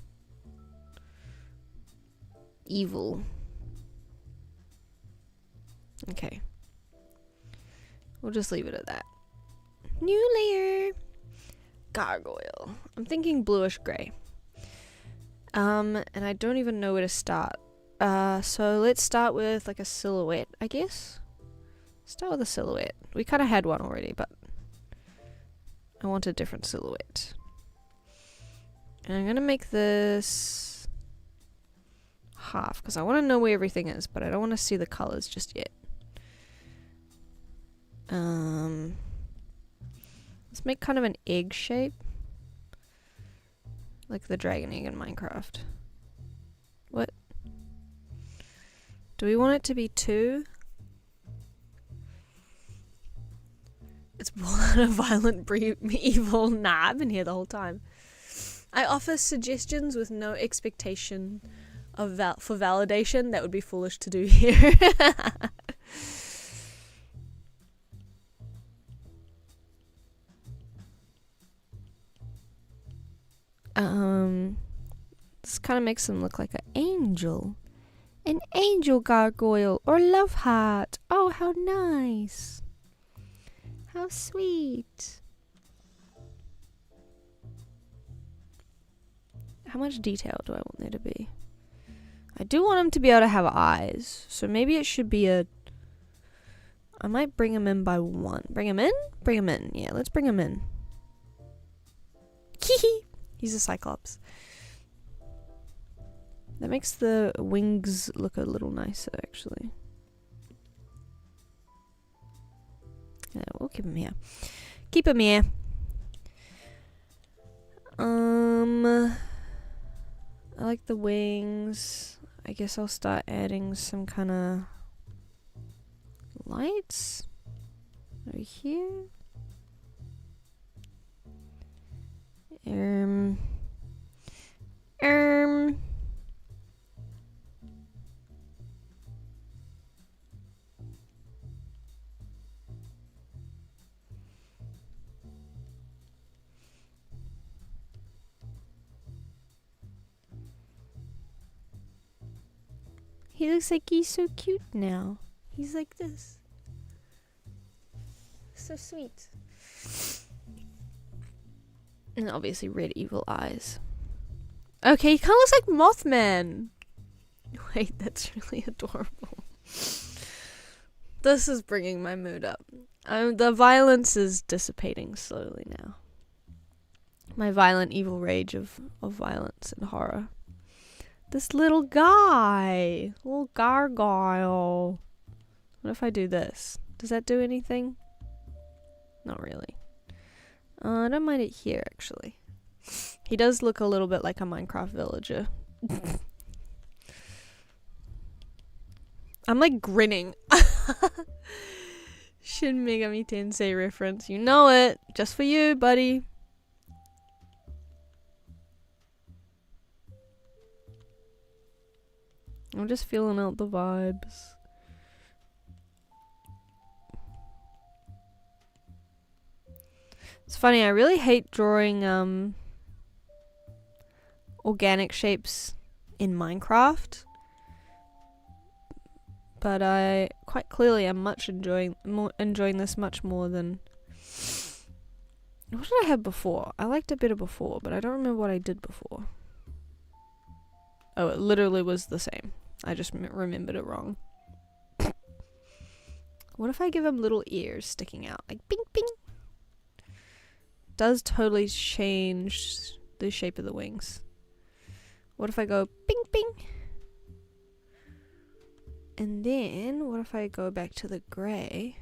evil. Okay. We'll just leave it at that. New layer. Gargoyle. I'm thinking bluish grey. And I don't even know where to start. So let's start with like a silhouette, I guess. Start with a silhouette. We kind of had one already, but I want a different silhouette. And I'm gonna make this half because I want to know where everything is, but I don't want to see the colors just yet. Let's make kind of an egg shape. Like the dragon egg in Minecraft. What? Do we want it to be 2? It's a violent evil. Nah, I've been here the whole time. I offer suggestions with no expectation of for validation. That would be foolish to do here. This kind of makes him look like an angel. An angel gargoyle or love heart. Oh, how nice. How sweet. How much detail do I want there to be? I do want him to be able to have eyes. So maybe it should be a... I might bring him in by 1. Bring him in? Bring him in. Yeah, let's bring him in. He's a cyclops. That makes the wings look a little nicer, actually. Yeah, we'll keep him here. Keep him here. I like the wings. I guess I'll start adding some kind of lights over here. He looks like he's so cute now. He's like this. So sweet. And obviously red evil eyes. Okay, he kind of looks like Mothman. Wait, that's really adorable. This is bringing my mood up. The violence is dissipating slowly now. My violent evil rage of violence and horror. This little guy. Little gargoyle. What if I do this? Does that do anything? Not really. I don't mind it here, actually. He does look a little bit like a Minecraft villager. I'm like grinning. Shin Megami Tensei reference. You know it. Just for you, buddy. I'm just feeling out the vibes. It's funny, I really hate drawing organic shapes in Minecraft. But I quite clearly am enjoying this much more than... What did I have before? I liked it better before, but I don't remember what I did before. Oh, it literally was the same. I just remembered it wrong. What if I give him little ears sticking out? Like, bing, bing. Does totally change the shape of the wings. What if I go bing, bing? And then, what if I go back to the grey?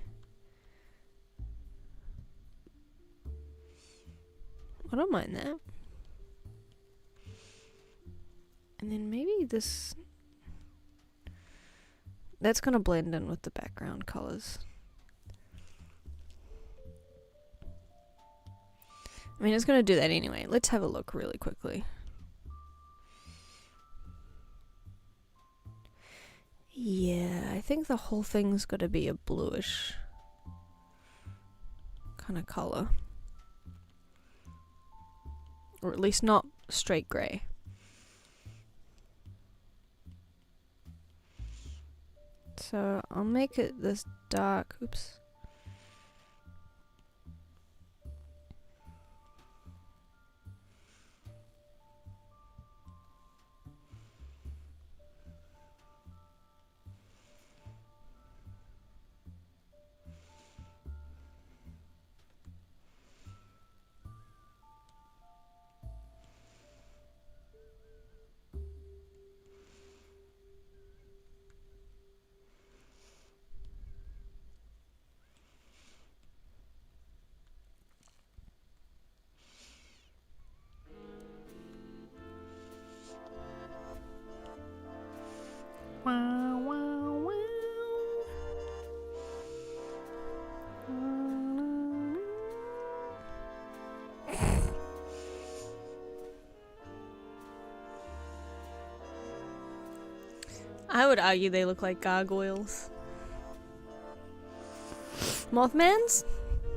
I don't mind that. And then maybe this That's gonna blend in with the background colors. I mean, it's gonna do that anyway. Let's have a look really quickly. Yeah, I think the whole thing's gotta be a bluish kind of color. Or at least not straight grey. So I'll make it this dark. Oops. Wow, wow, wow. I would argue they look like gargoyles. Mothmans?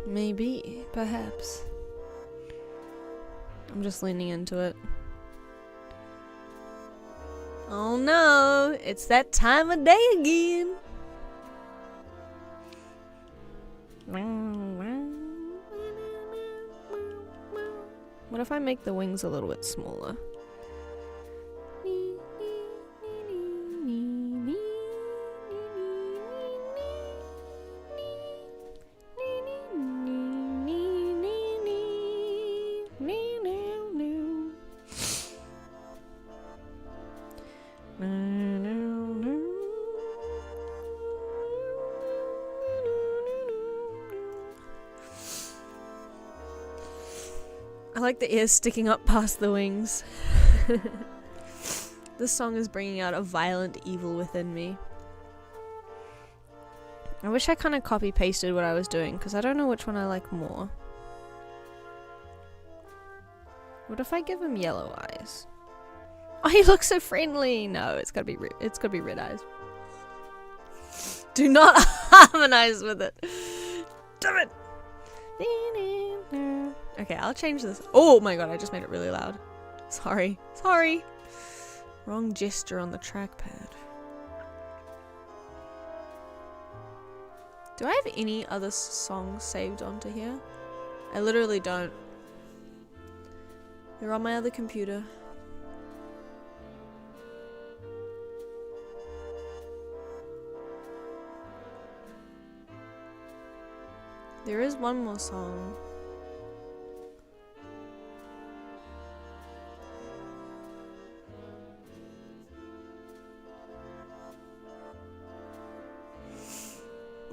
Maybe, perhaps. I'm just leaning into it. Oh no, it's that time of day again. What if I make the wings a little bit smaller? I like the ears sticking up past the wings. This song is bringing out a violent evil within me. I wish I kind of copy-pasted what I was doing, because I don't know which one I like more. What if I give him yellow eyes? Oh, he looks so friendly! No, it's gotta be red eyes. Do not harmonize with it! Damn it! Okay, I'll change this. Oh my god, I just made it really loud. Sorry. Wrong gesture on the trackpad. Do I have any other songs saved onto here? I literally don't. They're on my other computer. There is one more song.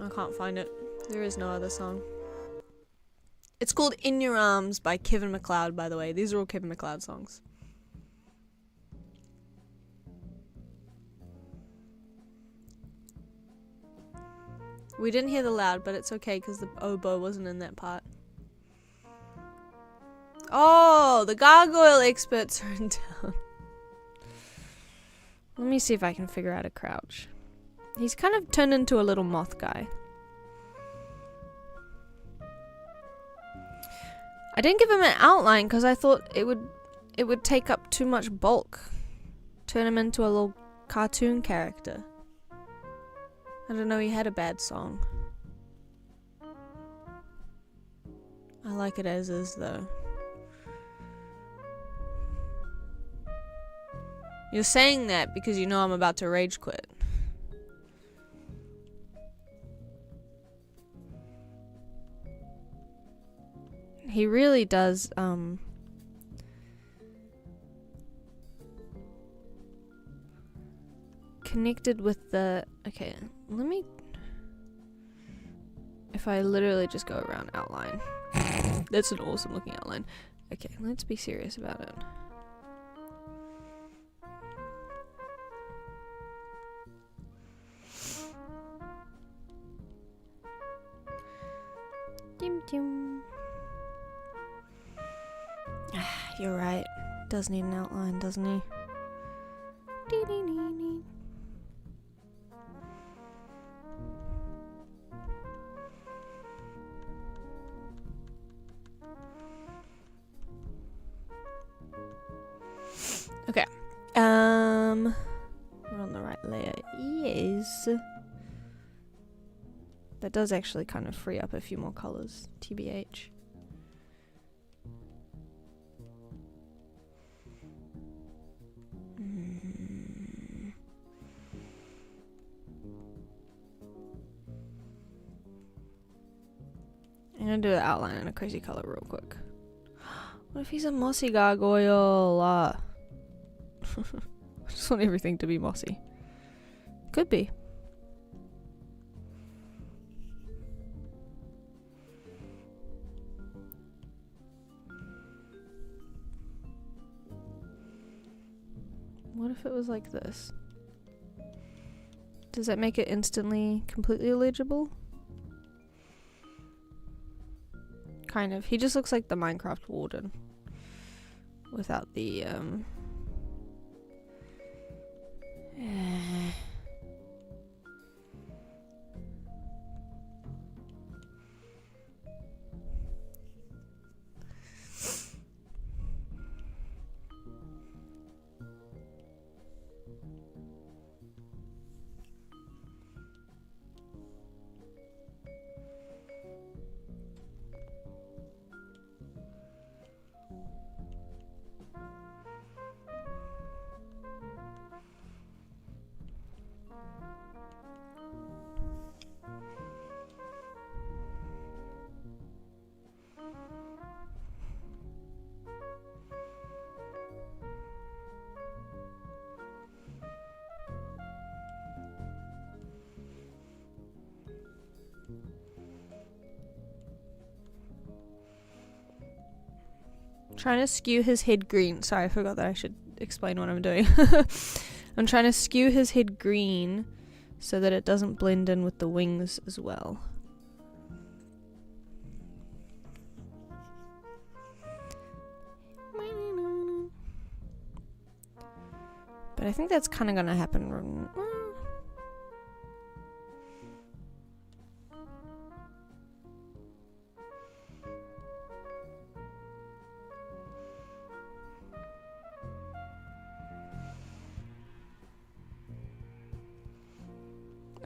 I can't find it. There is no other song. It's called In Your Arms by Kevin MacLeod, by the way. These are all Kevin MacLeod songs. We didn't hear the loud, but it's okay because the oboe wasn't in that part. Oh, the gargoyle experts are in town. Let me see if I can figure out a crouch. He's kind of turned into a little moth guy. I didn't give him an outline because I thought it would take up too much bulk. Turn him into a little cartoon character. I don't know, he had a bad song. I like it as is though. You're saying that because you know I'm about to rage quit. He really does, connected with the... Okay, let me... If I literally just go around outline. That's an awesome looking outline. Okay, let's be serious about it. You're right. Does need an outline, doesn't he? Dee-dee-dee-dee. Okay. We're on the right layer. Yes. That does actually kind of free up a few more colors, TBH. I'm gonna do the outline in a crazy color real quick. What if he's a mossy gargoyle? I just want everything to be mossy. Could be. What if it was like this? Does that make it instantly completely illegible? Kind of. He just looks like the Minecraft warden. Without the, trying to skew his head green. Sorry, I forgot that I should explain what I'm doing. I'm trying to skew his head green so that it doesn't blend in with the wings as well. But I think that's kind of gonna happen.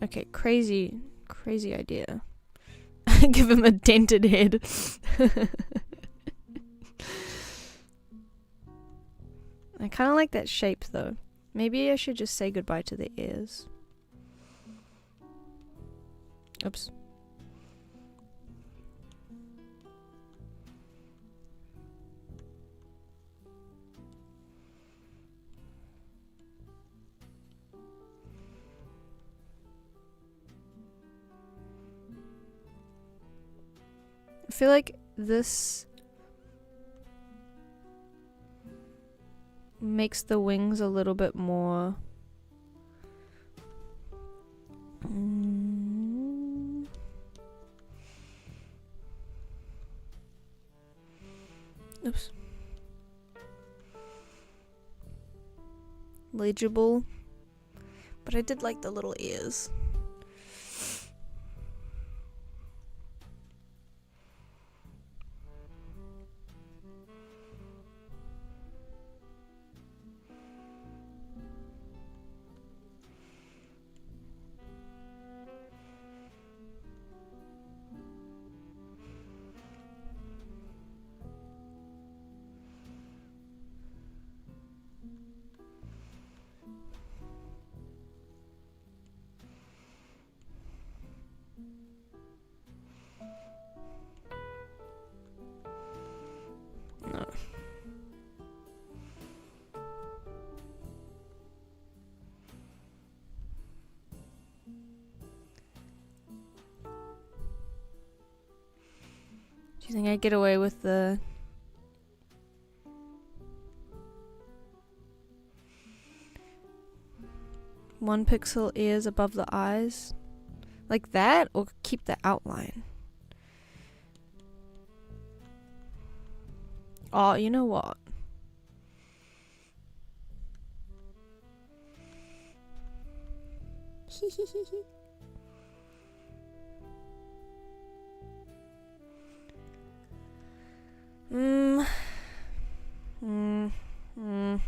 Okay, crazy idea. Give him a dented head. I kind of like that shape though. Maybe I should just say goodbye to the ears. Oops. I feel like this makes the wings a little bit more oops. Legible. But I did like the little ears. No. Do you think I'd get away with the 1 pixel ears above the eyes? Like that, or keep the outline? Oh, you know what? Mm. Mm. Mm.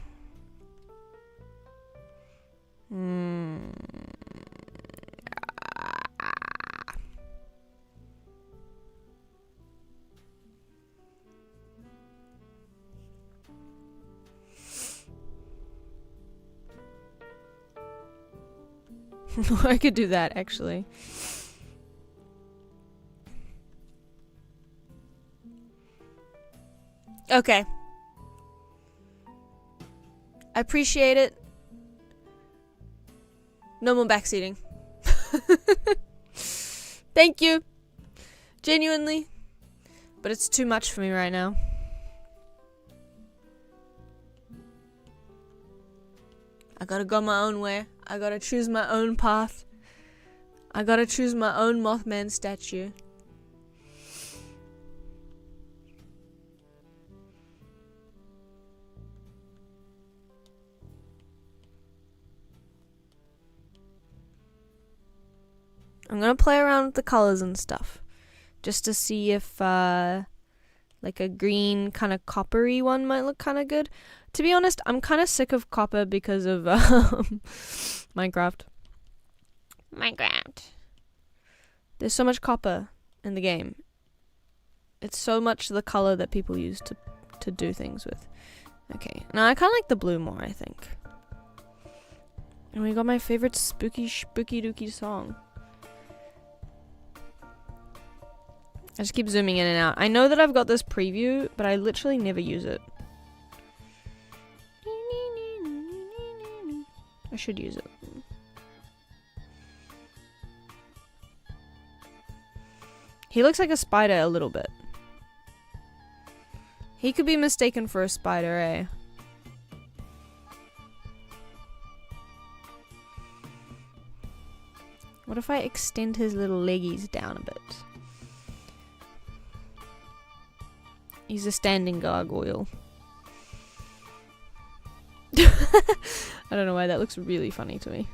Mm. I could do that actually. Okay. I appreciate it. No more backseating. Thank you. Genuinely. But it's too much for me right now. I gotta go my own way. I gotta choose my own path. I gotta choose my own Mothman statue. I'm gonna play around with the colors and stuff. Just to see if, like a green kind of coppery one might look kind of good. To be honest, I'm kind of sick of copper because of Minecraft. There's so much copper in the game. It's so much the color that people use to do things with. Okay, now I kind of like the blue more, I think. And we got my favorite spooky dooky song. I just keep zooming in and out. I know that I've got this preview, but I literally never use it. I should use it. He looks like a spider a little bit. He could be mistaken for a spider, eh? What if I extend his little leggies down a bit? He's a standing gargoyle. I don't know why that looks really funny to me.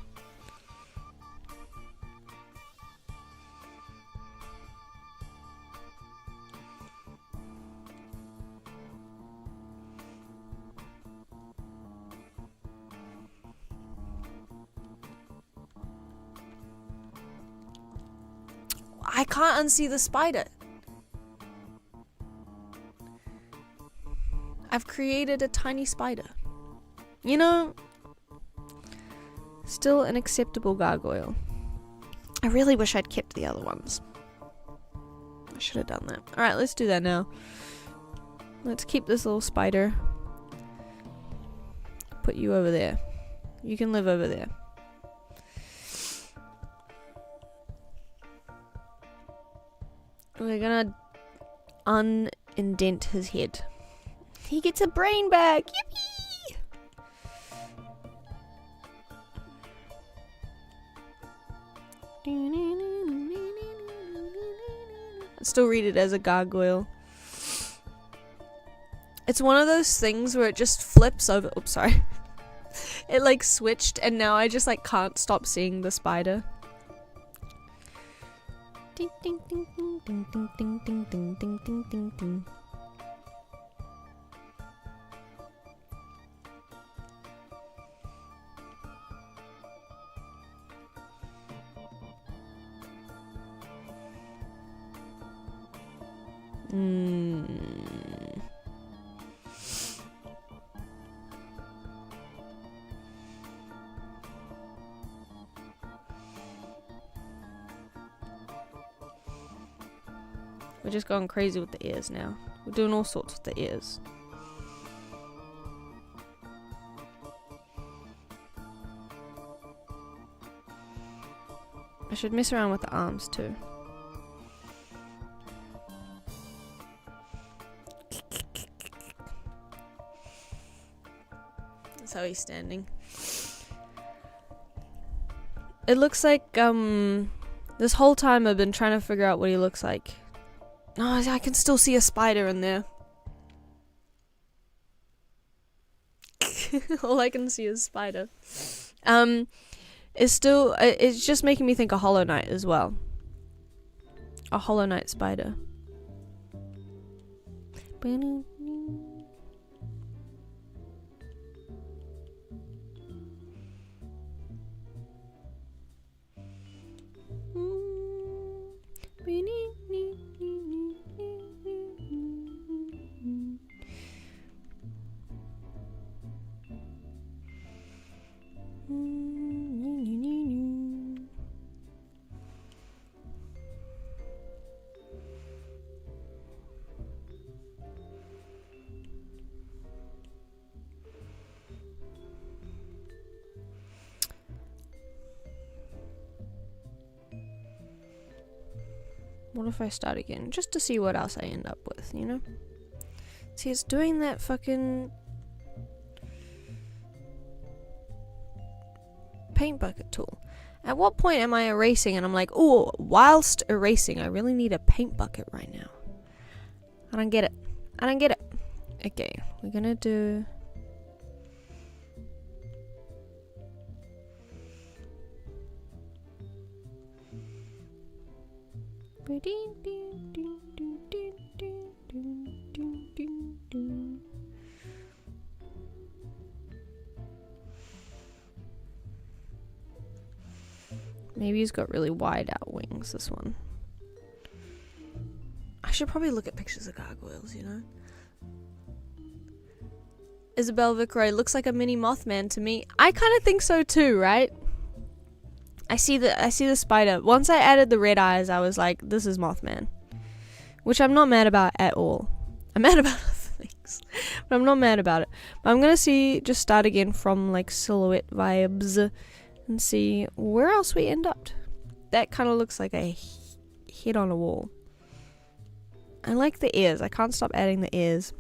I can't unsee the spider. I've created a tiny spider. You know, still an acceptable gargoyle. I really wish I'd kept the other ones. I should have done that. Alright, let's do that now. Let's keep this little spider. Put you over there. You can live over there. We're gonna unindent his head. He gets a brain back! Yippee! I still read it as a gargoyle. It's one of those things where it just flips over. Oops, sorry. It like switched and now I just like can't stop seeing the spider. Ding ding ding ding ding ding ding ding ding ding ding ding ding. We're just going crazy with the ears now. We're doing all sorts with the ears. I should mess around with the arms too. That's how he's standing. It looks like, this whole time I've been trying to figure out what he looks like. Oh, I can still see a spider in there. All I can see is spider. It It's still, it's just making me think of Hollow Knight as well. A Hollow Knight spider. What if I start again? Just to see what else I end up with, you know? See, it's doing that fucking paint bucket tool. At what point am I erasing and I'm like, oh, whilst erasing, I really need a paint bucket right now. I don't get it. I don't get it. Okay, we're gonna do... Maybe he's got really wide out wings, this one. I should probably look at pictures of gargoyles, you know? Isabelle Vicroy looks like a mini Mothman to me. I kind of think so too, right? I see the spider. Once I added the red eyes, I was like, this is Mothman. Which I'm not mad about at all. I'm mad about other things. But I'm not mad about it. But I'm gonna just start again from like silhouette vibes. And see where else we end up. That kind of looks like a head on a wall. I like the ears. I can't stop adding the ears.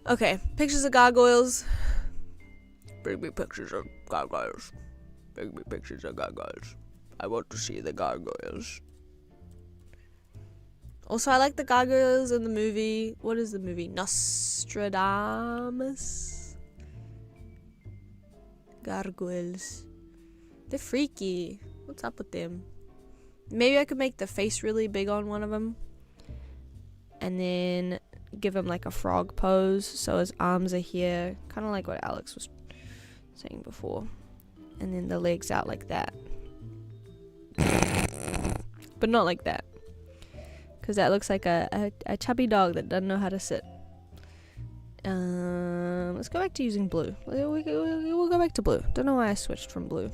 Okay, pictures of gargoyles. Bring me pictures of gargoyles. Bring me pictures of gargoyles. I want to see the gargoyles. Also, I like the gargoyles in the movie. What is the movie? Nostradamus? Gargoyles. They're freaky. What's up with them? Maybe I could make the face really big on one of them. And then give him like a frog pose. So his arms are here. Kind of like what Alex was saying before. And then the legs out like that. But not like that. Because that looks like a chubby dog that doesn't know how to sit. Let's go back to using blue. We'll go back to blue. Don't know why I switched from blue.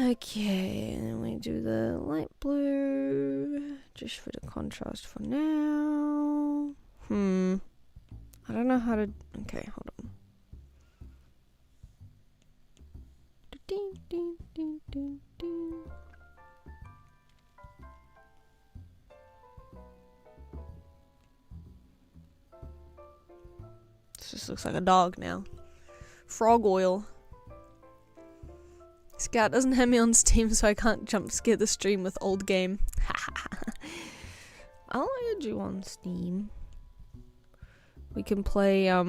Okay, and we do the light blue just for the contrast for now. I don't know how to. Okay, hold on. This just looks like a dog now. Frog oil. Scout doesn't have me on Steam, so I can't jump scare the stream with old game. I'll add you on Steam. We can play, Are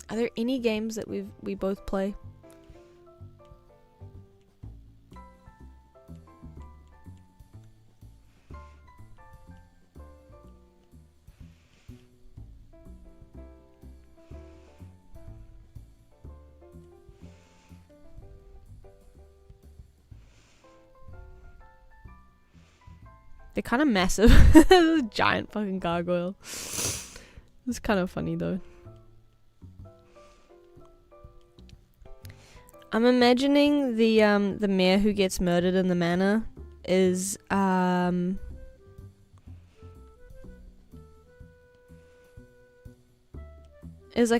there any games that we both play? They're kind of massive. Giant fucking gargoyle. It's kind of funny though. I'm imagining the mayor who gets murdered in the manor is like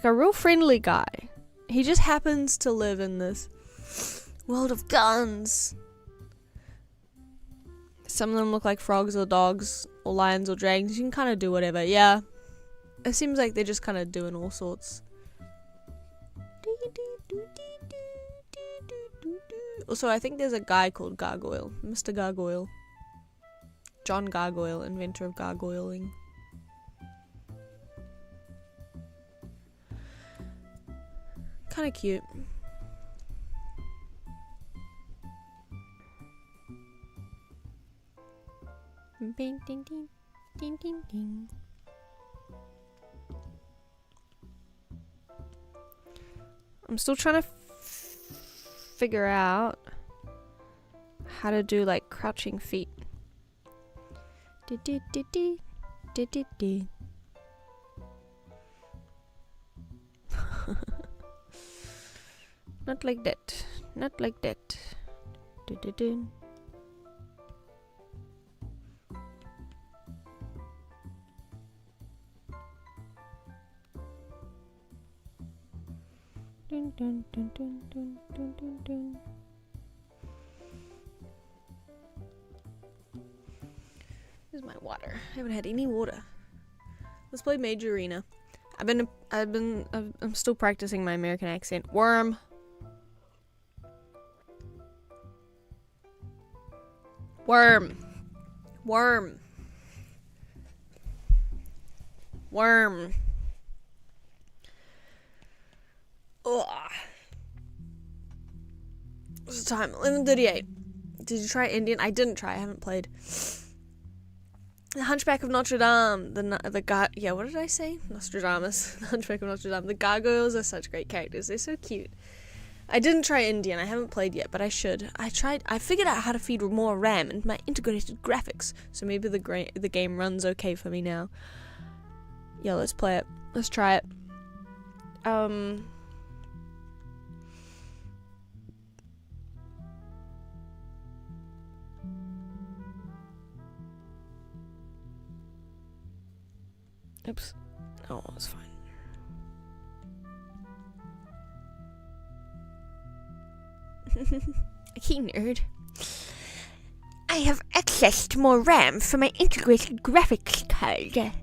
a real friendly guy. He just happens to live in this world of guns. Some of them look like frogs or dogs or lions or dragons. You can kind of do whatever. Yeah. It seems like they're just kind of doing all sorts. Also, I think there's a guy called Gargoyle. Mr. Gargoyle. John Gargoyle, inventor of gargoyling. kind of cute. Ding, ding, ding, ding, ding, ding. I'm still trying to figure out how to do like crouching feet. Not like that. Not like that. Dun, dun, dun, dun, dun, dun, dun, dun. Here's my water. I haven't had any water. Let's play Major Arena. I'm still practicing my American accent. Worm. Worm. Worm. Worm. Ugh. What's the time? 11:38. Did you try Indian? I didn't try. I haven't played. The Hunchback of Notre Dame. Yeah, what did I say? Nostradamus. The Hunchback of Notre Dame. The gargoyles are such great characters. They're so cute. I didn't try Indian. I haven't played yet, but I should. I figured out how to feed more RAM into my integrated graphics, so maybe the game runs okay for me now. Yeah, let's play it. Let's try it. Oops. Oh, it's fine. Okay, nerd. I have access to more RAM for my integrated graphics card.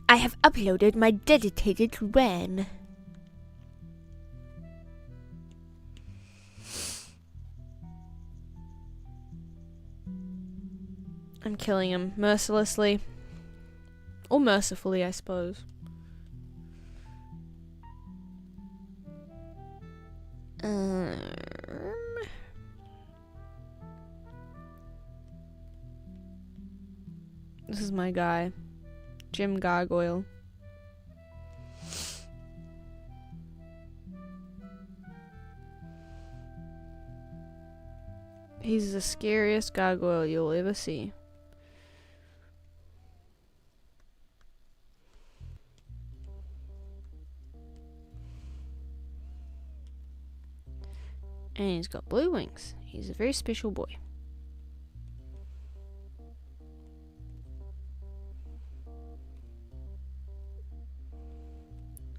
I have uploaded my dedicated RAM. I'm killing him mercilessly. Or mercifully, I suppose. This is my guy, Jim Gargoyle. He's the scariest gargoyle you'll ever see. And he's got blue wings. He's a very special boy.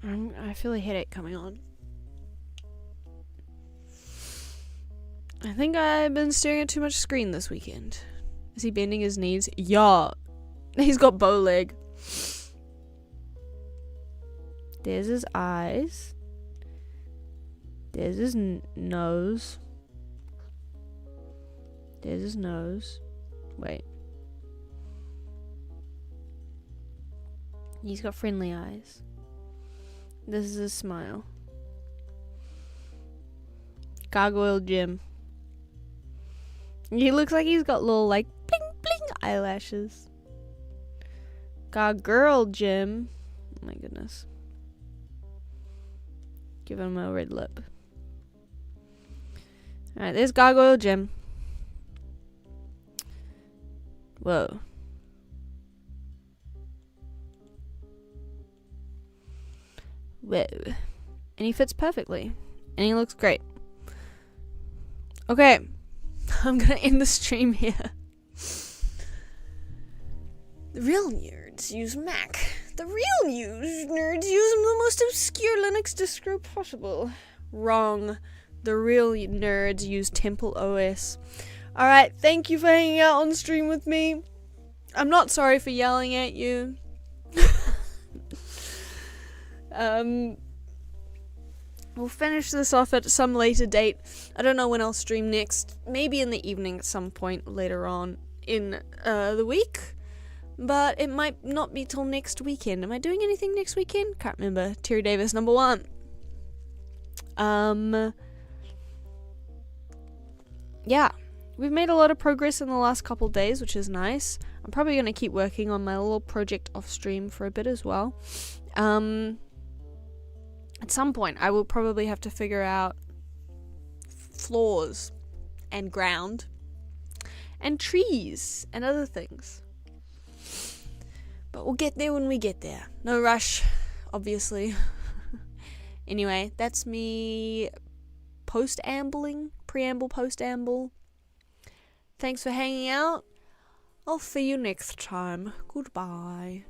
I feel a headache coming on. I think I've been staring at too much screen this weekend. Is he bending his knees? Yeah. He's got bow leg. There's his eyes. There's his nose. There's his nose. Wait. He's got friendly eyes. This is his smile. Gargoyle Jim. He looks like he's got little, like, bling bling eyelashes. Gargoyle Jim. Oh my goodness. Give him a red lip. Alright, there's Gargoyle Jim. Whoa. Whoa. And he fits perfectly. And he looks great. Okay. I'm gonna end the stream here. The real nerds use Mac. The real nerds use the most obscure Linux distro possible. Wrong. The real nerds use Temple OS. Alright, thank you for hanging out on stream with me. I'm not sorry for yelling at you. We'll finish this off at some later date. I don't know when I'll stream next. Maybe in the evening at some point later on in the week. But it might not be till next weekend. Am I doing anything next weekend? Can't remember. Terry Davis, number 1. Yeah. We've made a lot of progress in the last couple days, which is nice. I'm probably going to keep working on my little project off stream for a bit as well. At some point, I will probably have to figure out floors and ground and trees and other things. But we'll get there when we get there. No rush, obviously. Anyway, that's me preamble, post-amble. Thanks for hanging out. I'll see you next time. Goodbye.